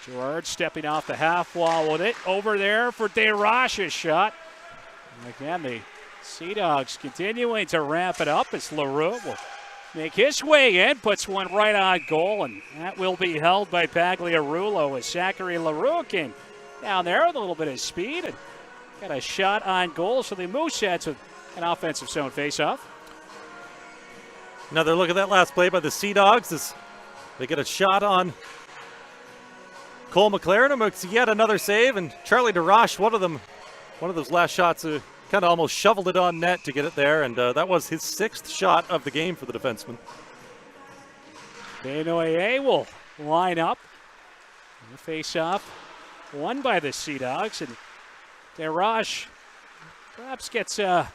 Gerard stepping off the half wall with it. Over there for DeRoche's shot. And again, the Sea Dogs continuing to ramp it up as LaRue will make his way in, puts one right on goal, and that will be held by Pagliarulo as Zachary LaRue came down there with a little bit of speed and got a shot on goal. So the Mooseheads with an offensive zone faceoff. Another look at that last play by the Sea Dogs as they get a shot on Cole Mclaren, who makes yet another save, and Charlie DeRoche, one of those last shots kind of almost shoveled it on net to get it there, and that was his 6th shot of the game for the defenseman. Denoyer will line up. The face-off won by the Sea Dogs, and DeRoche perhaps gets a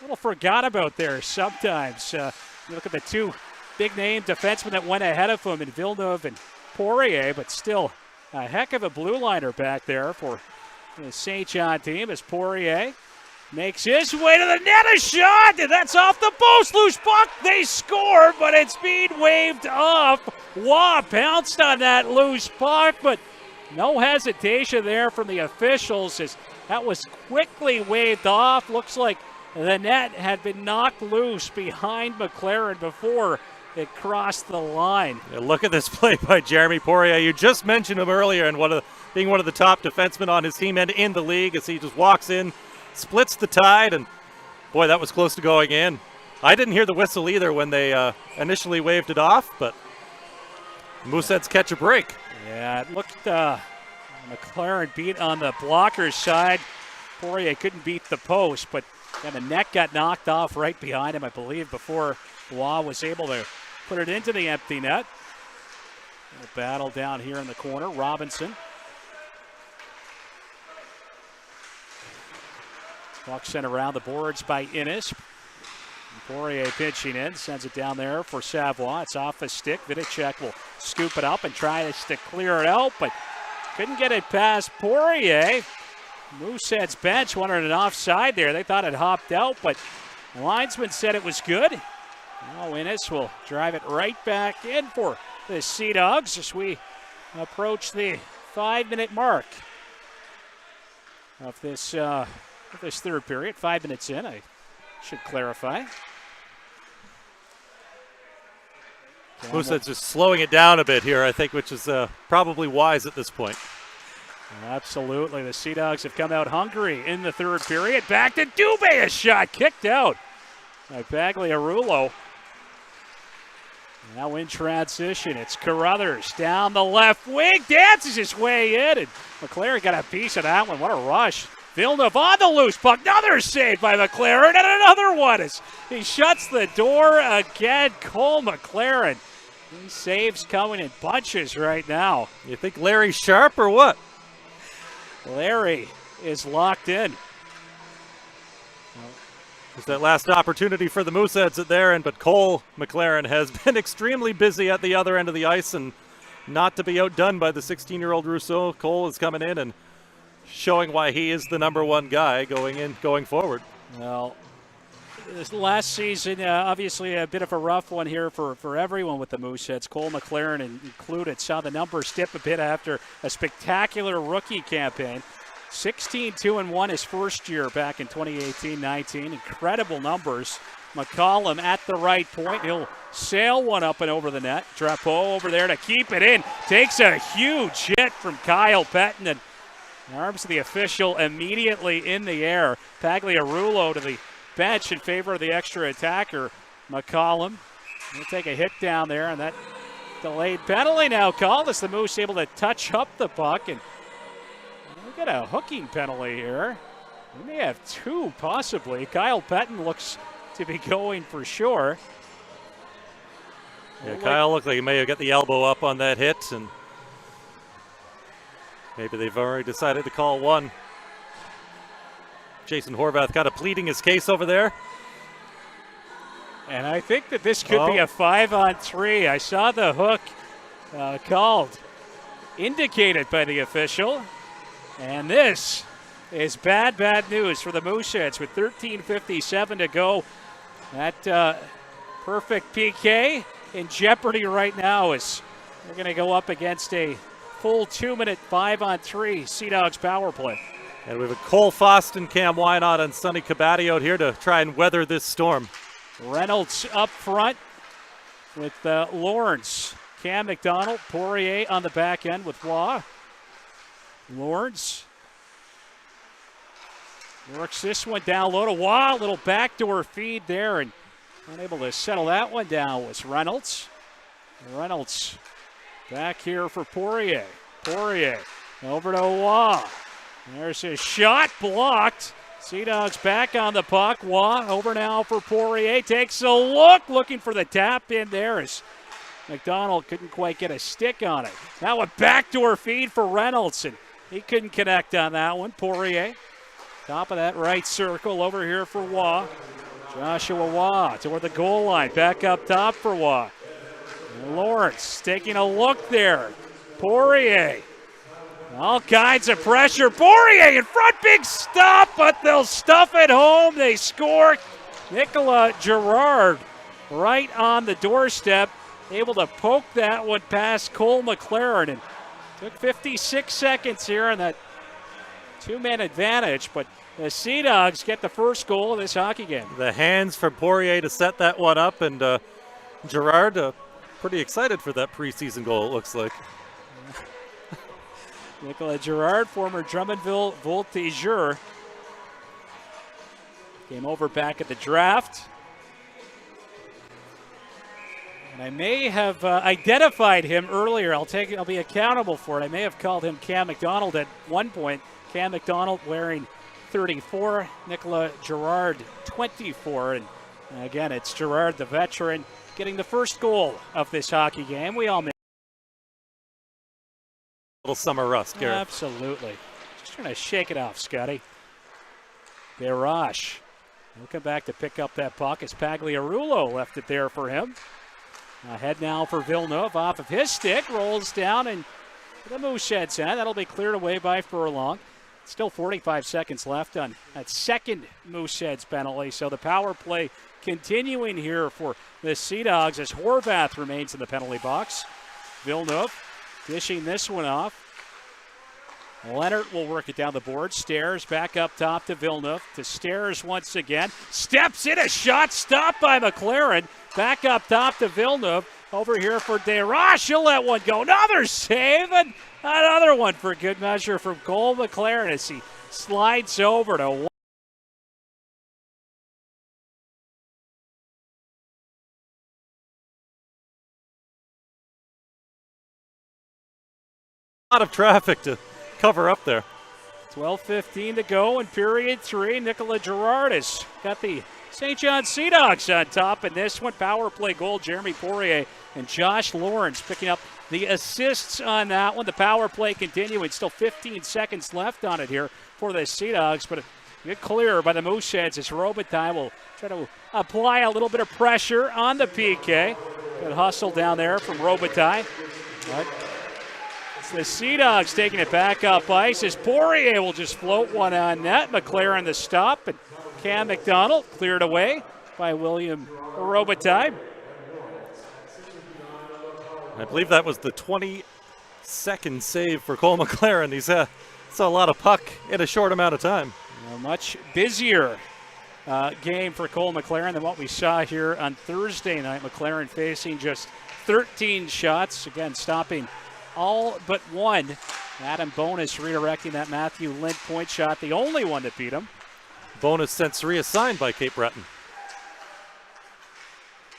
little forgot about there sometimes. You look at the two big-name defensemen that went ahead of him in Villeneuve and Poirier, but still a heck of a blue liner back there for the St. John team as Poirier makes his way to the net. A shot, and that's off the post. Loose puck. They score, but it's being waved off. Waugh pounced on that loose puck, but no hesitation there from the officials as that was quickly waved off. Looks like the net had been knocked loose behind Mclaren before it crossed the line. Yeah, look at this play by Jeremy Poirier. You just mentioned him earlier and being one of the top defensemen on his team and in the league as he just walks in, splits the tide, and boy, that was close to going in. I didn't hear the whistle either when they initially waved it off, but Mooseheads catch a break. Yeah, it looked Mclaren beat on the blocker's side. Poirier couldn't beat the post, but then the net got knocked off right behind him, I believe, before Waugh was able to put it into the empty net. A battle down here in the corner. Robinson. Puck sent around the boards by Innes. Poirier pitching in, sends it down there for Savoie. It's off the stick. Viticek will scoop it up and try to clear it out, but couldn't get it past Poirier. Moosehead's bench wanted an offside there. They thought it hopped out, but the linesman said it was good. Now Innes will drive it right back in for the Sea Dogs as we approach the 5-minute mark of this third period. 5 minutes in, I should clarify. Mooseheads just slowing it down a bit here, I think, which is probably wise at this point. Absolutely. The Sea Dogs have come out hungry in the third period. Back to Dubé, a shot kicked out by Pagliarulo. Now in transition, it's Carruthers down the left wing, dances his way in, and Mclaren got a piece of that one. What a rush. Villeneuve on the loose puck, another save by Mclaren, and another one as he shuts the door again. Cole Mclaren, these saves coming in bunches right now. You think Larry's sharp or what? Larry is locked in. There's that last opportunity for the Mooseheads at their end, but Cole Mclaren has been extremely busy at the other end of the ice, and not to be outdone by the 16-year-old Rousseau. Cole is coming in and showing why he is the number one guy going forward. Well, this last season, obviously a bit of a rough one here for everyone with the Mooseheads. Cole Mclaren included. Saw the numbers dip a bit after a spectacular rookie campaign. 16-2-1 his first year back in 2018-19. Incredible numbers. McCollum at the right point. He'll sail one up and over the net. Drapeau over there to keep it in. Takes a huge hit from Kyle Payton, and arms of the official immediately in the air. Pagliarulo to the bench in favor of the extra attacker, McCollum. He'll take a hit down there, and that delayed penalty now called as the Moose able to touch up the puck, and we'll get a hooking penalty here. We may have two, possibly. Kyle Payton looks to be going for sure. Yeah, Kyle looked like he may have got the elbow up on that hit, and maybe they've already decided to call one. Jason Horvath kind of pleading his case over there. And I think that this could be a 5-on-3. I saw the hook called, indicated by the official. And this is bad news for the Mooseheads with 13:57 to go. That perfect PK in jeopardy right now as they're going to go up against a full 2-minute 5-on-3 Sea Dogs power play. And we have a Cole Foston, Cam Wynot, and Sonny Cabatti out here to try and weather this storm. Reynolds up front with Lawrence. Cam Mcdonald, Poirier on the back end with Waugh. Lawrence works this one down low to Waugh. Little backdoor feed there, and unable to settle that one down was Reynolds. Reynolds back here for Poirier. Poirier over to Waugh. There's his shot blocked. Sea Dogs back on the puck. Waugh over now for Poirier. Takes a look, looking for the tap in there as McDonald couldn't quite get a stick on it. Now a backdoor feed for Reynolds, and he couldn't connect on that one. Poirier, top of that right circle over here for Waugh. Joshua Waugh toward the goal line. Back up top for Waugh. Lawrence taking a look there. Poirier. All kinds of pressure. Poirier in front, big stop, but they'll stuff it home. They score. Nicola Gerard right on the doorstep, able to poke that one past Cole Mclaren. And took 56 seconds here on that two-man advantage, but the Sea Dogs get the first goal of this hockey game. The hands for Poirier to set that one up, and Gerard pretty excited for that preseason goal, it looks like. Nicola Gerard, former Drummondville Voltigeur. Came over back at the draft. And I may have identified him earlier. I'll be accountable for it. I may have called him Cam Mcdonald at one point. Cam Mcdonald wearing 34, Nicola Gerard 24. And again, it's Gerard, the veteran, getting the first goal of this hockey game. We all make little summer rust, Garrett. Absolutely. Just trying to shake it off, Scotty. Barash. He'll come back to pick up that puck as Pagliarulo left it there for him. Ahead now for Villeneuve off of his stick. Rolls down and the Mooseheads end. That'll be cleared away by Furlong. Still 45 seconds left on that second Mooseheads penalty. So the power play continuing here for the Sea Dogs as Horvath remains in the penalty box. Villeneuve dishing this one off. Leonard will work it down the board. Stairs back up top to Villeneuve. To Stairs once again. Steps in, a shot stopped by Mclaren. Back up top to Villeneuve. Over here for Desroches. He'll let one go. Another save, and another one for good measure from Cole Mclaren as he slides over to one. A lot of traffic to cover up there. 12:15 to go in period 3. Nicola Gerard has got the St. John Sea Dogs on top in this one. Power play goal, Jeremy Poirier and Josh Lawrence picking up the assists on that one. The power play continuing. Still 15 seconds left on it here for the Sea Dogs, but Good clear by the Mooseheads as Robitaille will try to apply a little bit of pressure on the PK. Good hustle down there from Robitaille. But it's the Sea Dogs taking it back up ice as Poirier will just float one on net. Mclaren the stop, and Cam Mcdonald cleared away by William Robitaille. I believe that was the 22nd save for Cole Mclaren. He's saw a lot of puck in a short amount of time. A much busier game for Cole Mclaren than what we saw here on Thursday night. Mclaren facing just 13 shots, again stopping all but one. Adam Bonus redirecting that Matthew Lind point shot, the only one to beat him. Bonus since reassigned by Cape Breton.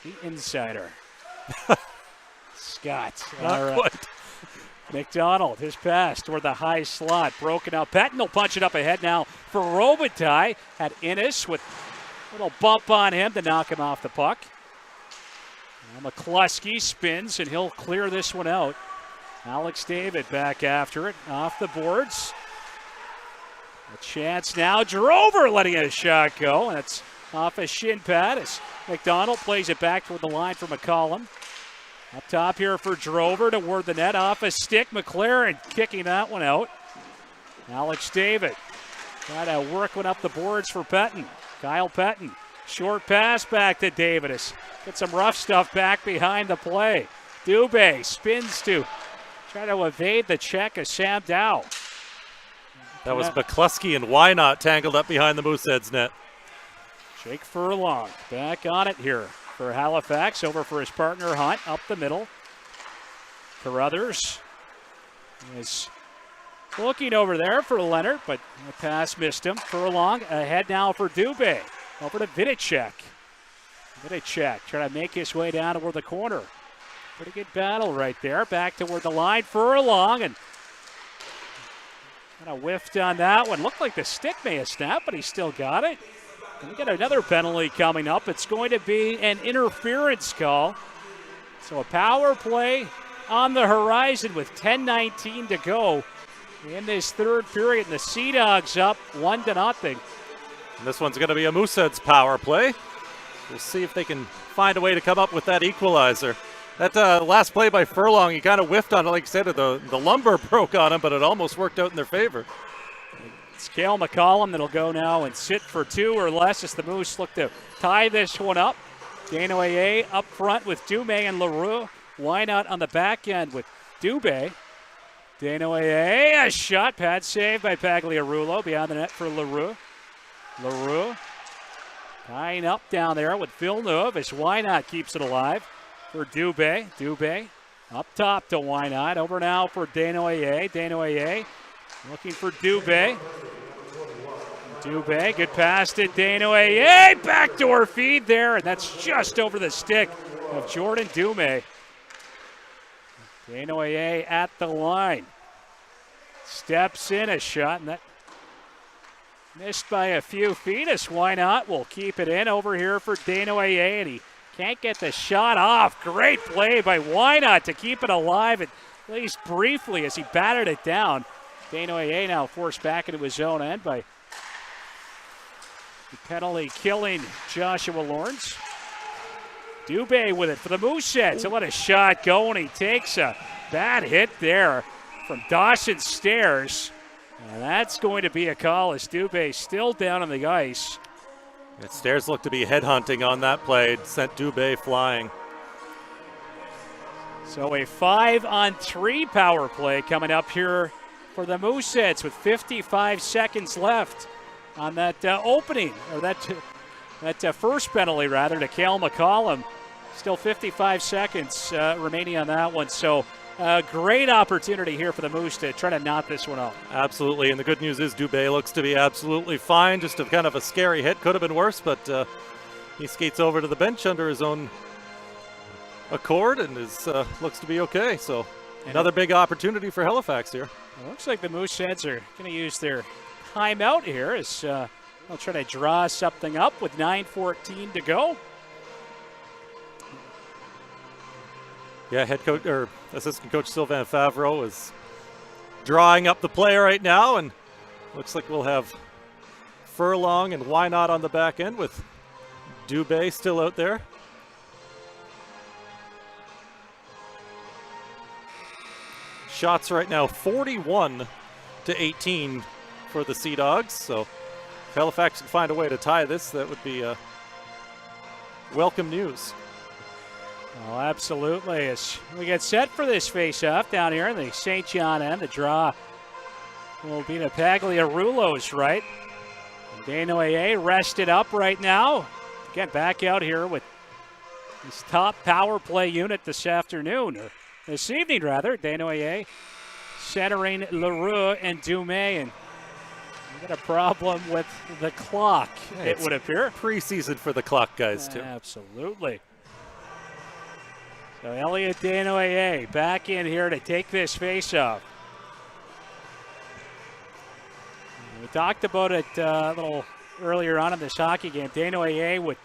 The insider. Scott. Not quite. McDonald, his pass toward the high slot, broken out. Payton will punch it up ahead now for Robitaille. Had Innes with a little bump on him to knock him off the puck. Now McCluskey spins, and he'll clear this one out. Alex David back after it, off the boards. A chance now, Drover letting a shot go, and it's off a shin pad as McDonald plays it back toward the line for McCollum. Up top here for Drover toward the net, off a stick. Mclaren kicking that one out. Alex David trying to work one up the boards for Payton. Kyle Payton, short pass back to Davidus. Get some rough stuff back behind the play. Dubé spins to try to evade the check of Sam Dow. That was McCluskey and Why Not tangled up behind the Mooseheads net. Jake Furlong back on it here for Halifax, over for his partner Hunt, up the middle. Carruthers is looking over there for Leonard, but the pass missed him. Furlong ahead now for Dubé, over to Viticek. Viticek trying to make his way down toward the corner. Pretty good battle right there, back toward the line. Furlong, and kind of whiffed on that one. Looked like the stick may have snapped, but he still got it. And we got another penalty coming up. It's going to be an interference call. So a power play on the horizon with 10:19 to go in this third period. And the Sea Dogs up 1-0. And this one's going to be a Mooseheads power play. We'll see if they can find a way to come up with that equalizer. That last play by Furlong, he kind of whiffed on it. Like I said, the lumber broke on him, but it almost worked out in their favor. It's Kale Mccollum that'll go now and sit for two or less as the Moose look to tie this one up. Denoyer up front with Dumais and Leroux. Why not on the back end with Dubé? Denoyer, a shot, pad save by Pagliarulo, beyond the net for Leroux. Leroux tying up down there with Villeneuve as Why Not keeps it alive for Dubé. Dubé up top to Why Not. Over now for Denoyer. Denoyer looking for Dubé. Dubé, good pass to Denoyer. Backdoor feed there, and that's just over the stick of Jordan Dumais. Denoyer at the line. Steps in a shot, and that missed by a few feet. As Why Not will keep it in over here for Denoyer, and he can't get the shot off. Great play by Why Not to keep it alive, at least briefly, as he batted it down. Denoyer now forced back into his own end by the penalty killing Joshua Lawrence. Dubé with it for the Mooseheads. He'll let a shot go, and he takes a bad hit there from Dawson Stairs. And that's going to be a call as Dubé still down on the ice. And Stairs looked to be headhunting on that play, sent Dubé flying. So a 5-on-3 power play coming up here for the Mooseheads with 55 seconds left on that opening, or that first penalty rather, to Kale McCollum. Still 55 seconds remaining on that one. So a great opportunity here for the Moose to try to knot this one up. Absolutely, and the good news is Dubé looks to be absolutely fine. Just a kind of a scary hit. Could have been worse, but he skates over to the bench under his own accord and looks to be okay. So another big opportunity for Halifax here. It looks like the Mooseheads are going to use their timeout here as they'll try to draw something up with 9:14 to go. Yeah, head coach or assistant coach Sylvain Favreau is drawing up the play right now, and looks like we'll have Furlong and Why Not on the back end with Dubé still out there. Shots right now 41-18 for the Sea Dogs. So if Halifax can find a way to tie this, that would be welcome news. Oh, absolutely. As we get set for this face-off down here in the St. John end, the draw will be the Pagliarulos, right? Denoyer rested up right now. Get back out here with his top power play unit this afternoon, or this evening rather. Denoyer centering Leroux and Dumais, and we got a problem with the clock, Hey, it would appear. Preseason for the clock guys, too. Absolutely. So Elliot Denoyer back in here to take this face-off. We talked about it a little earlier on in this hockey game. Denoyer with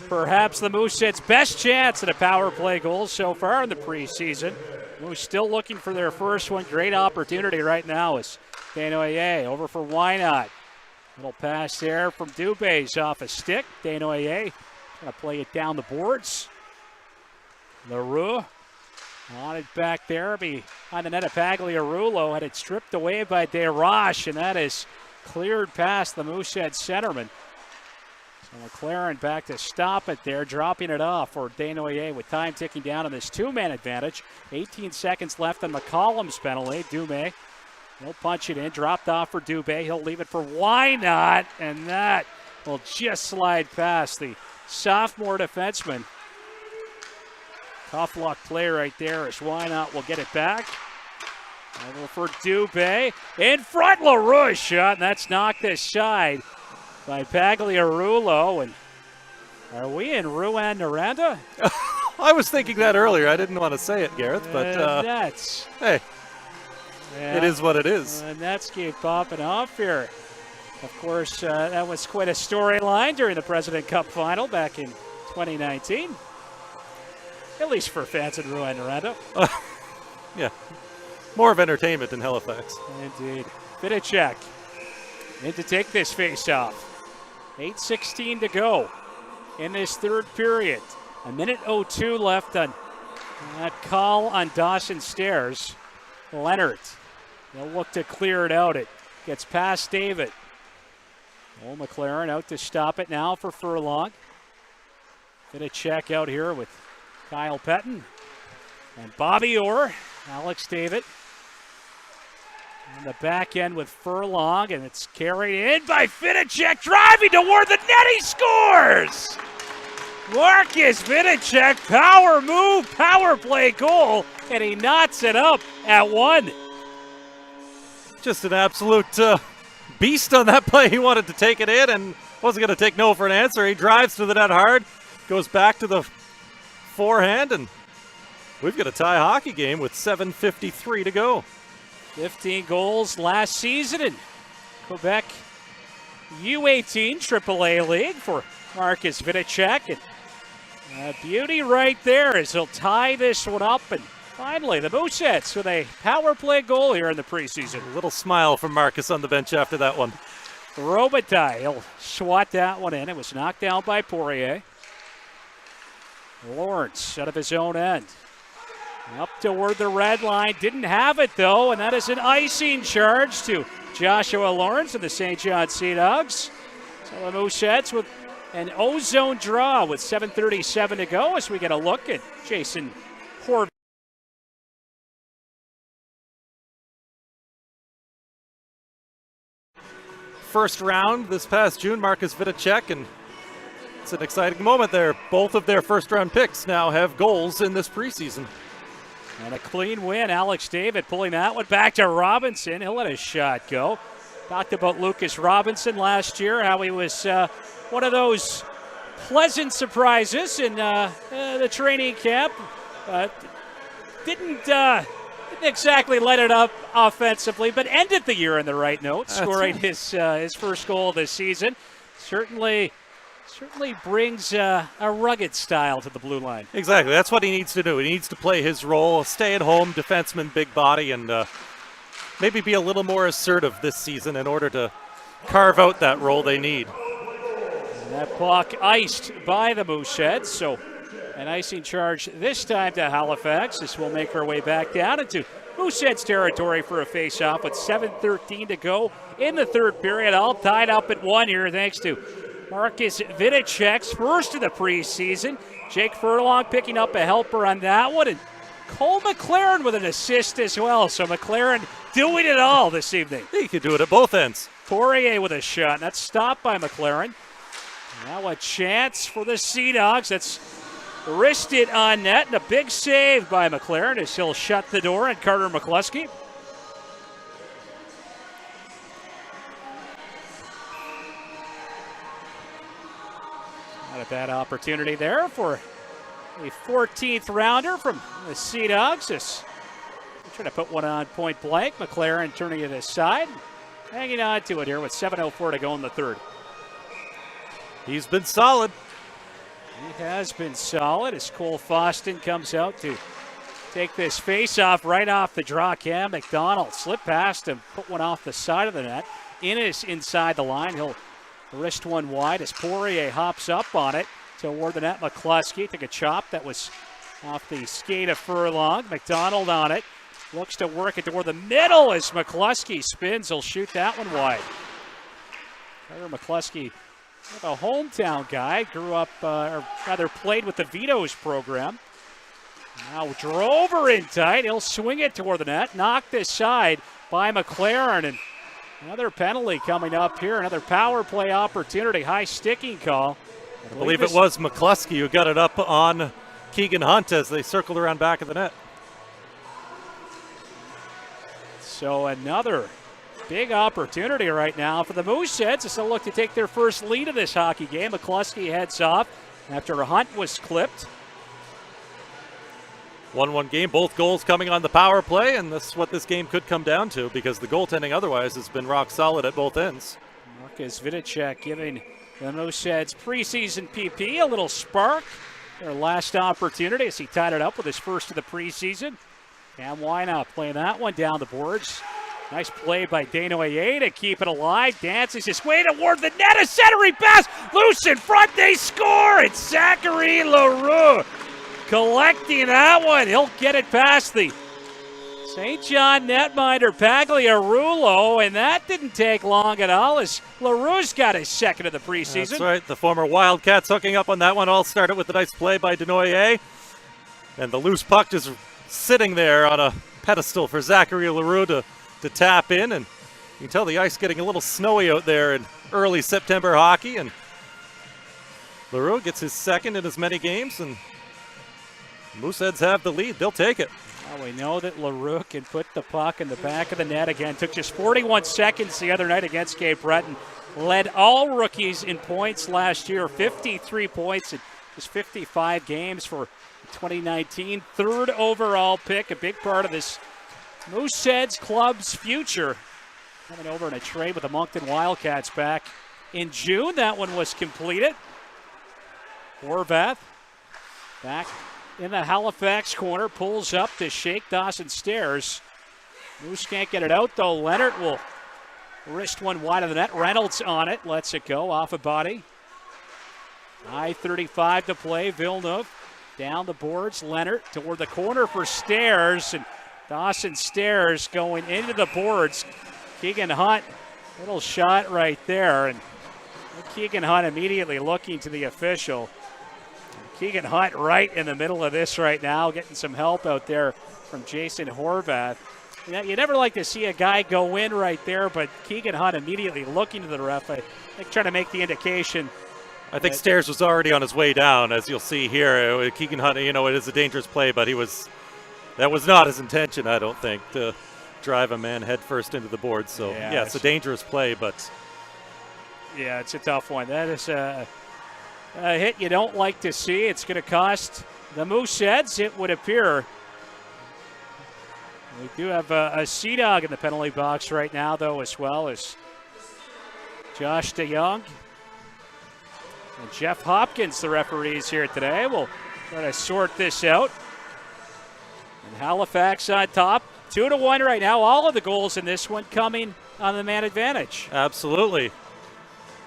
perhaps the Mooseheads' best chance at a power play goal so far in the preseason. Moose still looking for their first one. Great opportunity right now is Denoyer over for Why Not. Little pass there from Dubé off a stick. Denoyer trying to play it down the boards. Leroux on it back there behind the net of Pagliarulo. Had it stripped away by DeRoche, and that is cleared past the Moosehead centerman. So Mclaren back to stop it there, dropping it off for Denoyer with time ticking down on this two-man advantage. 18 seconds left on McCollum's penalty. Dumais, he'll punch it in, dropped off for Dubé. He'll leave it for Why Not, and that will just slide past the sophomore defenseman. Tough luck play right there as Why Not will get it back. Over for Dubé. In front, Leroux shot, and that's knocked aside by Pagliarulo. And are we in Rouyn-Noranda? I was thinking that earlier. I didn't want to say it, Gareth, but Nets. hey, Yeah. it is what it is. Nets keep popping off here. Of course, that was quite a storyline during the President Cup final back in 2019. At least for fans in Rouyn-Noranda. Yeah, more of entertainment in Halifax. Indeed. Viticek in to take this face-off. 8:16 to go in this third period. 1:02 left on that call on Dawson Stairs. Leonard, they'll look to clear it out. It gets past David. Mclaren out to stop it now for Furlong. Viticek out here with Kyle Payton and Bobby Orr. Alex David on the back end with Furlong, and it's carried in by Viticek, driving toward the net. He scores! Marcus Viticek, power move, power play goal, and he knots it up at one. Just an absolute beast on that play. He wanted to take it in and wasn't going to take no for an answer. He drives to the net hard, goes back to the forehand, and we've got a tie hockey game with 7:53 to go. 15 goals last season in Quebec U18 AAA League for Marcus Viticek. And beauty right there as he'll tie this one up. And finally, the Mooseheads with a power play goal here in the preseason. A little smile from Marcus on the bench after that one. Robitaille, he'll swat that one in. It was knocked down by Poirier. Lawrence out of his own end. Up toward the red line. Didn't have it, though, and that is an icing charge to Joshua Lawrence and the St. John Sea Dogs. So the Mooseheads with an ozone draw with 7:37 to go as we get a look at Jason Horvath. First round this past June, Marcus Viticek, and it's an exciting moment there. Both of their first-round picks now have goals in this preseason. And a clean win. Alex David pulling that one back to Robinson. He'll let his shot go. Talked about Lucas Robinson last year, how he was one of those pleasant surprises in the training camp. Didn't exactly let it up offensively, but ended the year in the right note, scoring his first goal of the season. Certainly brings a rugged style to the blue line. Exactly. That's what he needs to do. He needs to play his role, stay-at-home defenseman, big body, and maybe be a little more assertive this season in order to carve out that role they need. And that puck iced by the Mooseheads, so an icing charge this time to Halifax. This will make our way back down into Mooseheads territory for a face-off with 7:13 to go in the third period. All tied up at 1 here thanks to Marcus Viticek's first of the preseason. Jake Furlong picking up a helper on that one, and Cole Mclaren with an assist as well. So Mclaren doing it all this evening. He could do it at both ends. Poirier with a shot, and that's stopped by Mclaren. Now a chance for the Sea Dogs. That's wristed on net, and a big save by Mclaren as he'll shut the door on Carter McCluskey. Not a bad opportunity there for a 14th rounder from the Sea Dogs. Just trying to put one on point blank. Mclaren turning it aside, hanging on to it here with 7:04 to go in the third. He's been solid. He has been solid as Cole Foston comes out to take this face-off right off the draw. Cam Mcdonald slipped past him, put one off the side of the net. Innes inside the line. He'll wrist one wide as Poirier hops up on it toward the net. McCluskey took a chop that was off the skate of Furlong. Mcdonald on it. Looks to work it toward the middle as McCluskey spins. He'll shoot that one wide. Carter McCluskey, a hometown guy, grew up, or rather played with the Vito's program. Now drove her in tight. He'll swing it toward the net. Knocked aside by Mclaren. And another penalty coming up here. Another power play opportunity. High sticking call. I believe it was McCluskey who got it up on Keegan Hunt as they circled around back of the net. So another big opportunity right now for the Mooseheads as they look to take their first lead of this hockey game. McCluskey heads off after Hunt was clipped. 1-1 game, both goals coming on the power play, and that's what this game could come down to because the goaltending otherwise has been rock solid at both ends. Marcus Viticek giving the Mooseheads preseason PP a little spark. Their last opportunity as he tied it up with his first of the preseason. And why not playing that one down the boards. Nice play by Denoyer to keep it alive. Dances his way toward the net. A centering pass. Loose in front. They score. It's Zachary Leroux collecting that one. He'll get it past the St. John netminder Pagliarulo, and that didn't take long at all as Leroux's got his second of the preseason. That's right. The former Wildcats hooking up on that one. All started with a nice play by Denoyer. And the loose puck just sitting there on a pedestal for Zachary Leroux to tap in, and you can tell the ice getting a little snowy out there in early September hockey, and Leroux gets his second in as many games, and Mooseheads have the lead. They'll take it. Well, we know that Leroux can put the puck in the back of the net again. Took just 41 seconds the other night against Cape Breton. Led all rookies in points last year, 53 points in just 55 games for 2019. Third overall pick, a big part of this Mooseheads club's future. Coming over in a trade with the Moncton Wildcats back in June. That one was completed. Horvath back in the Halifax corner. Pulls up to shake Dawson Stairs. Moose can't get it out though. Leonard will wrist one wide of the net. Reynolds on it. Lets it go off a body. I-35 to play. Villeneuve down the boards. Leonard toward the corner for Stairs. And Dawson Stairs going into the boards. Keegan Hunt, little shot right there. And Keegan Hunt immediately looking to the official. Keegan Hunt right in the middle of this right now, getting some help out there from Jason Horvath. You never like to see a guy go in right there, but Keegan Hunt immediately looking to the ref. I think trying to make the indication. I think Stairs was already on his way down, as you'll see here. Keegan Hunt, it is a dangerous play, but that was not his intention, I don't think, to drive a man headfirst into the board. So, yeah, it's a dangerous play, but... Yeah, it's a tough one. That is a hit you don't like to see. It's going to cost the Mooseheads, it would appear. We do have a Sea Dog in the penalty box right now, though, as well as Josh DeYoung and Jeff Hopkins, the referees here today. We'll try to sort this out. And Halifax on top, 2-1 right now. All of the goals in this one coming on the man advantage. Absolutely.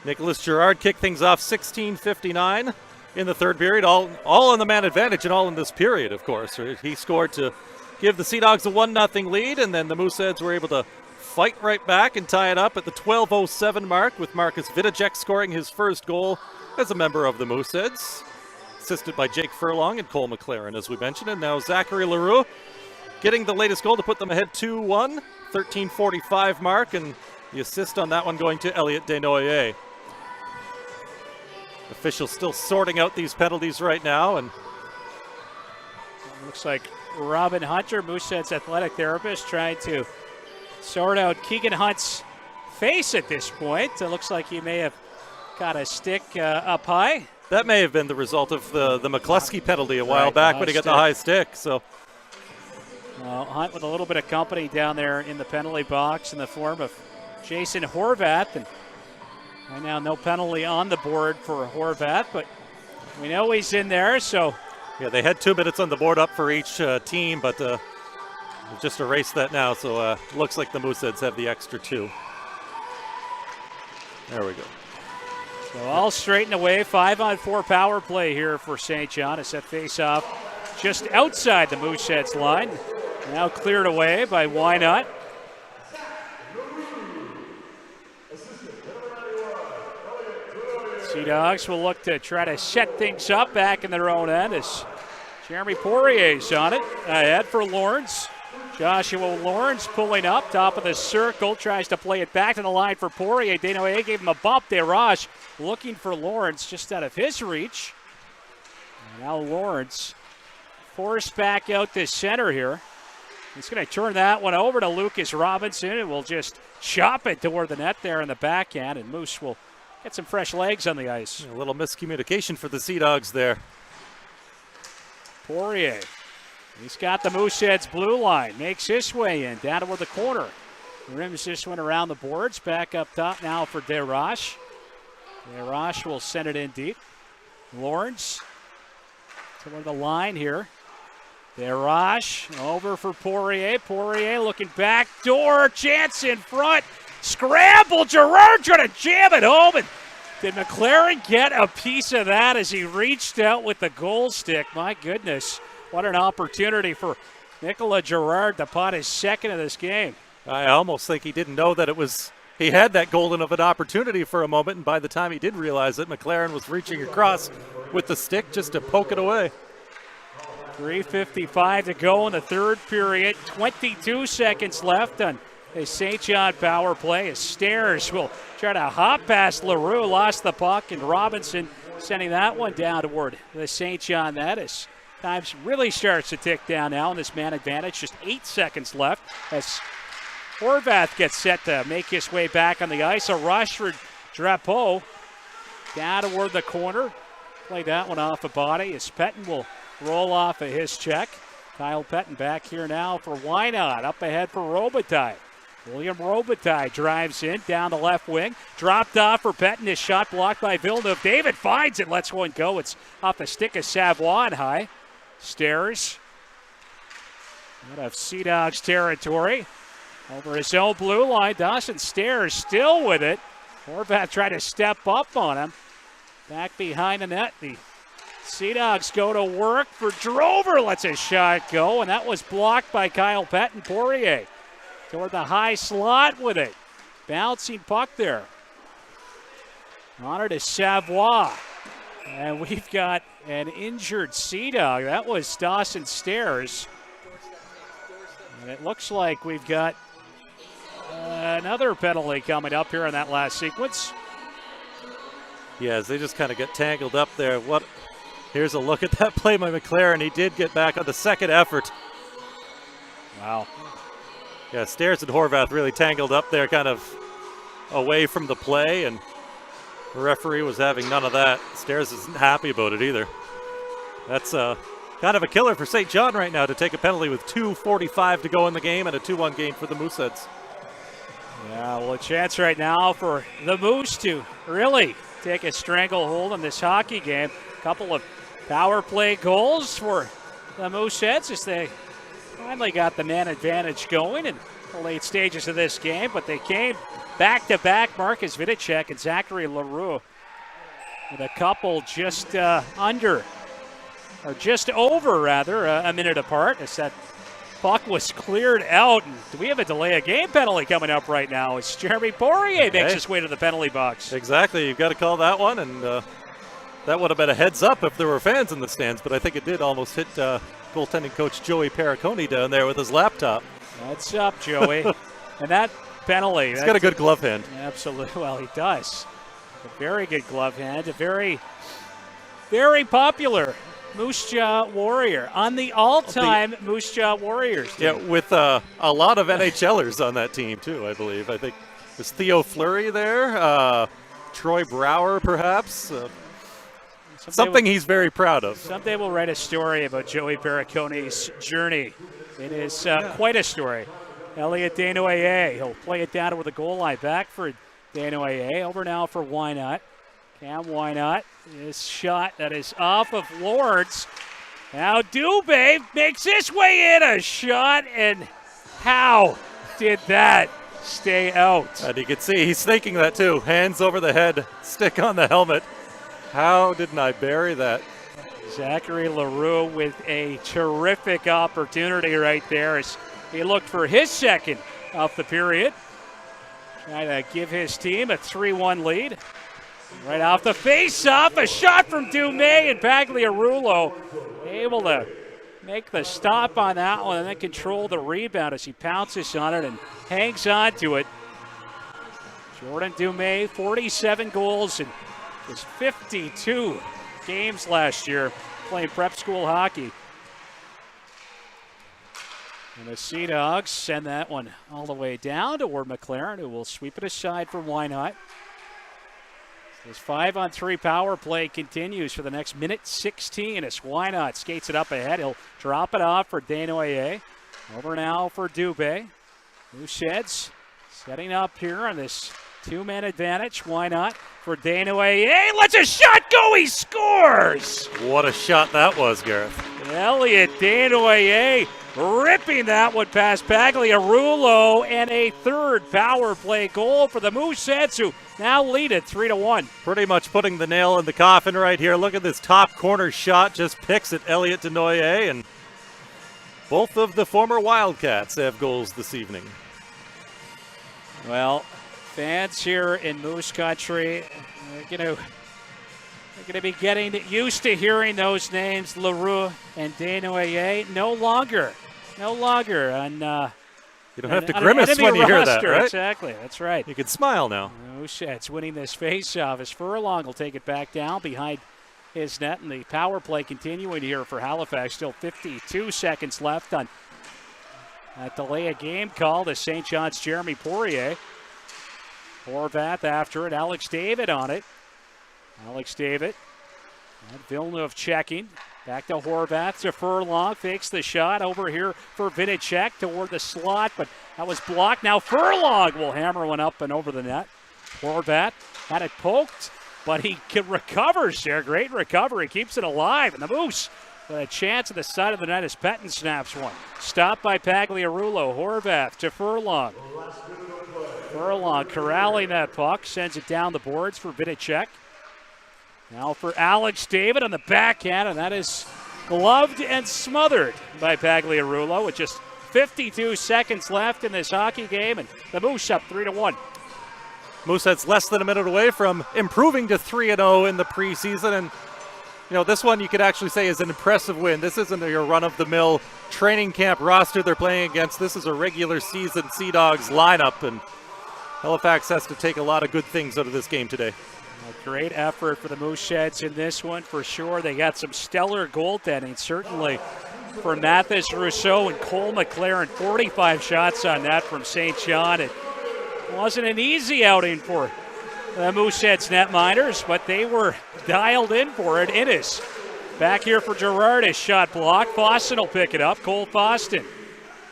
Nicola Gerard kicked things off 16:59 in the third period, all on the man advantage and all in this period, of course. He scored to give the Sea Dogs a 1-0 lead, and then the Mooseheads were able to fight right back and tie it up at the 12:07 mark, with Marcus Viticek scoring his first goal as a member of the Mooseheads, assisted by Jake Furlong and Cole Mclaren, as we mentioned. And now Zachary Leroux getting the latest goal to put them ahead 2-1, 13:45 mark, and the assist on that one going to Elliot Denoyer. Officials still sorting out these penalties right now, and looks like Robin Hunter, Moosehead's athletic therapist, trying to sort out Keegan Hunt's face at this point. It looks like he may have got a stick up high. That may have been the result of the McCluskey penalty a while back when he got the high stick. So Hunt with a little bit of company down there in the penalty box in the form of Jason Horvath. And right now no penalty on the board for Horvath, but we know he's in there. So yeah, they had 2 minutes on the board up for each team, but we've just erased that now. So looks like the Mooseheads have the extra 2. There we go. So all straightened away. 5-on-4 power play here for St. John as that face-off just outside the Mooseheads line. Now cleared away by Wynot. Sea Dogs will look to try to set things up back in their own end as Jeremy Poirier's on it. Ahead for Lawrence. Joshua Lawrence pulling up, top of the circle, tries to play it back to the line for Poirier. Denoyer gave him a bump. Desroches looking for Lawrence just out of his reach. And now Lawrence forced back out to center here. He's going to turn that one over to Lucas Robinson, and will just chop it toward the net there in the backhand, and Moose will get some fresh legs on the ice. A little miscommunication for the Sea Dogs there. Poirier. He's got the Mooseheads blue line. Makes his way in, down toward the corner. Rims this one around the boards. Back up top now for Desroches. Desroches will send it in deep. Lawrence toward the line here. Desroches over for Poirier. Poirier looking back door. Chance in front. Scramble. Gerard trying to jam it home. And did Mclaren get a piece of that as he reached out with the goal stick? My goodness. What an opportunity for Nicola Gerard to pot his second of this game. I almost think he didn't know that he had that golden of an opportunity for a moment, and by the time he did realize it, Mclaren was reaching across with the stick just to poke it away. 3:55 to go in the third period. 22 seconds left on a St. John power play. As Stairs will try to hop past Leroux, lost the puck, and Robinson sending that one down toward the St. John net. As time really starts to tick down now in this man advantage. Just 8 seconds left as Horvath gets set to make his way back on the ice. A rush for Drapeau down toward the corner. Play that one off a body as Payton will roll off of his check. Kyle Payton back here now for Wynot. Up ahead for Robitaille. William Robitaille drives in down the left wing. Dropped off for Payton. His shot blocked by Villeneuve. David finds it, lets one go. It's off the stick of Savoie and high. Stairs out of Sea Dogs territory. Over his own blue line. Dawson Stairs still with it. Horvath tried to step up on him. Back behind the net. The Sea Dogs go to work for Drover. Lets his shot go, and that was blocked by Kyle Payton. Poirier toward the high slot with it. Bouncing puck there. Honor to Savoie. And we've got an injured Sea Dog. That was Dawson Stairs. And it looks like we've got another penalty coming up here in that last sequence. Yes, they just kind of get tangled up there. Here's a look at that play by Mclaren. He did get back on the second effort. Wow. Yeah, Stairs and Horvath really tangled up there, kind of away from the play, and the referee was having none of that. Stairs isn't happy about it either. That's kind of a killer for St. John right now to take a penalty with 2:45 to go in the game and a 2-1 game for the Mooseheads. Yeah, well, a chance right now for the Moose to really take a stranglehold on this hockey game. A couple of power play goals for the Mooseheads as they finally got the man advantage going, and the late stages of this game, but they came back-to-back. Marcus Viticek and Zachary Leroux with a couple just over a minute apart as that puck was cleared out. And do we have a delay of game penalty coming up right now as Jeremy Poirier makes his way to the penalty box? Exactly. You've got to call that one, and that would have been a heads up if there were fans in the stands, but I think it did almost hit goaltending coach Joey Perricone down there with his laptop. That's up, Joey. And that penalty. He's got a good glove hand. Absolutely. Well, he does. A very good glove hand. A very, very popular Moose Jaw Warrior on the all-time Moose Jaw Warriors team. Yeah, with a lot of NHLers on that team, too, I believe. I think there's Theo Fleury there, Troy Brouwer, perhaps. Something he's very proud of. Someday we'll write a story about Joey Perricone's journey. It is quite a story. Elliot Denoyer, he'll play it down over the goal line. Back for Denoyer. Over now for Wynot. Cam Wynot. His shot that is off of Lawrence. Now Dubé makes his way in. A shot, and how did that stay out? And you can see he's thinking that too. Hands over the head, stick on the helmet. How didn't I bury that? Zachary Leroux with a terrific opportunity right there as he looked for his second of the period. Trying to give his team a 3-1 lead. Right off the face-off, a shot from Dumais, and Pagliarulo able to make the stop on that one and then control the rebound as he pounces on it and hangs on to it. Jordan Dumais, 47 goals and was 52 games last year playing prep school hockey. And the Sea Dogs send that one all the way down toward Mclaren, who will sweep it aside for Wynot. This 5-on-3 power play continues for the next minute 16 as Wynot skates it up ahead. He'll drop it off for Denoyer. Over now for Dubé. Mooseheads setting up here on this two-man advantage. Wynot for Denoyer. Lets a shot go. He scores! What a shot that was, Gareth. Elliot Denoyer ripping that one past Pagliarulo, and a third power play goal for the Mooseheads, who now lead it 3-1. Pretty much putting the nail in the coffin right here. Look at this top corner shot, just picks at Elliot Denoyer, and both of the former Wildcats have goals this evening. Well, fans here in Moose Country, they're going to be getting used to hearing those names, Leroux and Denoyer. No longer. On, you don't have to grimace when you hear that, right? Exactly, that's right. You can smile now. Mooseheads winning this face-off as Furlong will take it back down behind his net, and the power play continuing here for Halifax. Still 52 seconds left on that delay of game call to St. John's Jeremy Poirier. Horvath after it, Alex David on it. Alex David and Villeneuve checking. Back to Horvath to Furlong. Fakes the shot over here for Viticek toward the slot, but that was blocked. Now Furlong will hammer one up and over the net. Horvath had it poked, but he recovers there. Great recovery. Keeps it alive. And the Moose with a chance at the side of the net as Payton snaps one. Stopped by Pagliarulo. Horvath to Furlong. Furlong corralling that puck. Sends it down the boards for Viticek. Now for Alex David on the backhand, and that is gloved and smothered by Pagliarulo with just 52 seconds left in this hockey game, and the Moose up 3-1. Mooseheads less than a minute away from improving to 3-0 in the preseason, and this one you could actually say is an impressive win. This isn't your run-of-the-mill training camp roster they're playing against. This is a regular season Sea Dogs lineup, and Halifax has to take a lot of good things out of this game today. A great effort for the Mooseheads in this one for sure. They got some stellar goaltending, certainly for Mathis Rousseau and Cole Mclaren. 45 shots on that from St. John. It wasn't an easy outing for the Mooseheads netminders, but they were dialed in for it. Innes back here for Gerard. His shot blocked. Boston will pick it up. Cole Boston.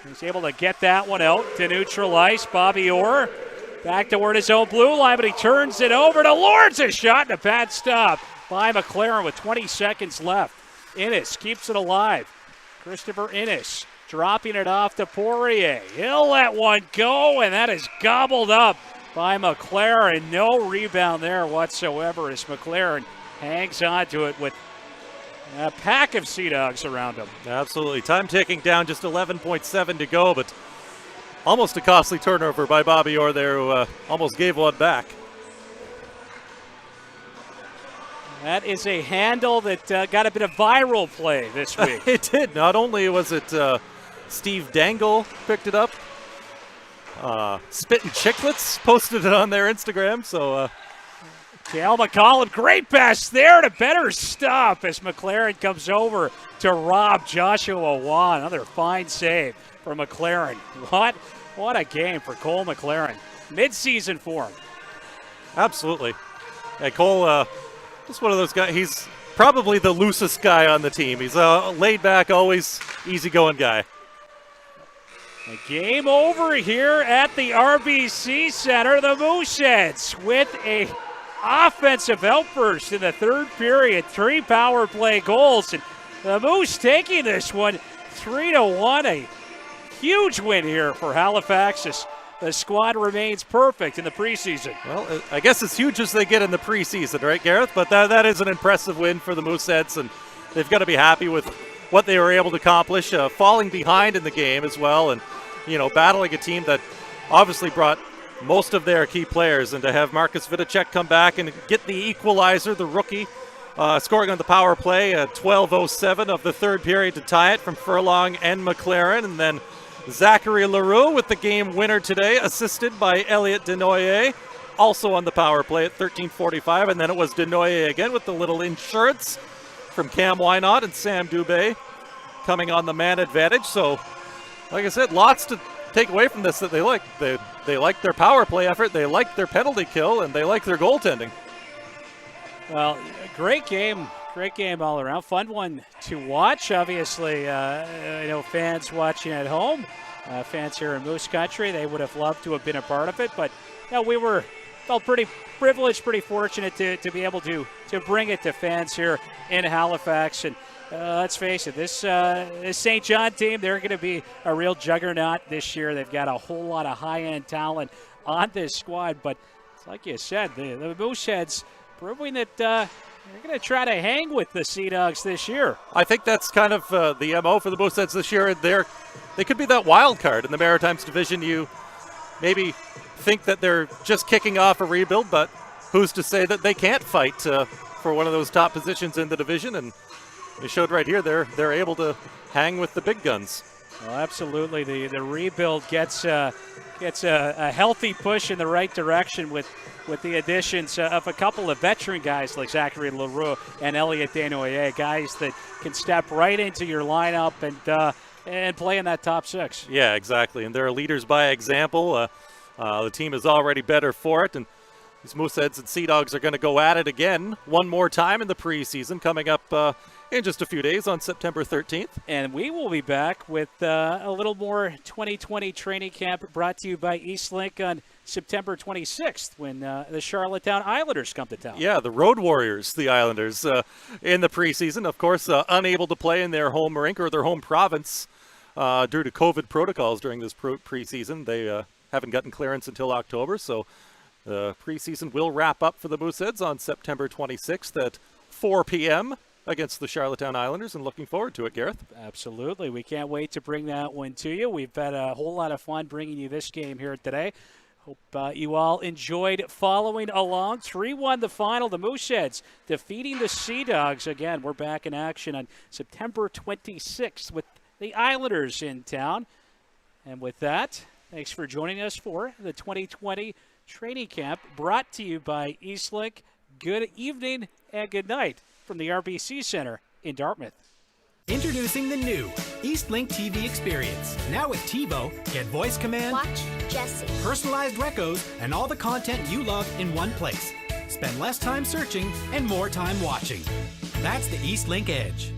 He's able to get that one out to neutral ice. Bobby Orr back toward his own blue line, but he turns it over to Lawrence. A shot and a pad stop by Mclaren with 20 seconds left. Innes keeps it alive. Christopher Innes dropping it off to Poirier. He'll let one go, and that is gobbled up by Mclaren. No rebound there whatsoever as Mclaren hangs on to it with a pack of Sea Dogs around him. Absolutely. Time ticking down, just 11.7 to go, but almost a costly turnover by Bobby Orr there, who almost gave one back. That is a handle that got a bit of viral play this week. It did. Not only was it Steve Dangle picked it up, Spittin' Chicklets posted it on their Instagram, so... Kale Mccollum, great pass there to better stop as Mclaren comes over to rob Joshua Waugh. Another fine save for Mclaren. What a game for Cole Mclaren. Mid-season form. Absolutely. Yeah, Cole, just one of those guys. He's probably the loosest guy on the team. He's a laid-back, always easygoing guy. A game over here at the RBC Center. The Mooseheads with a offensive outburst in the third period. 3 power play goals. And the Moose taking this one 3-1. A huge win here for Halifax as the squad remains perfect in the preseason. Well, I guess as huge as they get in the preseason, right, Gareth? But that is an impressive win for the Mooseheads, and they've got to be happy with what they were able to accomplish, falling behind in the game as well, and, battling a team that obviously brought most of their key players, and to have Marcus Viticek come back and get the equalizer, the rookie, scoring on the power play at 12:07 of the third period to tie it from Furlong and Mclaren, and then Zachary Leroux with the game winner today, assisted by Elliot Denoyer, also on the power play at 13:45, and then it was Denoyer again with the little insurance from Cam Wynot and Sam Dubé coming on the man advantage. So, like I said, lots to take away from this that they like. They like their power play effort, they like their penalty kill, and they like their goaltending. Well, great game all around. Fun one to watch. Obviously, I know fans watching at home, fans here in Moose Country, they would have loved to have been a part of it. But we felt pretty privileged, pretty fortunate to be able to bring it to fans here in Halifax. And let's face it, this St. John team, they're going to be a real juggernaut this year. They've got a whole lot of high-end talent on this squad. But like you said, the Mooseheads proving that they're going to try to hang with the Sea Dogs this year. I think that's kind of the MO for the Mooseheads this year. They could be that wild card in the Maritimes division. You maybe think that they're just kicking off a rebuild, but who's to say that they can't fight for one of those top positions in the division? And they showed right here they're able to hang with the big guns. Well, absolutely. The rebuild gets a healthy push in the right direction with the additions of a couple of veteran guys like Zachary Leroux and Elliot Denoyer, guys that can step right into your lineup and play in that top six. Yeah, exactly. And they're leaders by example. The team is already better for it, and these Mooseheads and Sea Dogs are going to go at it again one more time in the preseason coming up in just a few days on September 13th. And we will be back with a little more 2020 training camp brought to you by Eastlink on September 26th when the Charlottetown Islanders come to town. Yeah, the Road Warriors, the Islanders, in the preseason. Of course, unable to play in their home rink or their home province due to COVID protocols during this preseason. They haven't gotten clearance until October, so the preseason will wrap up for the Mooseheads on September 26th at 4 p.m. against the Charlottetown Islanders, and looking forward to it, Gareth. Absolutely. We can't wait to bring that one to you. We've had a whole lot of fun bringing you this game here today. Hope you all enjoyed following along. 3-1 the final. The Mooseheads defeating the Sea Dogs. Again, we're back in action on September 26th with the Islanders in town. And with that, thanks for joining us for the 2020 training camp brought to you by Eastlink. Good evening and good night from the RBC Center in Dartmouth. Introducing the new Eastlink TV experience. Now with TiVo, get voice command, watch Jesse, personalized recos, and all the content you love in one place. Spend less time searching and more time watching. That's the Eastlink Edge.